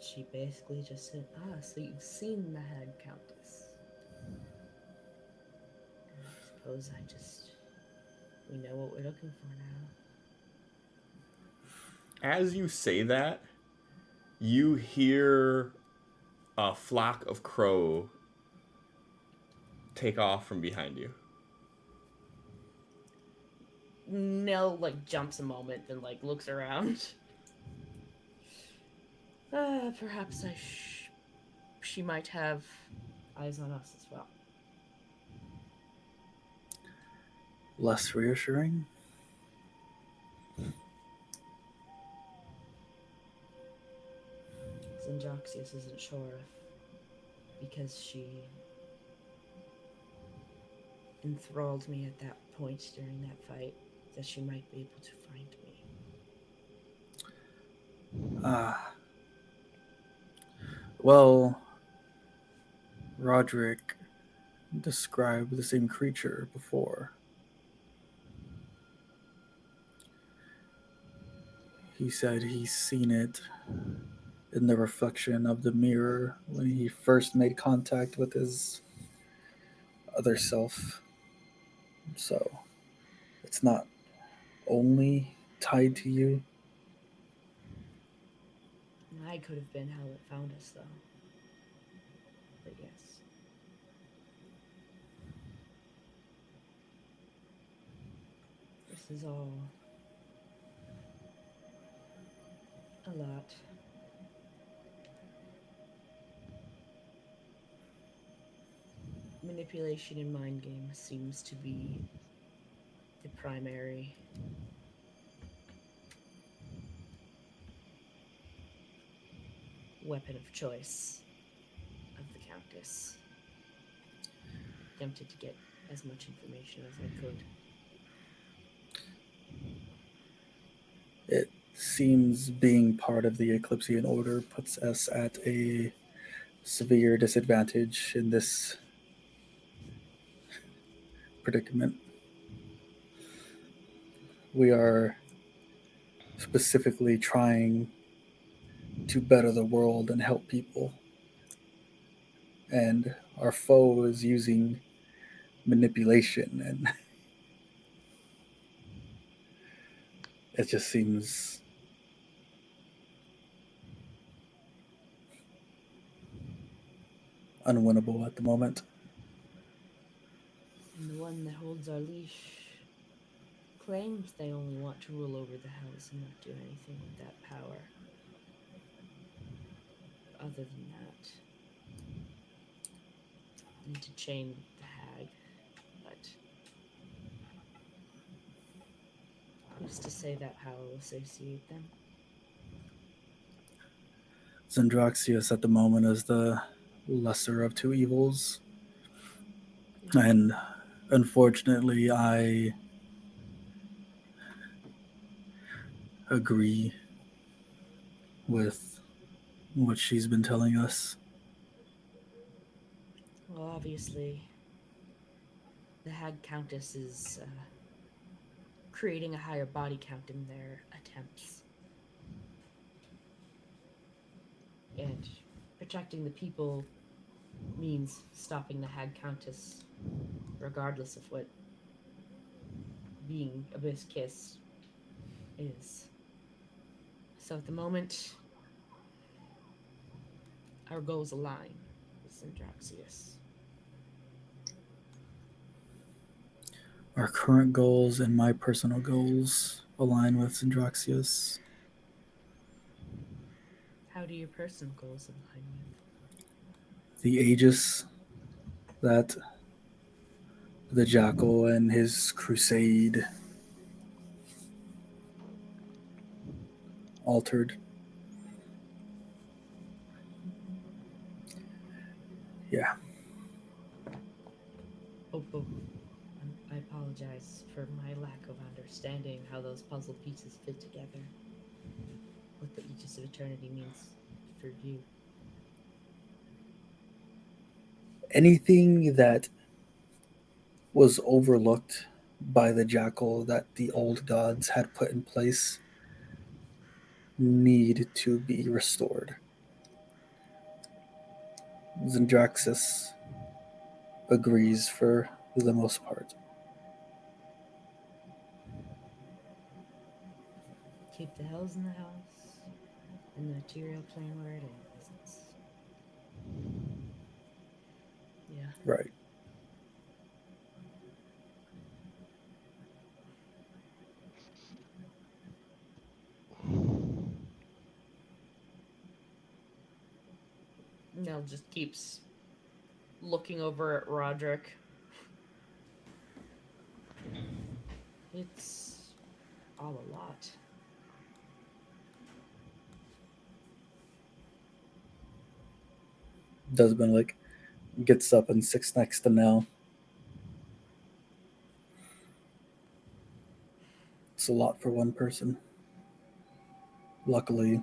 she basically just said, so you've seen the Hag Countess. And I suppose we know what we're looking for now. As you say that, you hear a flock of crow take off from behind you. Nell, jumps a moment, then, looks around. Perhaps she might have eyes on us as well. Less reassuring? Zendraxius isn't sure if, because she enthralled me at that point during that fight, that she might be able to find me. Well, Roderick described the same creature before. He said he's seen it in the reflection of the mirror when he first made contact with his other self. So it's not only tied to you. I could have been how it found us, though. But yes. This is all a lot. Manipulation and mind game seems to be the primary weapon of choice of the Countess. Attempted to get as much information as I could. It seems being part of the Eclipsean Order puts us at a severe disadvantage in this predicament. We are specifically trying to better the world and help people. And our foe is using manipulation, and it just seems unwinnable at the moment. And the one that holds our leash claims they only want to rule over the hells and not do anything with that power. Other than that, need to chain the hag, but who's to say that power will associate them? Zendraxius at the moment is the lesser of two evils. And unfortunately, I agree with what she's been telling us. Well, obviously, the Hag Countess is creating a higher body count in their attempts. And protecting the people means stopping the Hag Countess, regardless of what being Abyss Kiss is. So at the moment, our goals align with Syndraxius. Our current goals and my personal goals align with Syndraxius. How do your personal goals align with? The Aegis that the Jackal and his crusade altered. Yeah. Oh, I apologize for my lack of understanding how those puzzle pieces fit together. What the Aegis of Eternity means for you. Anything that was overlooked by the Jackal that the old gods had put in place need to be restored. Zendraxis agrees for the most part. Keep the hells in the house, and the material plane where it is. Yeah. Right. Nell just keeps looking over at Roderick. It's all a lot. Desmond like gets up and sits next to Nell. It's a lot for one person. Luckily,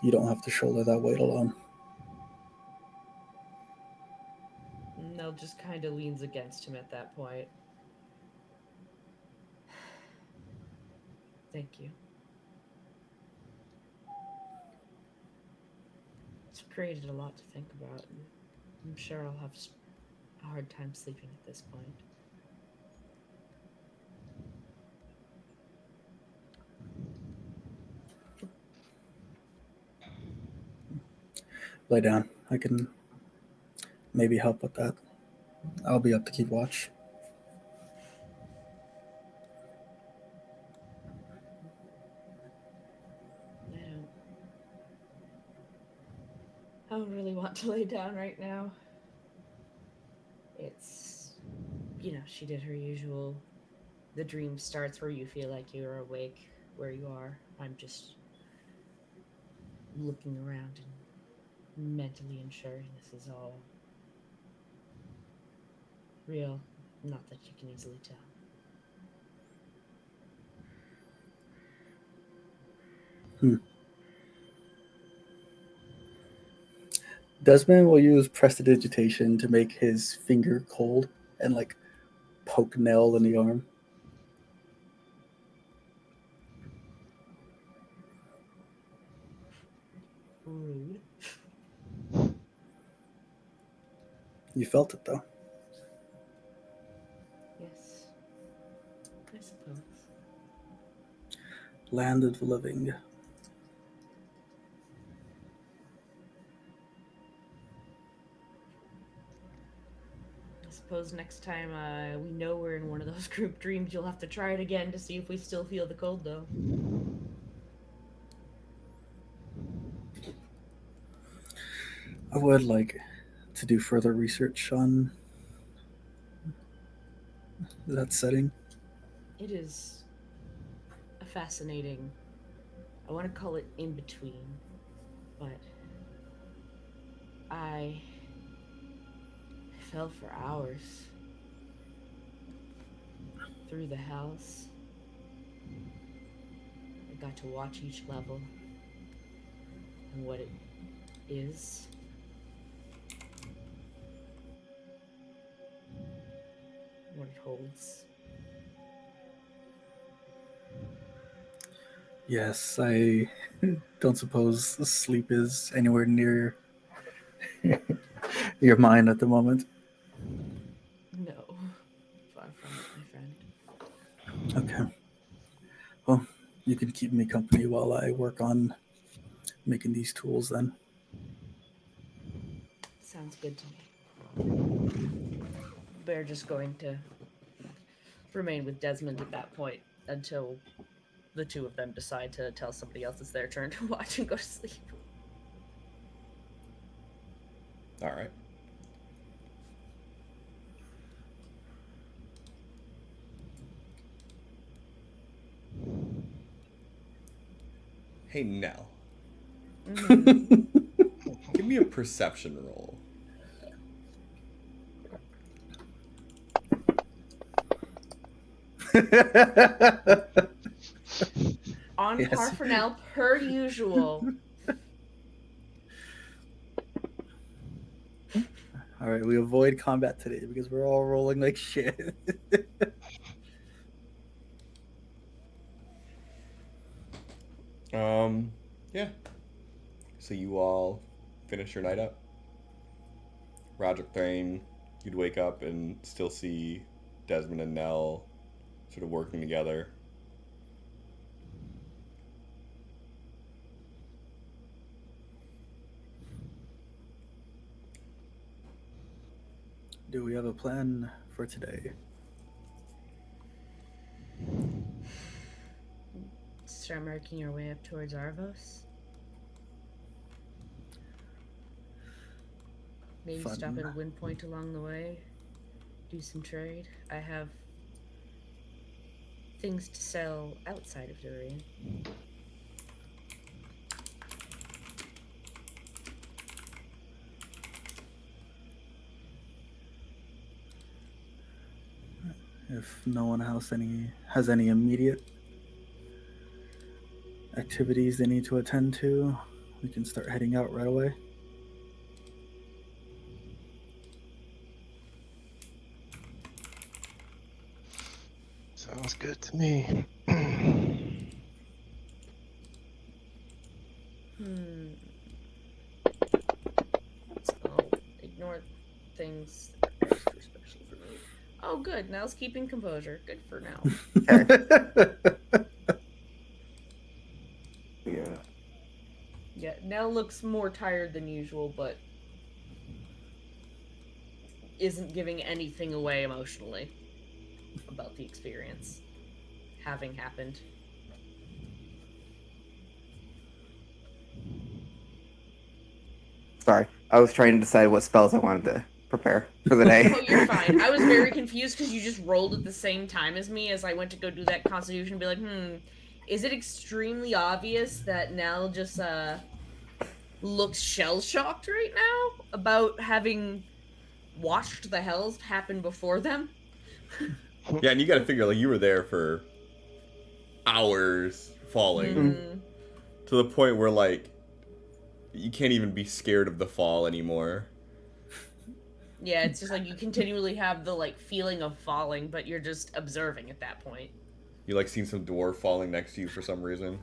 you don't have to shoulder that weight alone. Nell just kind of leans against him at that point. Thank you. It's created a lot to think about, and I'm sure I'll have a hard time sleeping at this point. Lay down. I can maybe help with that. I'll be up to keep watch. I don't really want to lay down right now. It's, she did her usual. The dream starts where you feel like you're awake, where you are. I'm just looking around and mentally ensuring this is all real. Not that you can easily tell. Desmond will use prestidigitation to make his finger cold and like poke Nell in the arm. Rude. You felt it though. Yes. I suppose. Land of the living. I suppose next time we know we're in one of those group dreams, you'll have to try it again to see if we still feel the cold, though. I would like to do further research on that setting. It is a fascinating, I want to call it in between, but I fell for hours through the house. I got to watch each level and what it is. What it holds. Yes, I don't suppose sleep is anywhere near your mind at the moment. No, far from it, my friend. Okay. Well, You can keep me company while I work on making these tools then. Sounds good to me. We're just going to remain with Desmond at that point until the two of them decide to tell somebody else it's their turn to watch and go to sleep. All right. Hey, Nell. Give me a perception roll. On Yes. par for now, per usual. All right, we avoid combat today because we're all rolling like shit. Yeah. So you all finish your night up. Roderick Thane, you'd wake up and still see Desmond and Nell sort of working together. Do we have a plan for today? Start marking your way up towards Arvos. Maybe Fun. stop at a wind point along the way. Do some trade. I have things to sell outside of Durian. If no one else has any immediate activities they need to attend to, we can start heading out right away. Sounds good to me. So, ignore things that are extra special for me. Oh, good. Nell's keeping composure. Good for now. Yeah. Yeah, Nell looks more tired than usual, but isn't giving anything away emotionally about the experience having happened. Sorry, I was trying to decide what spells I wanted to prepare for the day. Oh, you're fine. I was very confused because you just rolled at the same time as me as I went to go do that constitution and be like, is it extremely obvious that Nell just, looks shell-shocked right now about having watched the hells happen before them? Yeah, and you got to figure, like, you were there for hours falling to the point where, like, you can't even be scared of the fall anymore. Yeah, it's just like you continually have the, like, feeling of falling, but you're just observing at that point. You, like, seen some dwarf falling next to you for some reason.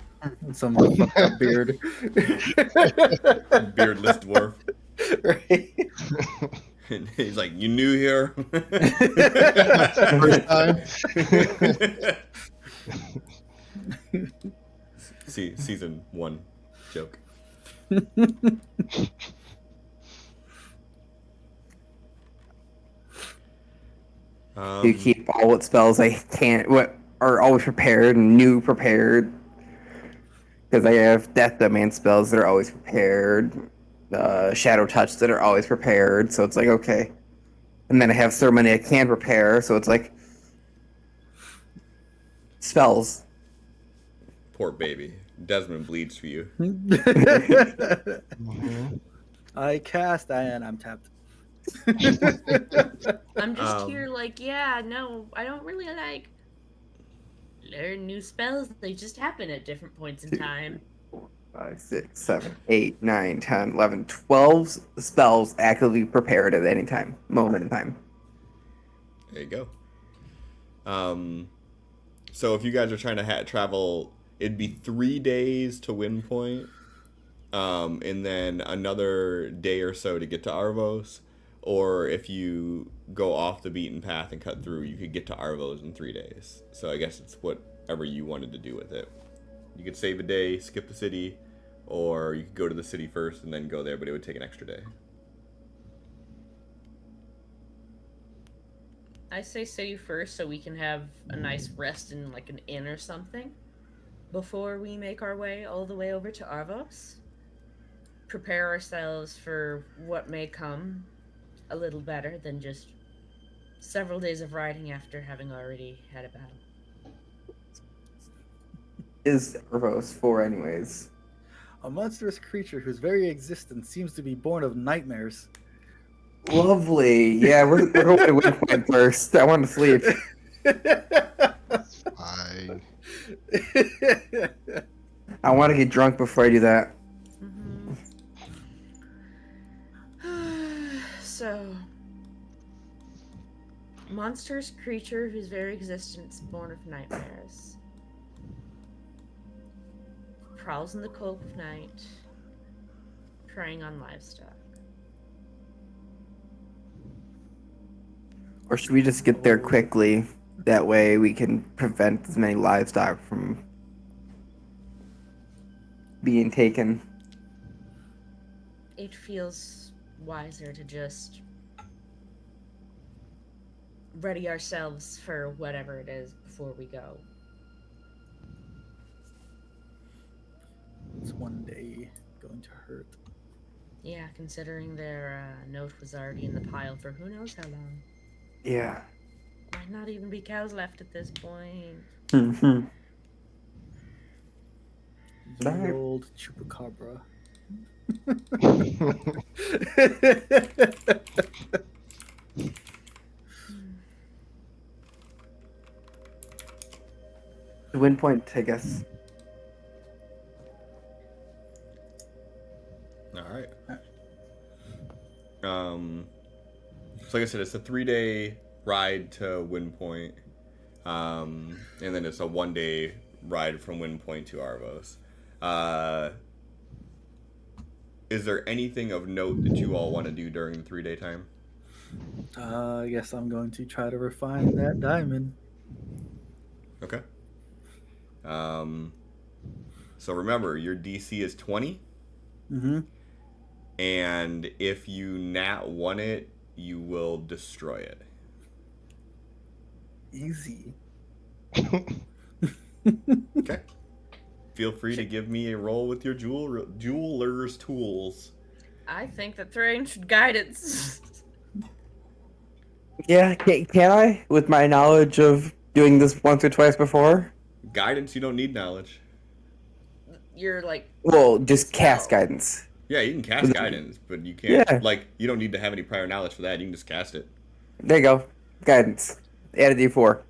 Some fucked up beard. Beardless dwarf. Right. And he's like, you new here? First time. See, season 1 joke. You keep all what spells I can't, what are always prepared and new prepared. Because I have Death Domain spells that are always prepared, Shadow Touch that are always prepared, so it's like, okay. And then I have Ceremony I can prepare, so it's like, spells. Poor baby. Desmond bleeds for you. I cast and I'm tapped. I'm just here like, yeah, no, I don't really like learn new spells. They just happen at different points in time. 5, 6, 7, 8, 9, 10, 11, 12 spells actively prepared at any time, moment in time. There you go. So if you guys are trying to travel, it'd be 3 days to Windpoint, and then another day or so to get to Arvos. Or if you go off the beaten path and cut through, you could get to Arvos in 3 days. So I guess it's whatever you wanted to do with it. You could save a day, skip the city, or you could go to the city first and then go there, but it would take an extra day. I say city first so we can have a nice rest in like an inn or something before we make our way all the way over to Arvos. Prepare ourselves for what may come a little better than just several days of riding after having already had a battle. Is Arvos for, anyways? A monstrous creature whose very existence seems to be born of nightmares. Lovely. Yeah, we're going to Windpoint first. I want to sleep. That's fine. I want to get drunk before I do that. So, monstrous creature whose very existence born of nightmares. Prowls in the cold of night, preying on livestock. Or should we just get there quickly? That way we can prevent as many livestock from being taken. It feels wiser to just ready ourselves for whatever it is before we go. It's one day going to hurt. Yeah, considering their note was already in the pile for who knows how long. Yeah. Might not even be cows left at this point. Mm-hmm. The old chupacabra. The wind point, I guess. All right. So like I said, it's a 3-day ride to Wind Point, and then it's a 1-day ride from Wind Point to Arvos. Is there anything of note that you all want to do during the 3-day time? I guess I'm going to try to refine that diamond. Okay. So remember, your DC is 20. Mm-hmm. And if you nat 1 it, you will destroy it. Easy. Okay. Feel free to give me a roll with your jeweler's tools. I think that Thrain should guidance. Yeah, can I? With my knowledge of doing this once or twice before? Guidance, you don't need knowledge. You're like, Well, just cast Spell. guidance. Yeah, you can cast guidance, but you can't. Yeah. Like, you don't need to have any prior knowledge for that. You can just cast it. There you go. Guidance. Add a D4.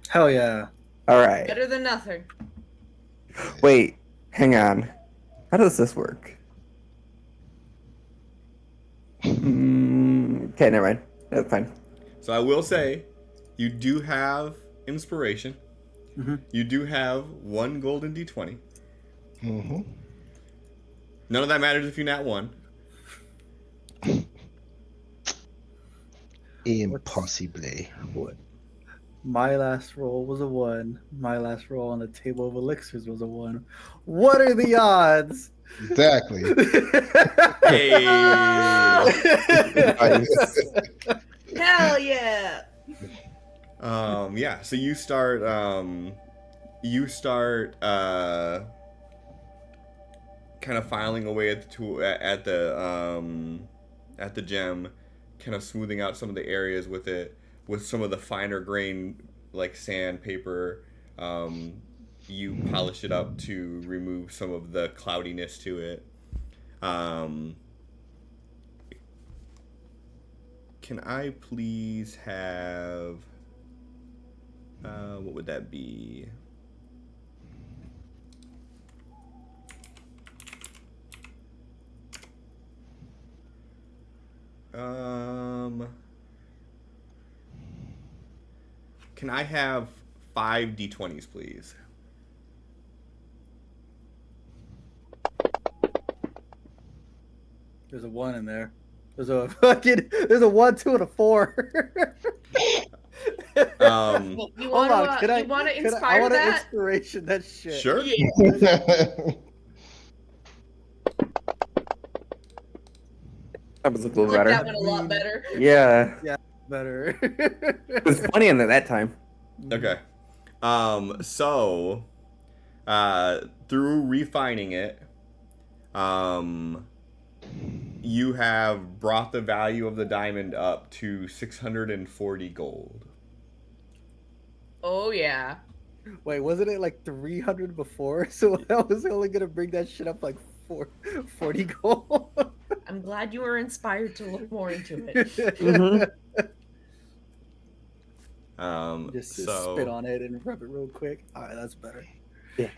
Hell yeah. Alright. better than nothing. Wait, hang on. How does this work? Okay, never mind. That's fine. So I will say, you do have inspiration. Mm-hmm. You do have 1 golden D20. Mm-hmm. None of that matters if you nat 1. Impossibly. What? My last roll was a 1. My last roll on the table of elixirs was a 1. What are the odds? Exactly. Hey! Nice. Hell yeah! Yeah, so you start kind of filing away at the tool, at the gem, kind of smoothing out some of the areas with it, with some of the finer grain like sandpaper. You polish it up to remove some of the cloudiness to it. Can I please have what would that be? Can I have 5 D20s, please? There's a 1 in there. There's a 1, 2, and a 4. You Hold want on, to? can I? You want to I inspire want an that? inspiration. That shit. Sure. That was a little I like that better. one a lot better. Yeah. Better. It was funny in that time. Okay. So, through refining it, you have brought the value of the diamond up to 640 gold. Oh yeah. Wait, wasn't it like 300 before? So I was only gonna bring that shit up like 40 gold. I'm glad you were inspired to look more into it. Mm-hmm. Just So spit on it and rub it real quick. All right, that's better. Yeah.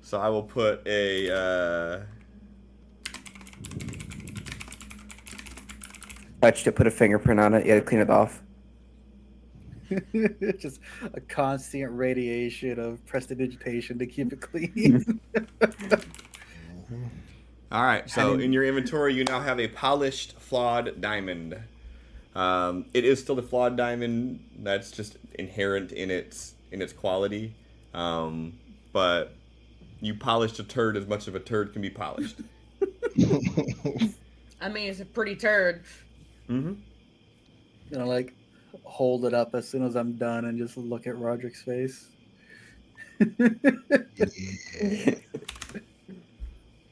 So I will put a. Touched it, put a fingerprint on it. You had to clean it off. Just a constant radiation of prestidigitation to keep it clean. All right. So in your inventory, you now have a polished flawed diamond. It is still a flawed diamond. That's just inherent in its quality. But you polished a turd as much of a turd can be polished. I mean, it's a pretty turd. Mm-hmm. Like hold it up as soon as I'm done and just look at Roderick's face. Yeah.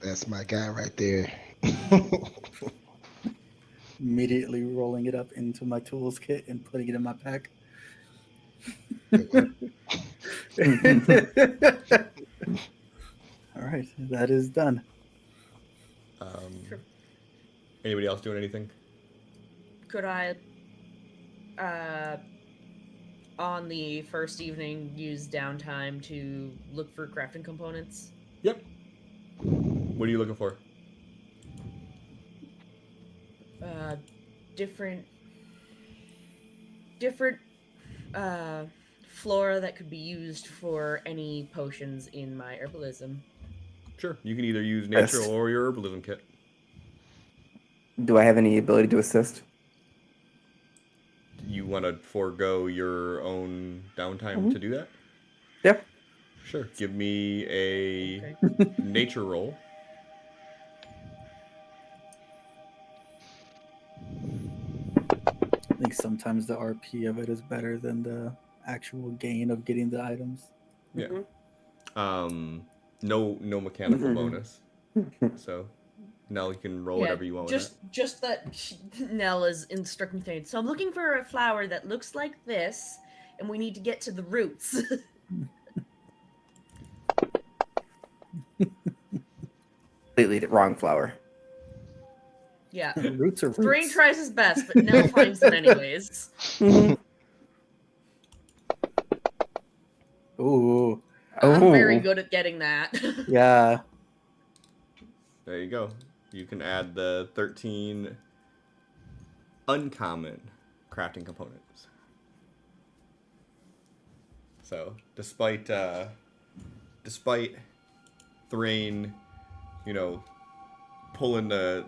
That's my guy right there. Immediately rolling it up into my tools kit and putting it in my pack. All right, that is done. Anybody else doing anything? Could I, on the first evening, use downtime to look for crafting components? Yep. What are you looking for? Different, flora that could be used for any potions in my herbalism. Sure. You can either use nature Yes. or your herbalism kit. Do I have any ability to assist? You want to forego your own downtime to do that? Yep. Sure. Give me a Okay. nature roll. I think sometimes the RP of it is better than the actual gain of getting the items. Yeah. Mm-hmm. No mechanical bonus. So Nell, you can roll whatever you want with just that Nell is instructing things. So I'm looking for a flower that looks like this, and we need to get to the roots. Completely wrong flower. Yeah. Roots are Brain roots. tries his best, but Nell finds them anyways. Mm-hmm. Ooh, I'm very Oh. good at getting that. yeah. that. There you go. You can add the 13 uncommon crafting components. So despite Thrain, pulling the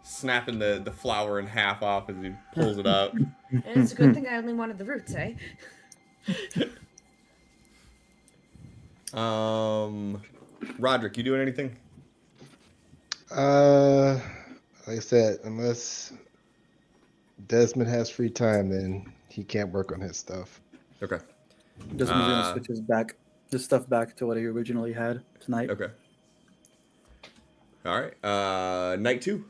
snapping the flower in half off as he pulls it up. And it's a good thing I only wanted the roots, eh? Roderick, you doing anything? Like I said, unless Desmond has free time, then he can't work on his stuff. Okay. Just gonna switch his stuff back to what he originally had tonight. Okay. All right. Night 2.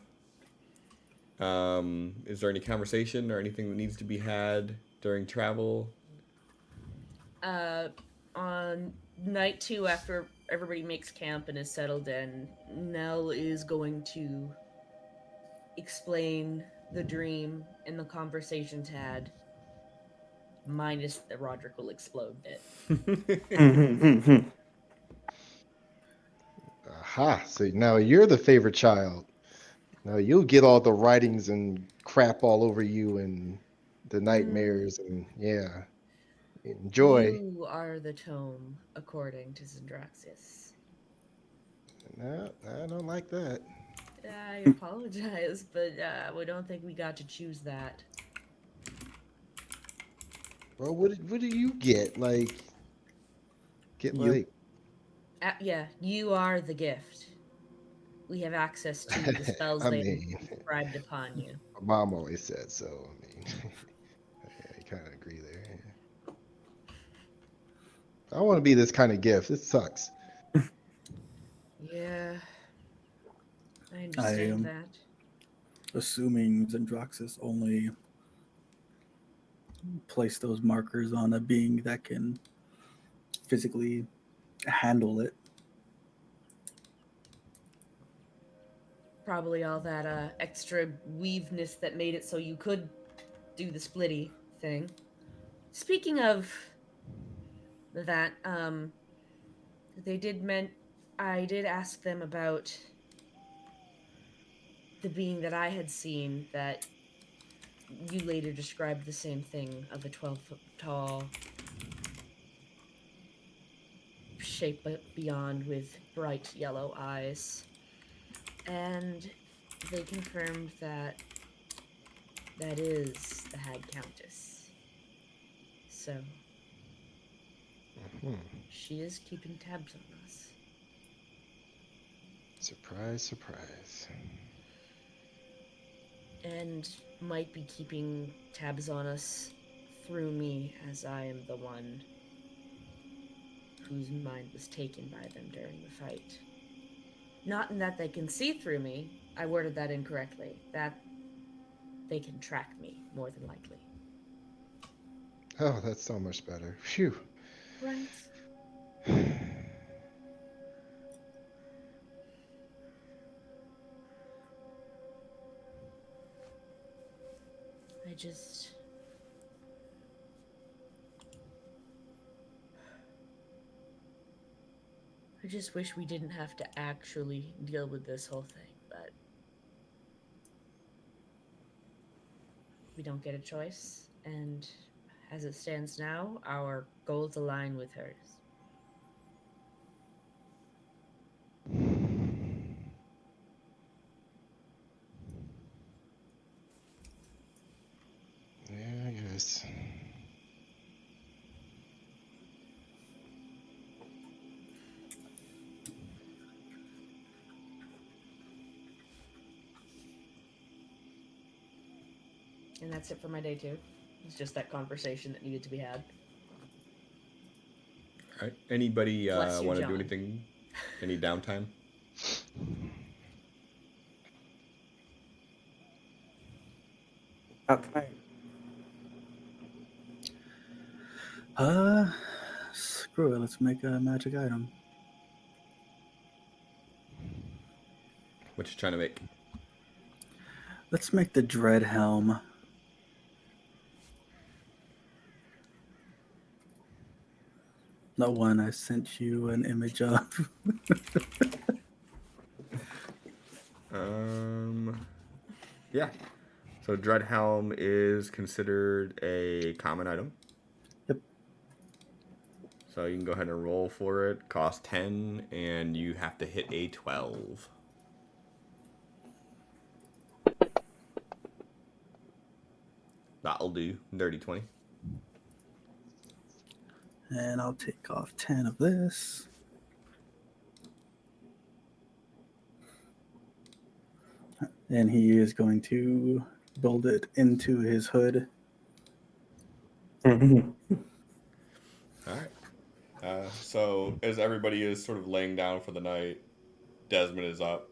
Is there any conversation or anything that needs to be had during travel? On night 2, after everybody makes camp and is settled in, Nell is going to explain the dream and the conversations had, minus that Roderick will explode it. Mm-hmm. Aha! So now you're the favorite child. Now you'll get all the writings and crap all over you and the nightmares and yeah. Enjoy. You are the tome, according to Zendraxis. No, I don't like that. I apologize, but we don't think we got to choose that. Well, what do you get? Like, get You. like. Yeah, you are the gift. We have access to the spells I they mean, inscribed upon you. my mom always said so. I mean, yeah, I kind of agree there. Yeah. I don't want to be this kind of gift. It sucks. Yeah, I I understand am that. assuming Zendraxis only place those markers on a being that can physically handle it. Probably all that extra weaveness that made it so you could do the splitty thing. Speaking of that, they did meant I did ask them about the being that I had seen that you later described the same thing of a 12-foot tall shape beyond with bright yellow eyes. And they confirmed that that is the Hag Countess. So Hmm. she is keeping tabs on us. Surprise, surprise. And might be keeping tabs on us through me, as I am the one whose mind was taken by them during the fight. Not in that they can see through me, I worded that incorrectly. That they can track me, more than likely. Oh, that's so much better. Phew. Right. I just. I just wish we didn't have to actually deal with this whole thing, but we don't get a choice, and as it stands now, our goals align with hers. Yeah, I guess. And that's it for my day too. It's just that conversation that needed to be had. All right. Anybody Bless you, want to do John. anything? Any downtime? Okay. Screw it. Let's make a magic item. What you trying to make? Let's make the Dread Helm. The one I sent you an image of. Yeah. So Dreadhelm is considered a common item. Yep. So you can go ahead and roll for it. Cost 10, and you have to hit a 12. That'll do. Dirty 20. And I'll take off 10 of this. And he is going to build it into his hood. All right. So as everybody is sort of laying down for the night, Desmond is up,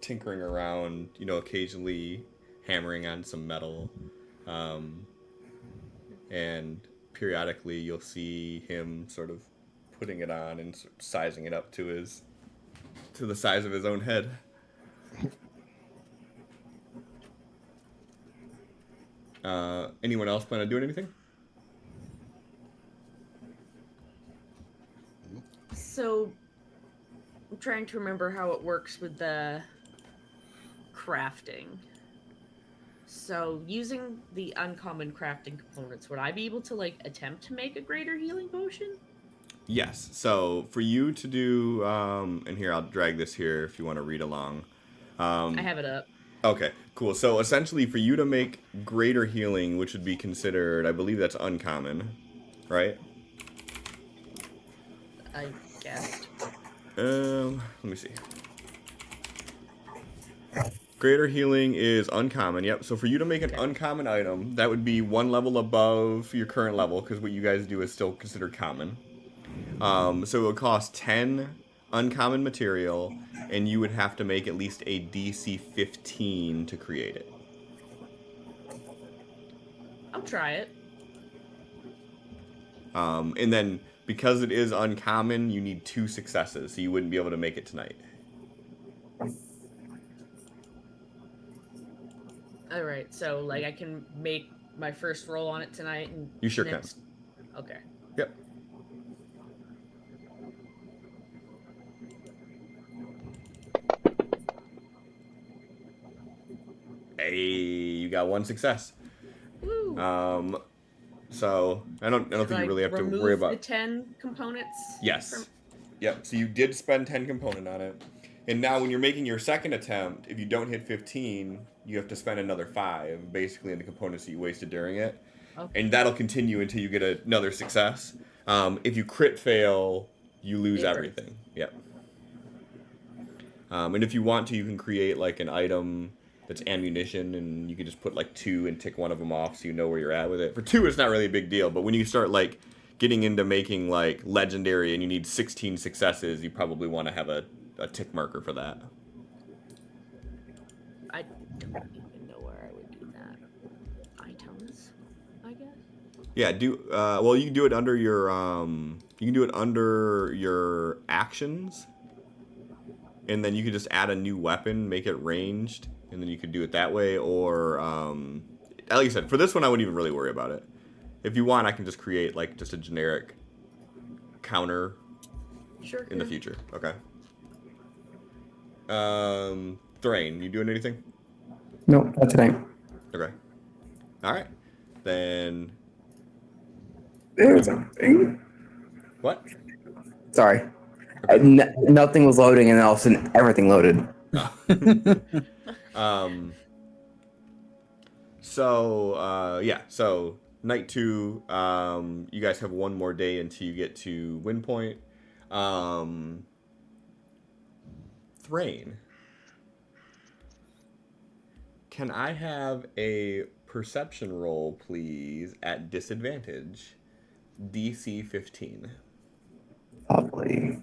tinkering around, occasionally hammering on some metal. And periodically you'll see him sort of putting it on and sort of sizing it up to the size of his own head. Anyone else plan on doing anything? So, I'm trying to remember how it works with the crafting. So, using the uncommon crafting components, would I be able to attempt to make a greater healing potion? Yes. So for you to do, and here I'll drag this here if you want to read along. I have it up. Okay, cool. So essentially, for you to make greater healing, which would be considered, I believe that's uncommon, right? I guessed. Let me see. Greater healing is uncommon. Yep. So for you to make an uncommon item, that would be one level above your current level, because what you guys do is still considered common. So it would cost 10 uncommon material, and you would have to make at least a DC 15 to create it. I'll try it. And then because it is uncommon, you need 2 successes, so you wouldn't be able to make it tonight. All right, so like I can make my first roll on it tonight, and You sure next... can. Okay. Yep. Hey, you got 1 success. Woo. So I don't think you really have to worry about the 10 components. Yes. Yep. So you did spend 10 component on it, and now when you're making your second attempt, if you don't hit 15, you have to spend another 5, basically, in the components that you wasted during it, and that'll continue until you get another success. If you crit fail, you lose everything. Yep. And if you want to, you can create like an item that's ammunition, and you can just put like 2 and tick one of them off so you know where you're at with it. For 2, it's not really a big deal, but when you start like getting into making like legendary and you need 16 successes, you probably want to have a tick marker for that. I don't even know where I would do that. Items, I guess. Yeah, well, you can do it under your actions, and then you could just add a new weapon, make it ranged, and then you could do it that way. Or like I said, for this one, I wouldn't even really worry about it. If you want, I can just create like just a generic counter in the future. Okay. Thrain, you doing anything? Nope, not tonight. Okay. All right. Then. There's a thing. What? Sorry. Okay. Nothing was loading, and all of a sudden everything loaded. So night 2, you guys have 1 more day until you get to Wind Point. Thrain, can I have a perception roll, please, at disadvantage? DC 15. Lovely.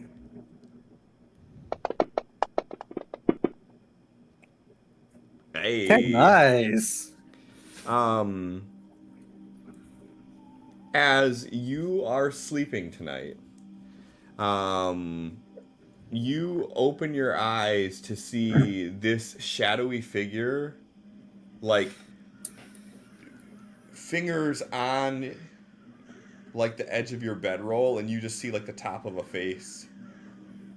Hey. Nice. As you are sleeping tonight, you open your eyes to see this shadowy figure, like fingers on like the edge of your bedroll, and you just see like the top of a face,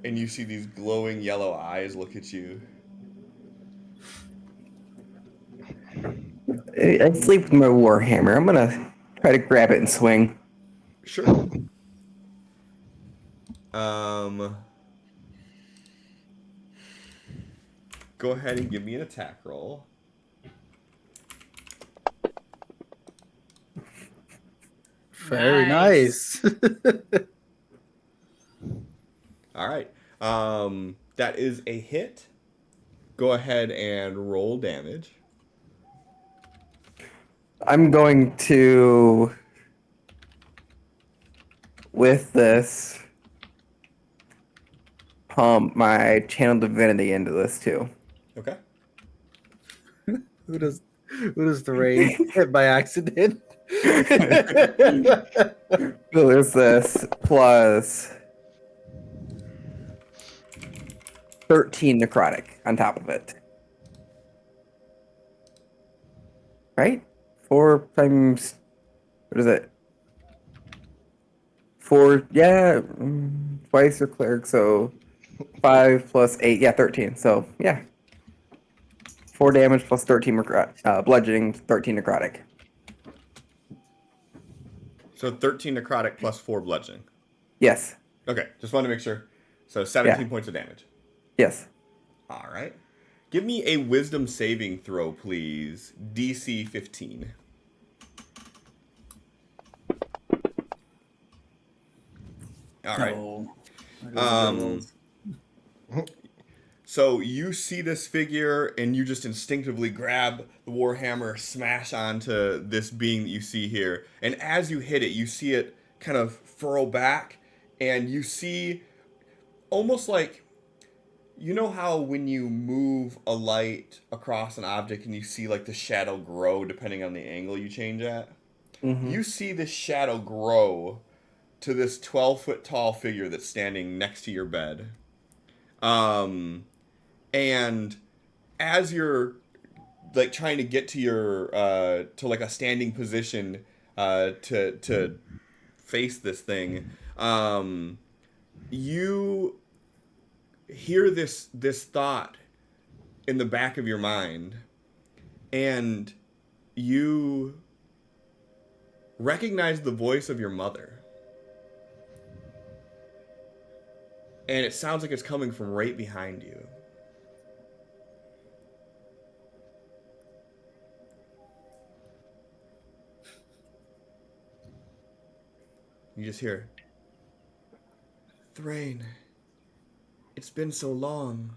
and you see these glowing yellow eyes look at you. I sleep with my warhammer. I'm gonna try to grab it and swing. Sure. Go ahead and give me an attack roll. Very nice. All right. That is a hit. Go ahead and roll damage. I'm going to, with this, pump my channel divinity into this too. Okay. Who does the rain hit by accident? So there's this plus 13 necrotic on top of it. Right? 4 times, what is it? 4, yeah, twice your cleric, so 5 plus 8, yeah, 13. So, yeah. 4 damage plus 13 bludgeoning, 13 necrotic. So 13 necrotic plus 4 bludgeoning. Yes. Okay, just wanted to make sure. So 17 points of damage. Yes. All right. Give me a wisdom saving throw, please. DC 15. All right. No. There goes the Um, girls. So you see this figure and you just instinctively grab the warhammer, smash onto this being that you see here. And as you hit it, you see it kind of furrow back, and you see almost like, you know how when you move a light across an object and you see like the shadow grow depending on the angle you change at? Mm-hmm. You see this shadow grow to this 12-foot tall figure that's standing next to your bed. And as you're like trying to get to your to like a standing position to face this thing, you hear this thought in the back of your mind, and you recognize the voice of your mother, and it sounds like it's coming from right behind you. You just hear, Thrain, it's been so long.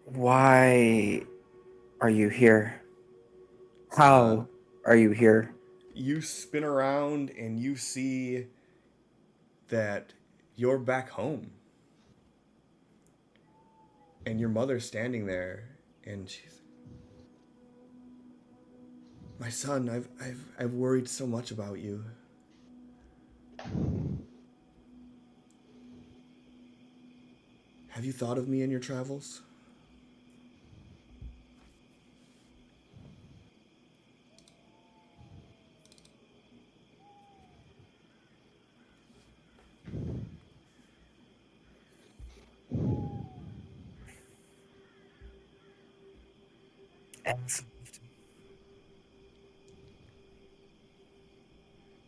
Why are you here? How are you here? You spin around and you see that you're back home. And your mother's standing there, and she's, my son, I've worried so much about you. Have you thought of me in your travels?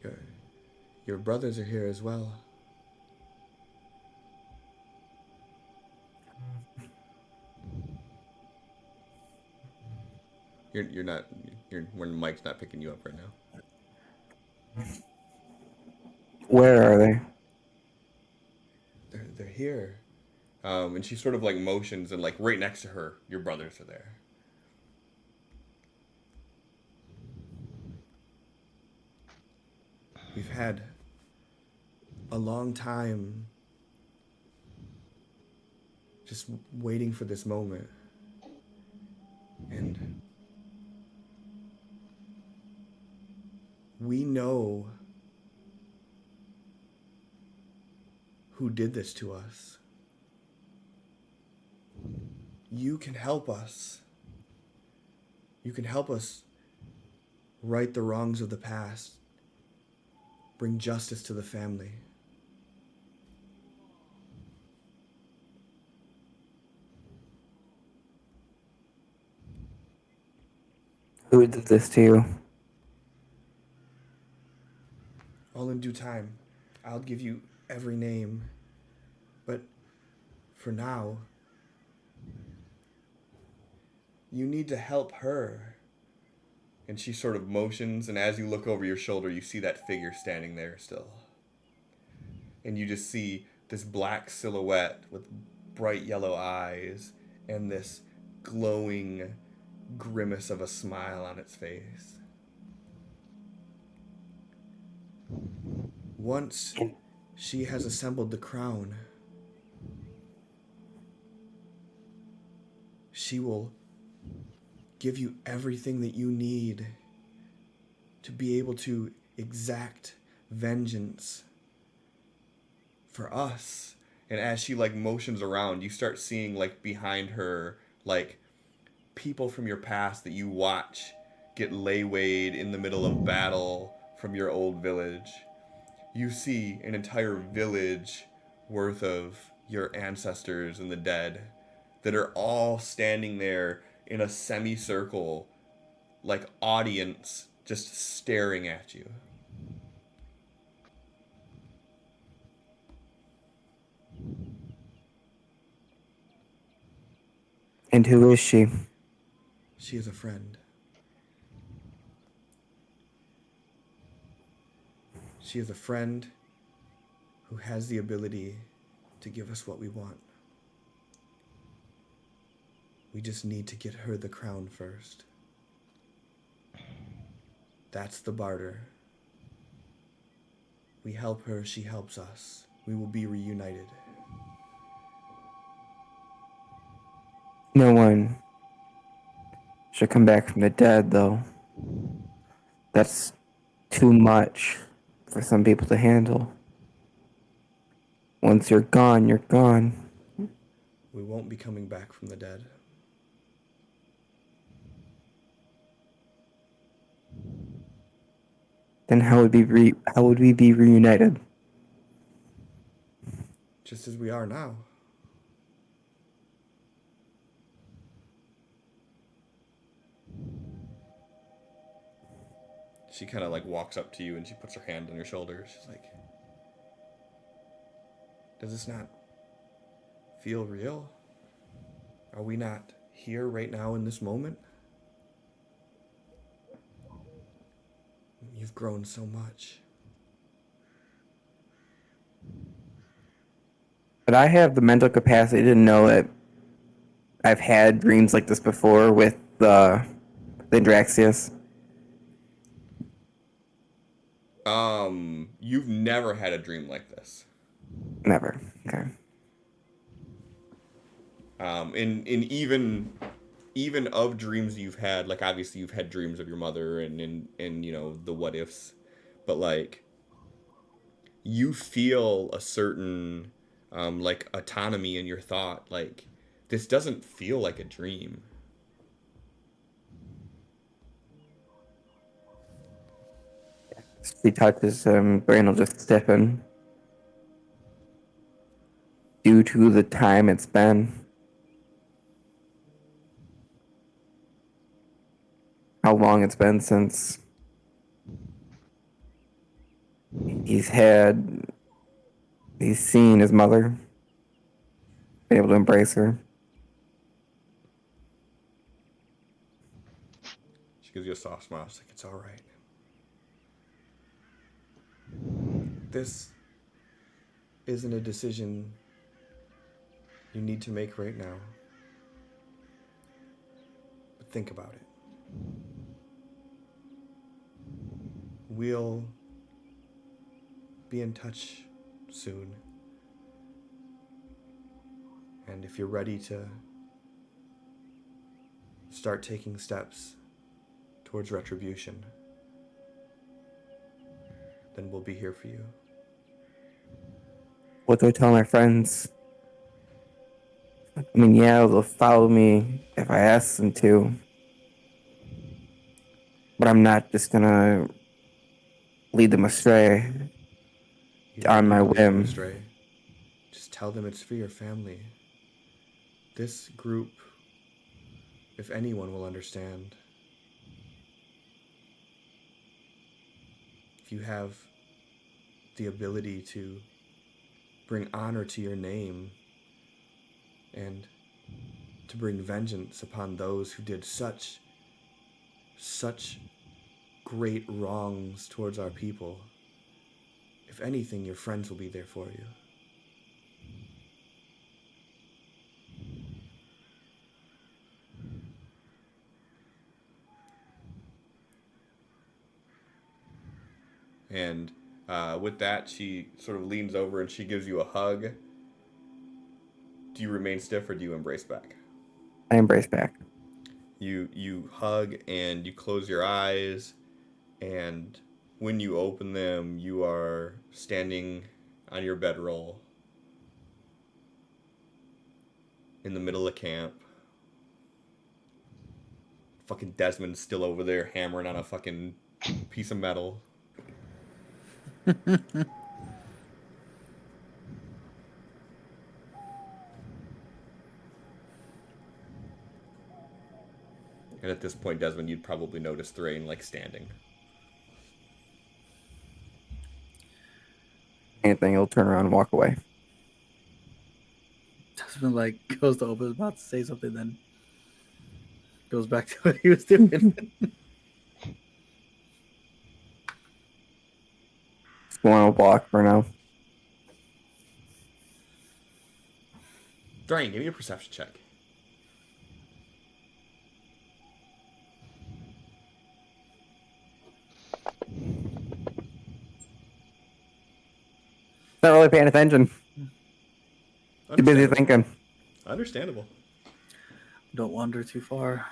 Your, your brothers are here as well. You're not, when Mike's not picking you up right now. Where are they? They're here. And she sort of like motions, and like right next to her, your brothers are there. We've had a long time just waiting for this moment. And we know who did this to us. You can help us. You can help us right the wrongs of the past, bring justice to the family. Who did this to you? All in due time. I'll give you every name. But for now, you need to help her. And she sort of motions, and as you look over your shoulder, you see that figure standing there still. And you just see this black silhouette with bright yellow eyes and this glowing grimace of a smile on its face. Once she has assembled the crown, she will give you everything that you need to be able to exact vengeance for us. And as she like motions around, you start seeing like behind her like people from your past that you watch get laywayed in the middle of battle from your old village. You see an entire village worth of your ancestors and the dead that are all standing there in a semicircle, like audience, just staring at you. And who is she? She is a friend. She is a friend who has the ability to give us what we want. We just need to get her the crown first. That's the barter. We help her, she helps us. We will be reunited. No one should come back from the dead, though. That's too much for some people to handle. Once you're gone, you're gone. We won't be coming back from the dead. Then how would we be reunited? Just as we are now. She kind of like walks up to you and she puts her hand on your shoulder. She's like, does this not feel real? Are we not here right now in this moment? You've grown so much. But I have the mental capacity to know that I've had dreams like this before with the Andraxius. You've never had a dream like this. Never. Okay. In even of dreams you've had, like obviously you've had dreams of your mother and you know the what ifs, but like you feel a certain like autonomy in your thought. Like this doesn't feel like a dream. She touches him, brain will just stiffen. Due to the time it's been. How long it's been since he's seen his mother, been able to embrace her. She gives you a soft smile. She's like, it's all right. This isn't a decision you need to make right now. But think about it. We'll be in touch soon. And if you're ready to start taking steps towards retribution, then we'll be here for you. What do I tell my friends? I mean, yeah, they'll follow me if I ask them to. But I'm not just gonna lead them astray You don't on need my to lead them whim. astray. Just tell them it's for your family. This group, if anyone, will understand. If you have the ability to bring honor to your name and to bring vengeance upon those who did such great wrongs towards our people, if anything, your friends will be there for you. And with that, she sort of leans over and she gives you a hug. Do you remain stiff or do you embrace back? I embrace back. You hug and you close your eyes, and when you open them, you are standing on your bedroll in the middle of camp. Fucking Desmond's still over there hammering on a fucking piece of metal. And at this point, Desmond, you'd probably notice Thrain like standing. Anything, he'll turn around and walk away. Desmond like goes to open his mouth to say something, then Goes back to what he was doing. Just going on a walk for now. Drain, give me a perception check. Not really paying attention. Too busy Understandable. thinking. Understandable. Don't wander too far.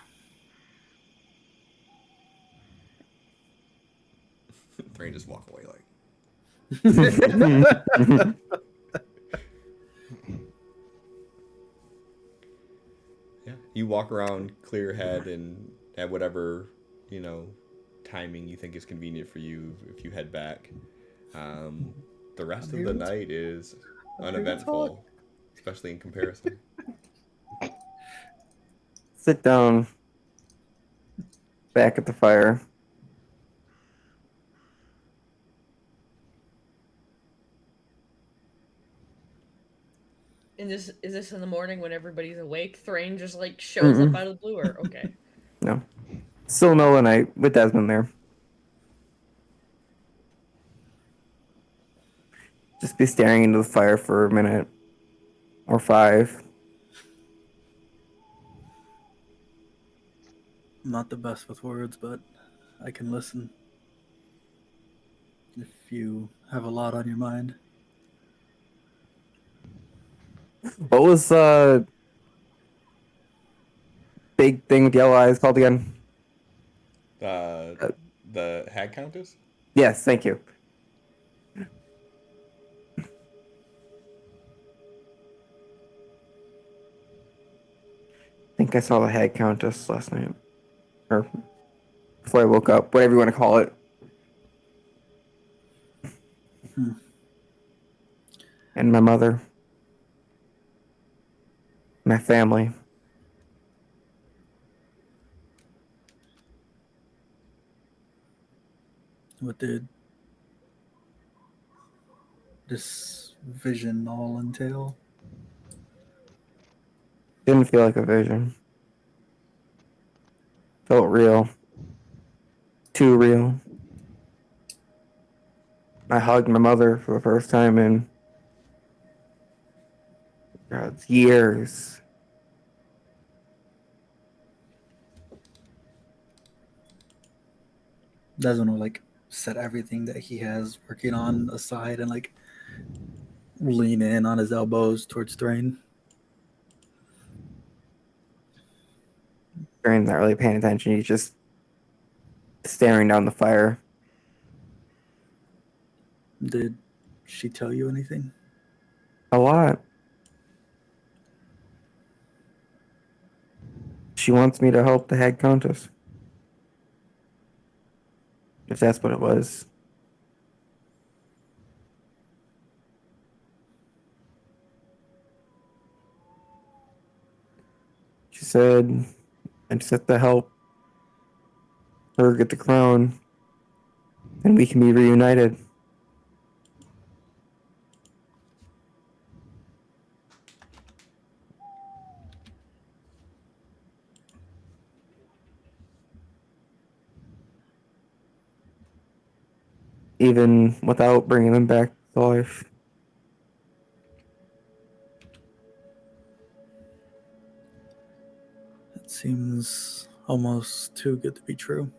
Drain just walk away like. Yeah, you walk around, clear your head, and at whatever timing you think is convenient for you. If you head back, the rest of the night is uneventful, especially in comparison. Sit down back at the fire. And is this in the morning when everybody's awake? Thrain just like shows up out of the blue, or okay? No. Still middle of the night with Desmond there. Just be staring into the fire for a minute or 5. I'm not the best with words, but I can listen. If you have a lot on your mind. What was big thing with yellow eyes called again? The hag countess? Yes, thank you. I think I saw the hag countess last night. Or before I woke up, whatever you want to call it. And my mother. My family. What did this vision all entail? Didn't feel like a vision. Felt real. Too real. I hugged my mother for the first time in years. Desmond will like set everything that he has working on aside and like lean in on his elbows towards Thrain. Drain's not really paying attention. He's just staring down the fire. Did she tell you anything? A lot. She wants me to help the head countess. If that's what it was. She said, I just have to help her get the crown, and we can be reunited. Even without bringing them back to life. It seems almost too good to be true.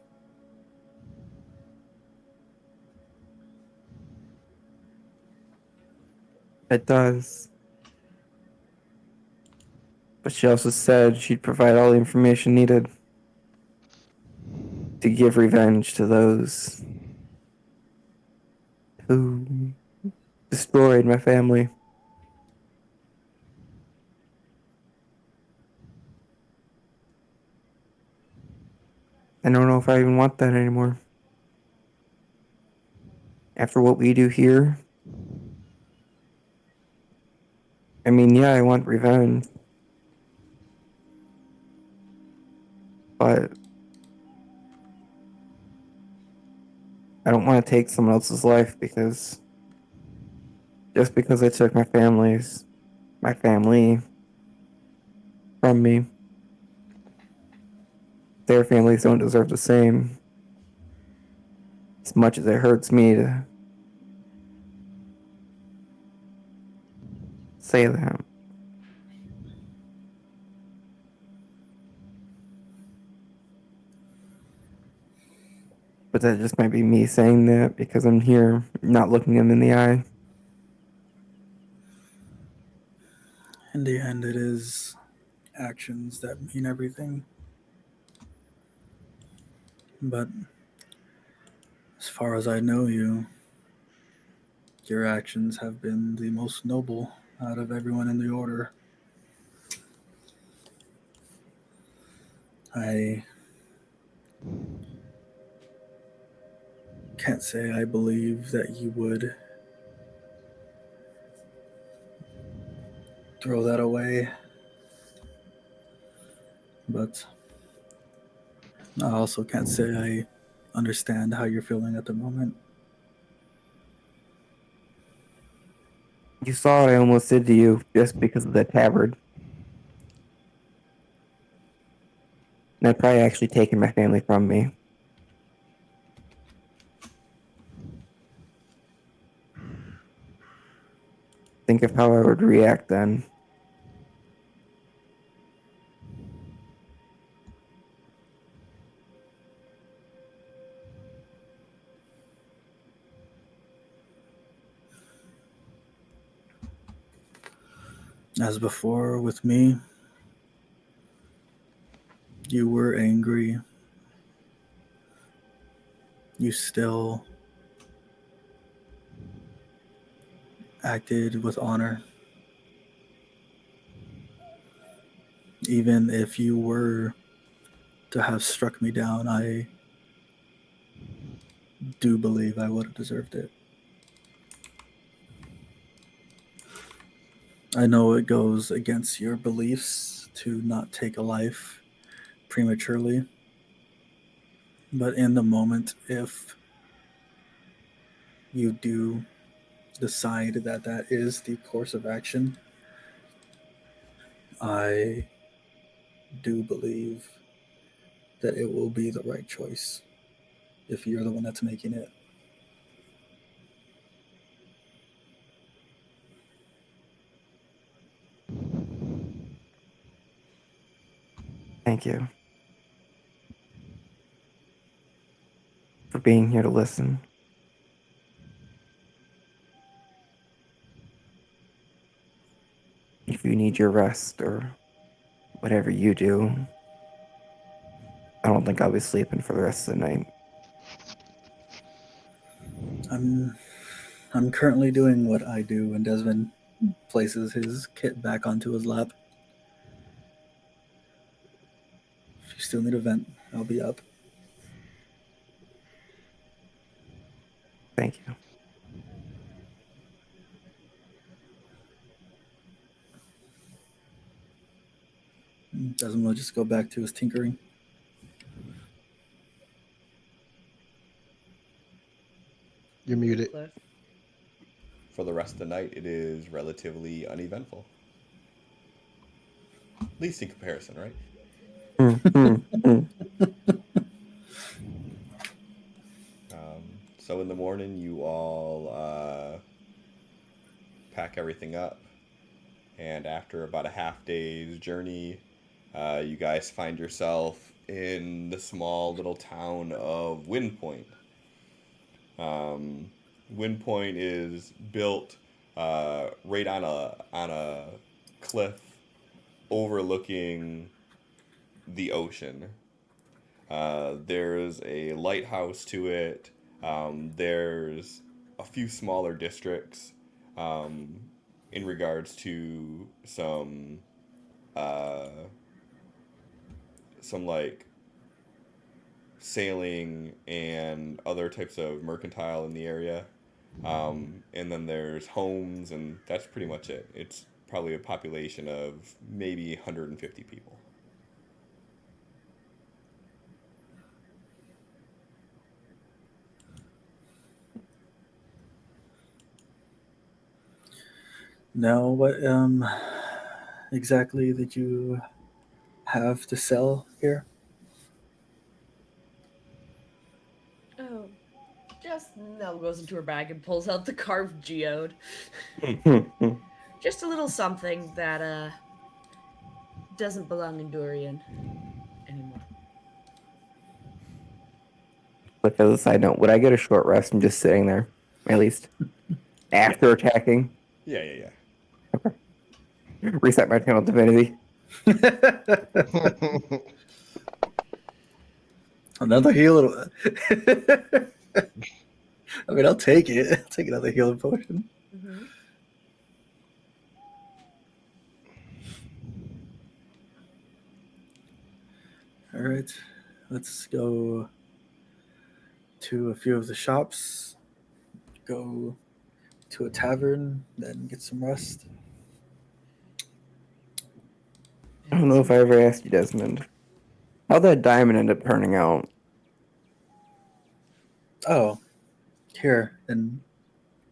It does. But she also said she'd provide all the information needed to give revenge to those who destroyed my family. I don't know if I even want that anymore. After what we do here, I mean, yeah, I want revenge. But I don't want to take someone else's life because just because I took my family from me. Their families don't deserve the same. As much as it hurts me to say that. But that just might be me saying that because I'm here not looking them in the eye. In the end, it is actions that mean everything. But as far as I know you, your actions have been the most noble out of everyone in the order. I can't say I believe that you would throw that away, but I also can't say I understand how you're feeling at the moment. You saw what I almost did to you just because of the tabard. And I'd probably actually taken my family from me. Think of how I would react then. As before with me, you were angry. You still acted with honor. Even if you were to have struck me down, I do believe I would have deserved it. I know it goes against your beliefs to not take a life prematurely, but in the moment, if you do decide that that is the course of action, I do believe that it will be the right choice if you're the one that's making it. Thank you for being here to listen. If you need your rest or whatever you do, I don't think I'll be sleeping for the rest of the night. I'm currently doing what I do, and Desmond places his kit back onto his lap. If you still need a vent, I'll be up. Thank you. Desmond will just go back to his tinkering. You're muted. Cliff. For the rest of the night, it is relatively uneventful. At least in comparison, right? So in the morning, you all pack everything up, and after about a half day's journey, you guys find yourself in the small little town of Wind Point. Wind Point is built right on a cliff overlooking the ocean. There's a lighthouse to it. There's a few smaller districts um, in regards to uh, some like sailing and other types of mercantile in the area. And then there's homes, and that's pretty much it. It's probably a population of maybe 150 people. Now, what exactly did you have to sell here? Yes, Nell goes into her bag and pulls out the carved geode. Just a little something that doesn't belong in Dorian anymore. But as a side note, would I get a short rest from just sitting there, at least after attacking? Yeah. Reset my channel divinity. Another healer. I mean, I'll take it. I'll take another healing potion. Mm-hmm. All right, let's go to a few of the shops. Go to a tavern, then get some rest. I don't know if I ever asked you, Desmond. How'd that diamond end up turning out? Oh, here, and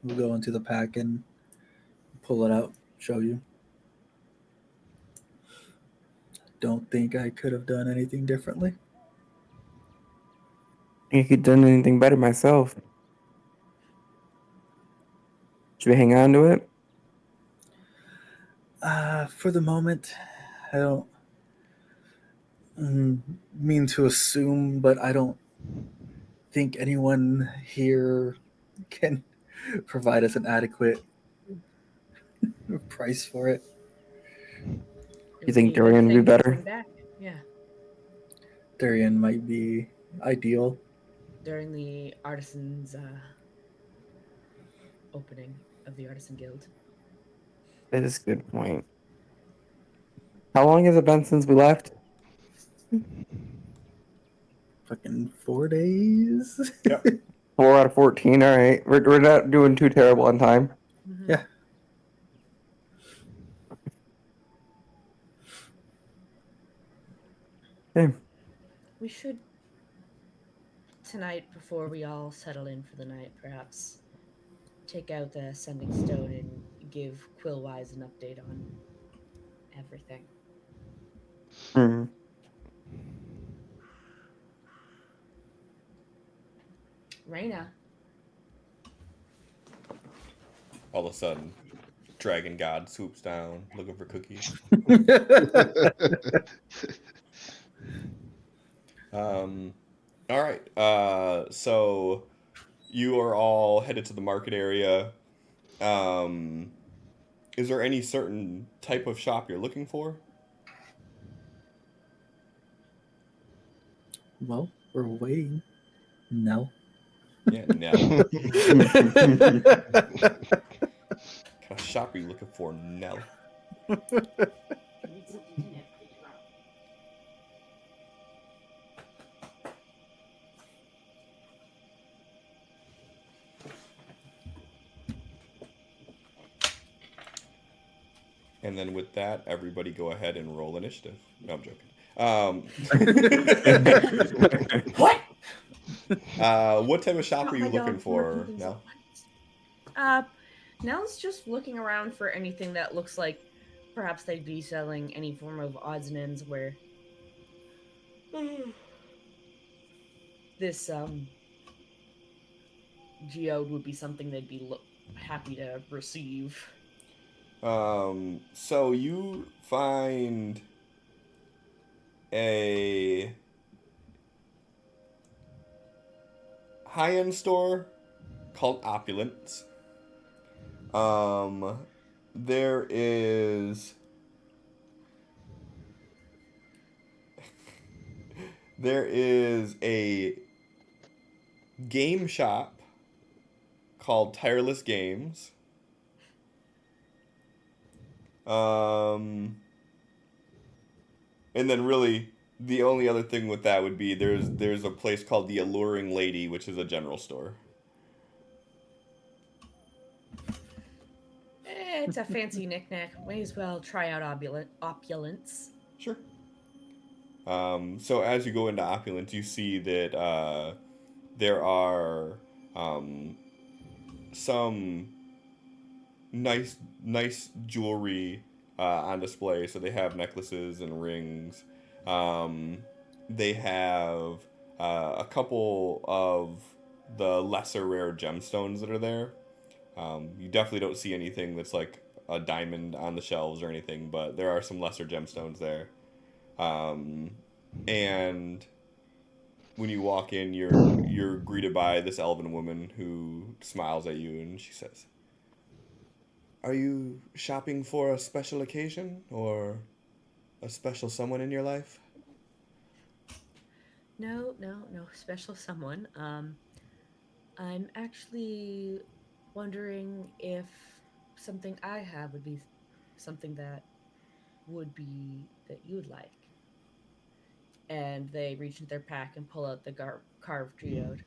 we'll go into the pack and pull it out, show you. Don't think I could have done anything differently. I could have done anything better myself. Should we hang on to it? For the moment, I don't mean to assume, but I don't think anyone here can provide us an adequate price for it. It You would think be a good Dorian would be thing to better? turn back. Yeah. Darian might be ideal. During the artisans' opening of the Artisan Guild. That is a good point. How long has it been since we left? Fucking 4 days. Yep. 4 out of 14. All right, we're not doing too terrible on time. Mm-hmm. Yeah. Okay. We should tonight, before we all settle in for the night, perhaps take out the sending stone and give Quillwise an update on everything. Hmm. Raina. All of a sudden, Dragon God swoops down looking for cookies. All right. So you are all headed to the market area. Is there any certain type of shop you're looking for? Well, we're waiting. No. Yeah, Nell. Hmm. What kind of shop are you looking for, Nell? And then with that, everybody go ahead and roll initiative. No, I'm joking. What? What type of shop Not are you my looking dog for, barking things Nell? at once. Nell's just looking around for anything that looks like perhaps they'd be selling any form of odds and ends where this geode would be something they'd be happy to receive. So you find a high-end store called Opulence. There is a game shop called Tireless Games. And then really the only other thing with that would be there's a place called the Alluring Lady, which is a general store. It's a fancy knickknack. May as well try out opulence. Sure. So as you go into Opulence, you see that there are some nice jewelry on display. So they have necklaces and rings. They have a couple of the lesser rare gemstones that are there. You definitely don't see anything that's like a diamond on the shelves or anything, but there are some lesser gemstones there. Um, and when you walk in, you're greeted by this elven woman who smiles at you, and she says, "Are you shopping for a special occasion or a special someone in your life?" No, no, no special someone. I'm actually wondering if something I have would be something that would be that you would like. And they reach into their pack and pull out the carved geode.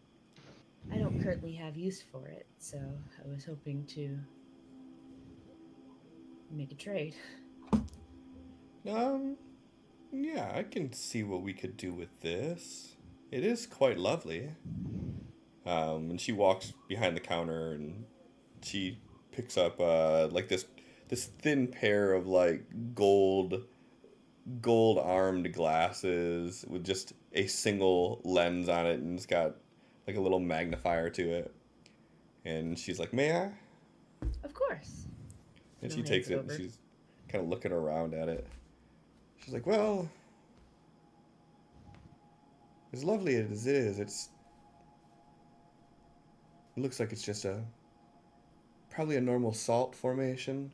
I don't currently have use for it, so I was hoping to make a trade. Um, yeah, I can see what we could do with this. It is quite lovely. And she walks behind the counter and she picks up like this thin pair of like gold armed glasses with just a single lens on it, and it's got like a little magnifier to it. And she's like, "May I?" Of course. And Phil she hands takes it it and over. she's kind of looking around at it. She's like, "Well, as lovely as it is, it looks like it's just a probably a normal salt formation.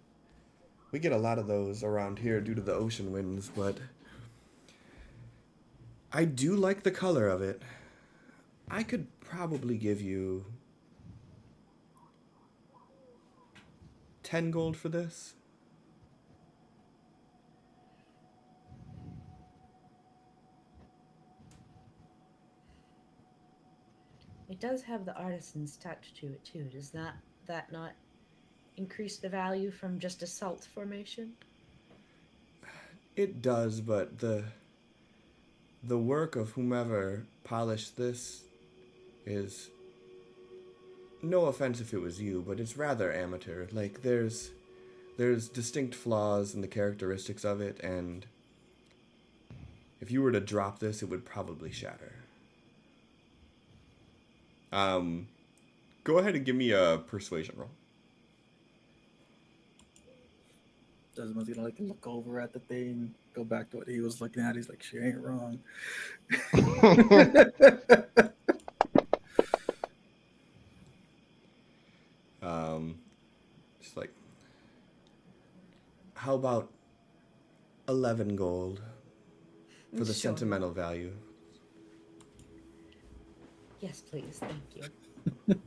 We get a lot of those around here due to the ocean winds, but I do like the color of it. I could probably give you 10 gold for this." It does have the artisan's touch to it too. Does that not increase the value from just a salt formation? It does, but the work of whomever polished this is, no offense if it was you, but it's rather amateur. Like there's distinct flaws in the characteristics of it, and if you were to drop this, it would probably shatter. Um, Go ahead and give me a persuasion roll. Desmond's gonna like look over at the thing, go back to what he was looking at. He's like, "She ain't wrong." Um, just like, how about 11 gold for the Sure. sentimental value? Yes, please. Thank you.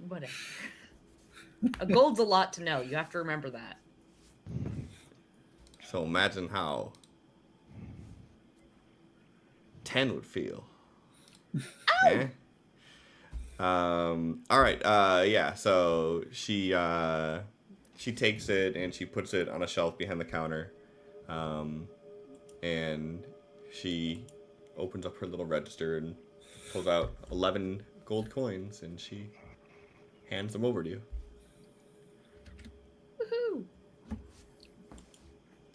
Whatever. A gold's a lot to know. You have to remember that. So imagine how 10 would feel. Eh? All right. Yeah. So she takes it and she puts it on a shelf behind the counter, um, and she opens up her little register and pulls out 11 gold coins, and she hands them over to you. Woohoo!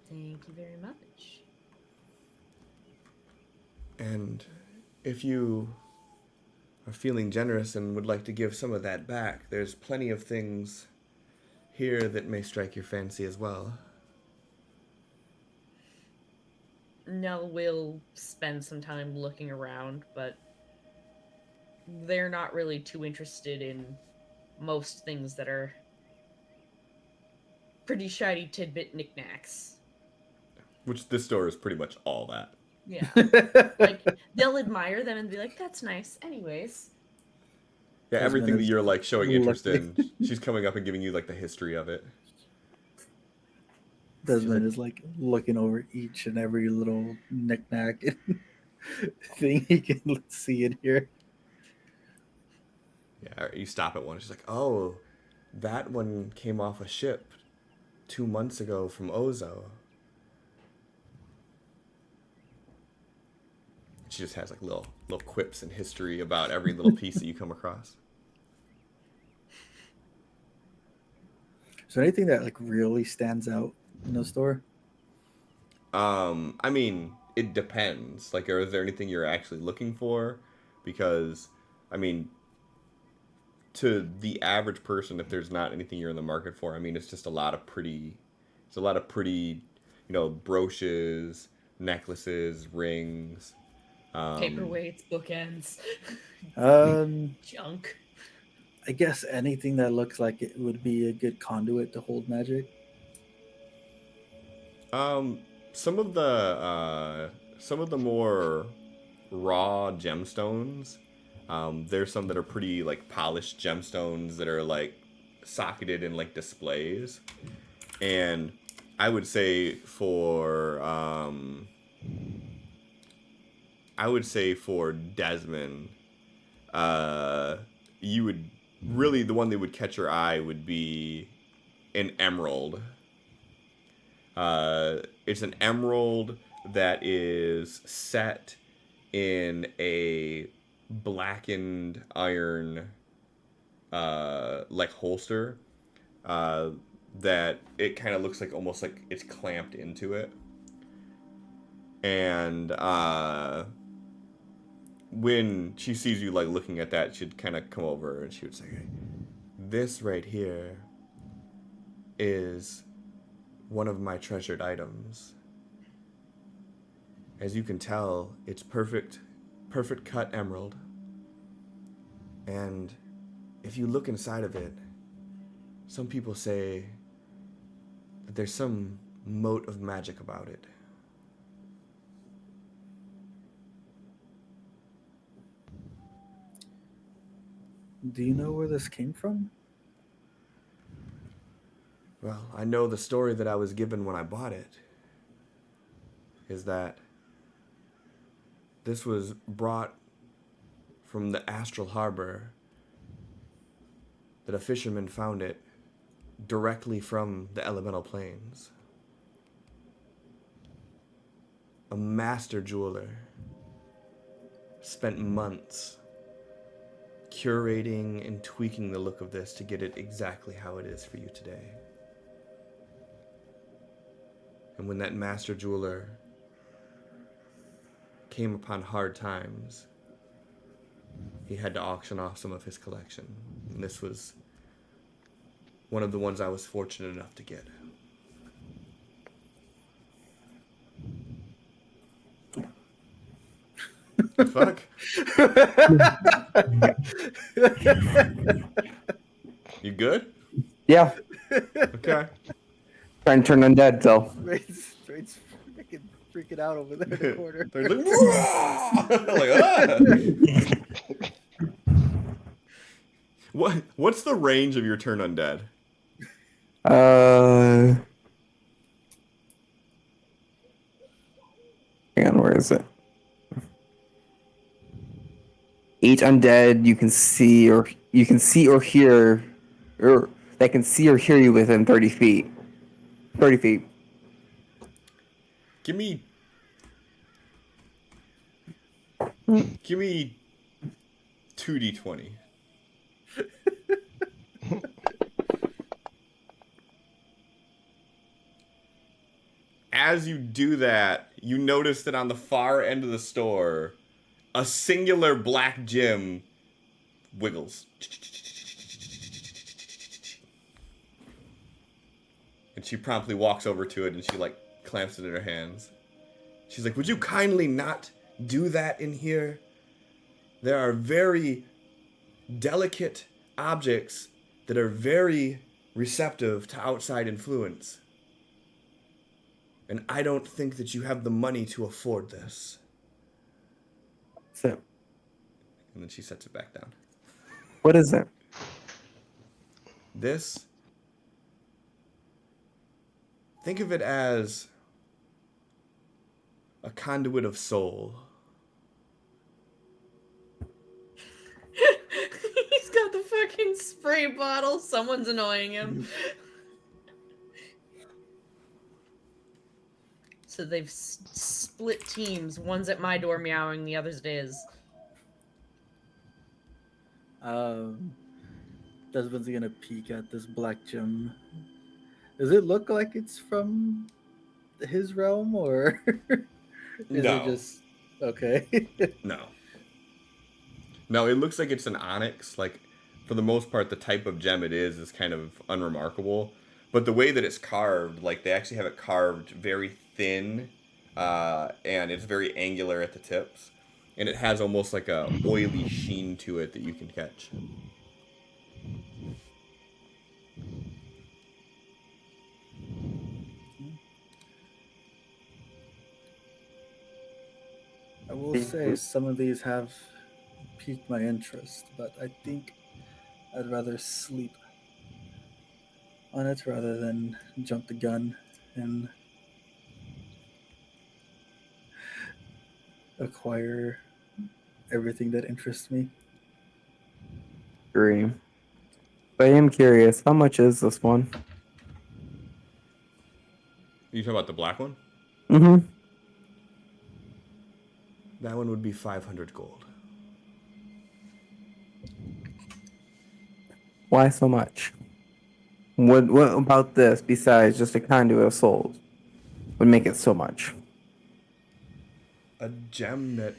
Thank you very much. And if you are feeling generous and would like to give some of that back, there's plenty of things here that may strike your fancy as well. Nell will spend some time looking around, but they're not really too interested in most things that are pretty shiny tidbit knickknacks. Which this store is pretty much all that. Yeah. Like, they'll admire them and be like, that's nice. Anyways. Yeah, Desmond everything that is you're like showing interest looking- in, she's coming up and giving you like the history of it. Desmond like- is like looking over each and every little knickknack and thing he can see in here. Yeah, you stop at one. She's like, "Oh, that one came off a ship 2 months ago from Ozo." She just has like little quips and history about every little piece that you come across. Is there anything that like really stands out in the store? I mean, it depends. Like, is there anything you're actually looking for? Because I mean, to the average person, if there's not anything you're in the market for, I mean, it's just a lot of pretty. It's a lot of pretty, brooches, necklaces, rings. Paperweights, bookends, Um, junk. I guess anything that looks like it would be a good conduit to hold magic. Um, some of the more raw gemstones. There's some that are pretty like polished gemstones that are like socketed in like displays, and I would say for Desmond, uh, you would really the one that would catch your eye would be an emerald. It's an emerald that is set in a blackened iron like holster uh, that it kind of looks like almost like it's clamped into it. And when she sees you like looking at that, she'd kind of come over and she would say, "Hey, this right here is one of my treasured items. As you can tell, it's perfect cut emerald. And if you look inside of it, some people say that there's some mote of magic about it." Do you know where this came from? Well, I know the story that I was given when I bought it is that this was brought from the astral harbor, that a fisherman found it directly from the elemental planes. A master jeweler spent months curating and tweaking the look of this to get it exactly how it is for you today. And when that master jeweler came upon hard times, he had to auction off some of his collection. And this was one of the ones I was fortunate enough to get. The fuck? You good? Yeah, Okay. trying to turn undead. So Straight's freaking out over there in the corner. They're like, like, ah! What's the range of your turn undead? hang on, where is it? Each undead you can see or hear, or that can see or hear you within 30 feet. 30 feet. Give me 2d20. As you do that, you notice that on the far end of the store, a singular black gem wiggles. And she promptly walks over to it and she like clamps it in her hands. She's like, "Would you kindly not do that in here? There are very delicate objects that are very receptive to outside influence. And I don't think that you have the money to afford this." So, And then she sets it back down. what is it? This, think of it as a conduit of soul. He's got the fucking spray bottle. Someone's annoying him. So they've split teams. One's at my door meowing, the other's at his. Desmond's gonna peek at this black gem. Does it look like it's from his realm, or is No. it just okay? No. No, it looks like it's an onyx. Like, for the most part, the type of gem it is kind of unremarkable. But the way that it's carved, like, they actually have it carved very thin, and it's very angular at the tips. And it has almost like a oily sheen to it that you can catch. I will say some of these have piqued my interest, but I think I'd rather sleep on it rather than jump the gun and acquire everything that interests me. Agree. But I am curious, how much is this one? You talking about the black one? Mm-hmm. That one would be 500 gold. Why so much? What about this, besides just a conduit of souls, would make it so much? A gem that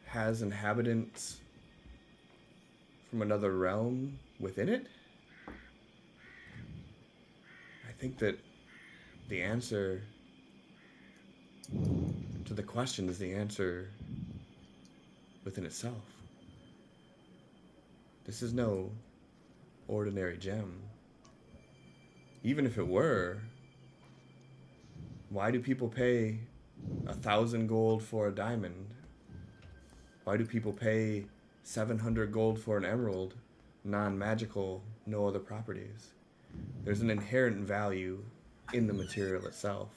has inhabitants from another realm within it? I think that the answer to the question is the answer within itself. This is no ordinary gem. Even if it were, why do people pay 1,000 gold for a diamond? Why do people pay 700 gold for an emerald? Non-magical, no other properties. There's an inherent value in the material itself.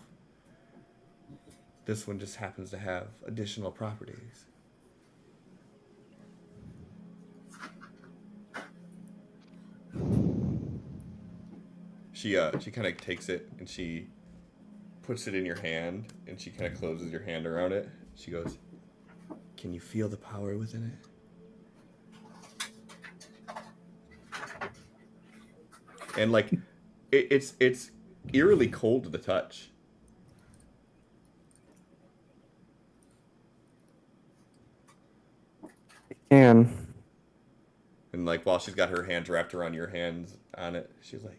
This one just happens to have additional properties. She kind of takes it and she puts it in your hand and she kind of closes your hand around it. She goes, "Can you feel the power within it?" And like, it's eerily cold to the touch. Can. And like while she's got her hands wrapped around your hands on it, she's like,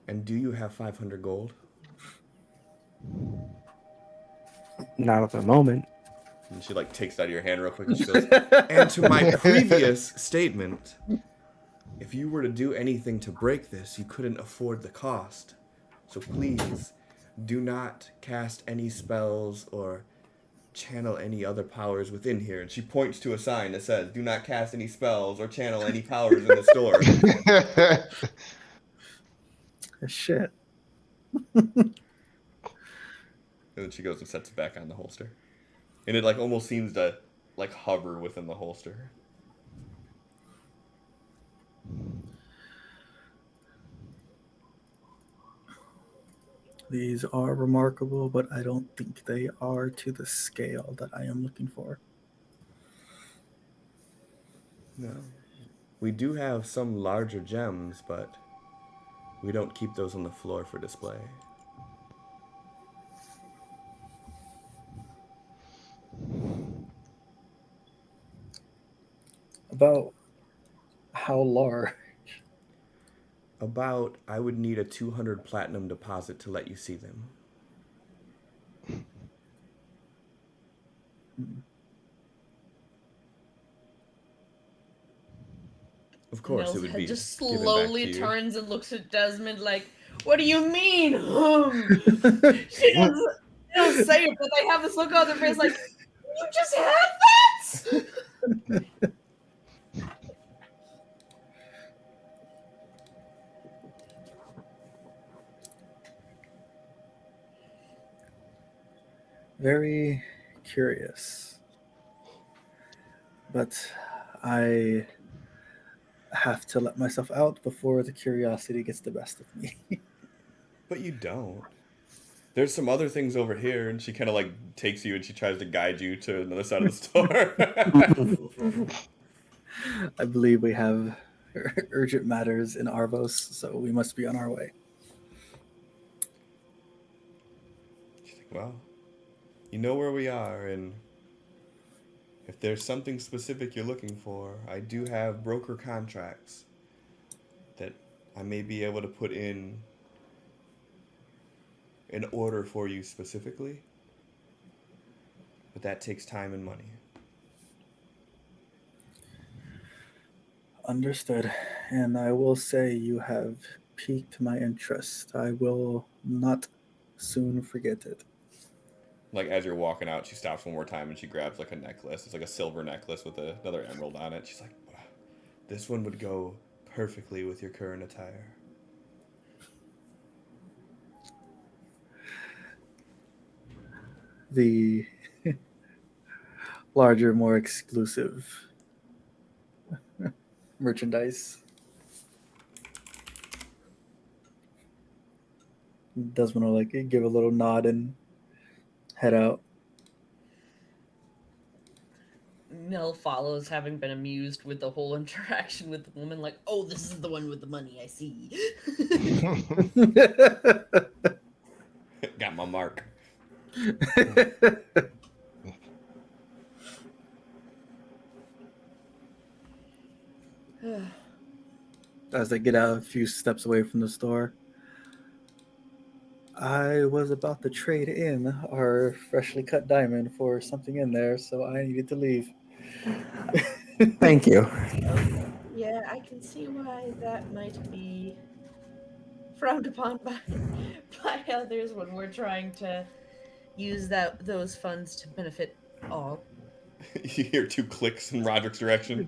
"And do you have 500 gold?" Not at the moment. And she like takes it out of your hand real quick and she goes, "And to my previous statement, if you were to do anything to break this, you couldn't afford the cost. So please do not cast any spells or channel any other powers within here." And she points to a sign that says, "Do not cast any spells or channel any powers in the store." Shit. And then she goes and sets it back on the holster. And it like almost seems to like hover within the holster. These are remarkable, but I don't think they are to the scale that I am looking for. No. We do have some larger gems, but we don't keep those on the floor for display. About how large? About, I would need a 200 platinum deposit to let you see them. Of course, Nell's it would head be just given back slowly to you. turns and looks at Desmond like, "What do you mean?" She don't say it, but they have this look on their face like, "You just had that." Very curious. But I have to let myself out before the curiosity gets the best of me. But you don't. There's some other things over here, and she kind of like takes you and she tries to guide you to another side of the store. I believe we have urgent matters in Arvos, so we must be on our way. She's like, "Well, you know where we are, and if there's something specific you're looking for, I do have broker contracts that I may be able to put in an order for you specifically, but that takes time and money. Understood. And I will say you have piqued my interest. I will not soon forget it. Like as you're walking out, she stops one more time and she grabs like a necklace. It's like a silver necklace with another emerald on it. She's like, "Wow, this one would go perfectly with your current attire." The larger, more exclusive merchandise. Desmond will like give a little nod and head out. Nell follows, having been amused with the whole interaction with the woman. Like, oh, this is the one with the money. I see. Got my mark. As they get out a few steps away from the store. I was about to trade in our freshly cut diamond for something in there, so I needed to leave. Thank you. Yeah, I can see why that might be frowned upon by others when we're trying to use those funds to benefit all. You hear 2 clicks in Roderick's direction.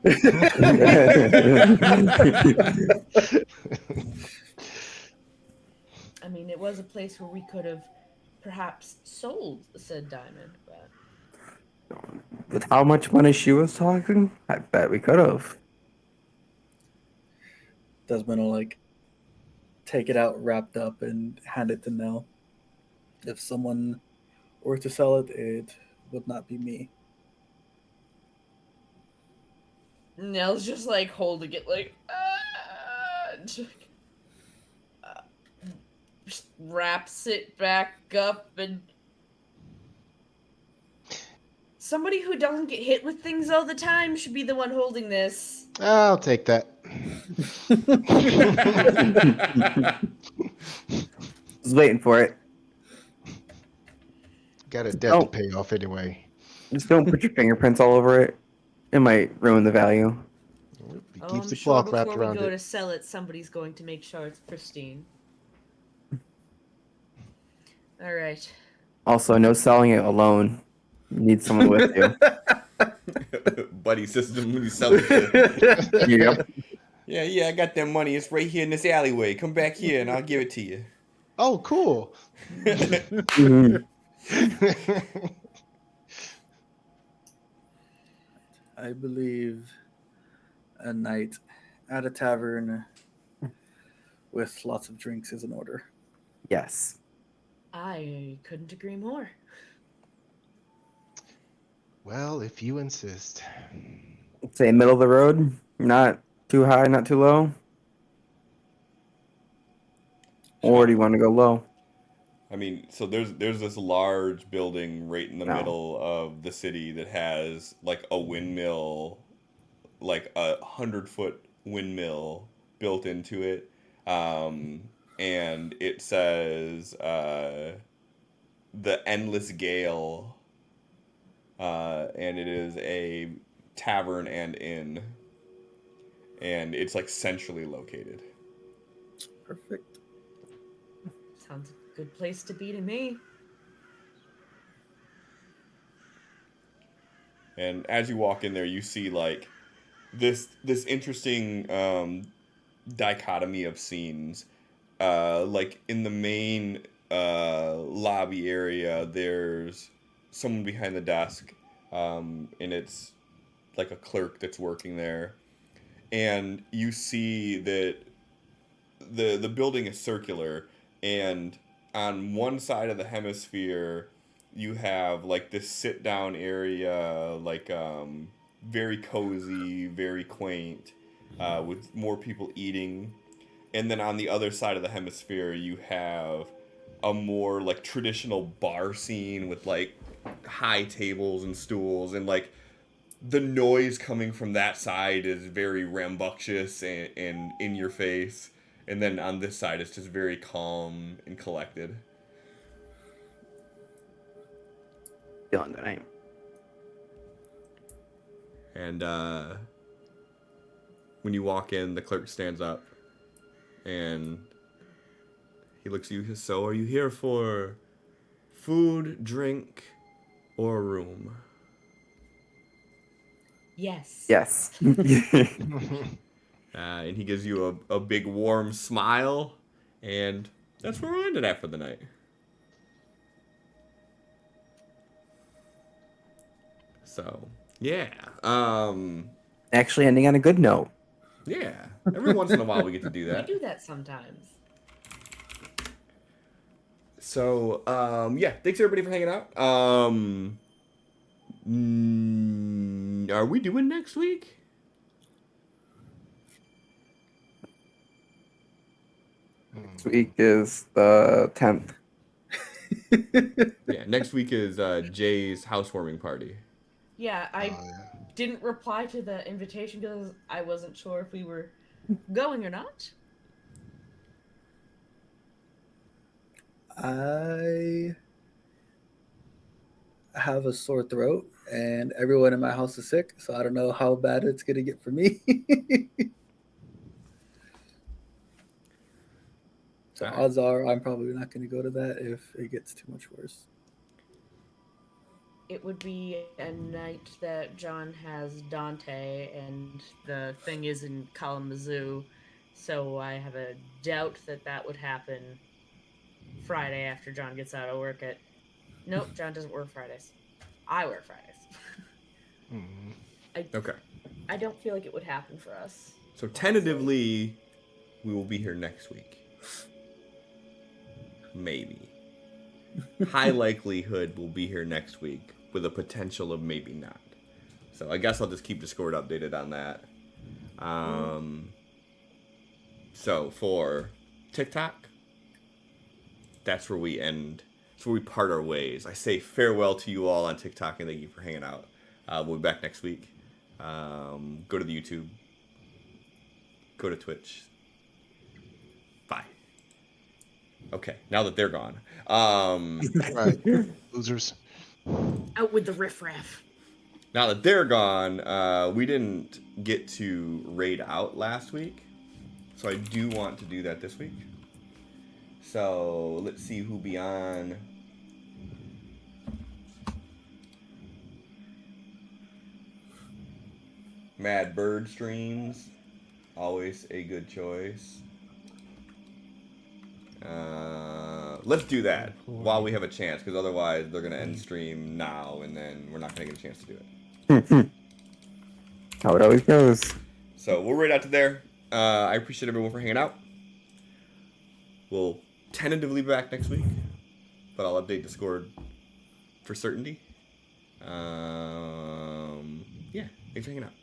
I mean, it was a place where we could have perhaps sold said diamond, but With how much money she was talking, I bet we could have. Desmond will like take it out wrapped up and hand it to Nell. If someone were to sell it, it would not be me. Nell's just like holding it, like, just wraps it back up, and somebody who doesn't get hit with things all the time should be the one holding this. I'll take that. Was waiting for it. Got a debt to pay off anyway. Just don't put your fingerprints all over it. It might ruin the value. He Oh, keeps I'm the sure cloth wrapped before we around go it. to sell it, somebody's going to make sure it's pristine. All right. Also, no selling it alone. You need someone with you. Buddy system when you sell the shit. Yep. Yeah, I got that money. It's right here in this alleyway. Come back here and I'll give it to you. Oh, cool. Mhm. I believe a night at a tavern with lots of drinks is in order. Yes. I couldn't agree more. Well, if you insist. Say middle of the road. Not too high, not too low. Or do you want to go low? I mean, so there's this large building right in the No. middle of the city that has like a windmill, like 100-foot windmill built into it, and it says the Endless Gale, and it is a tavern and inn, and it's like centrally located. Perfect. Sounds a good place to be to me. And as you walk in there, you see like this interesting dichotomy of scenes. Like in the main lobby area, there's someone behind the desk, and it's like a clerk that's working there. And you see that the building is circular, and on one side of the hemisphere you have like this sit down area, like very cozy, very quaint, with more people eating. And then on the other side of the hemisphere you have a more like traditional bar scene with like high tables and stools, and like the noise coming from that side is very rambunctious and in your face, and then on this side it's just very calm and collected. Feeling tonight. And when you walk in, the clerk stands up and he looks at you and says, "So, are you here for food, drink, or a room?" Yes. Yes. And he gives you a big warm smile, and that's where we'll end it at for the night. So, yeah. Actually, ending on a good note. Yeah. Every once in a while we get to do We that. do that sometimes. So, yeah, thanks everybody for hanging out. Are we doing next week? Next week is the 10th. Yeah, next week is Jay's housewarming party. Yeah, I yeah. didn't reply to the invitation because I wasn't sure if we were going or not. I have a sore throat, and everyone in my house is sick, so I don't know how bad it's gonna get for me. So Alright. odds are I'm probably not gonna go to that if it gets too much worse. It would be a night that John has Dante, and the thing is in Kalamazoo, so I have a doubt that that would happen Friday after John gets out of work at... Nope, John doesn't work Fridays. I work Fridays. Okay. I don't feel like it would happen for us. So tentatively, we will be here next week. Maybe. High likelihood we'll be here next week with a potential of maybe not. So I guess I'll just keep Discord updated on that. So for TikTok, that's where we end. That's where we part our ways. I say farewell to you all on TikTok and thank you for hanging out. We'll be back next week. Go to the YouTube. Go to Twitch. Bye. Okay, now that they're gone. Right. Losers. Out with the riffraff. Now that they're gone, we didn't get to raid out last week. So I do want to do that this week. So let's see who be on. Mad Bird streams. Always a good choice. Let's do that while we have a chance, because otherwise they're going to end stream now, and then we're not going to get a chance to do it. How it always goes. So we'll raid out to there. I appreciate everyone for hanging out. We'll tentatively be back next week, but I'll update Discord for certainty. Yeah, thanks for hanging out.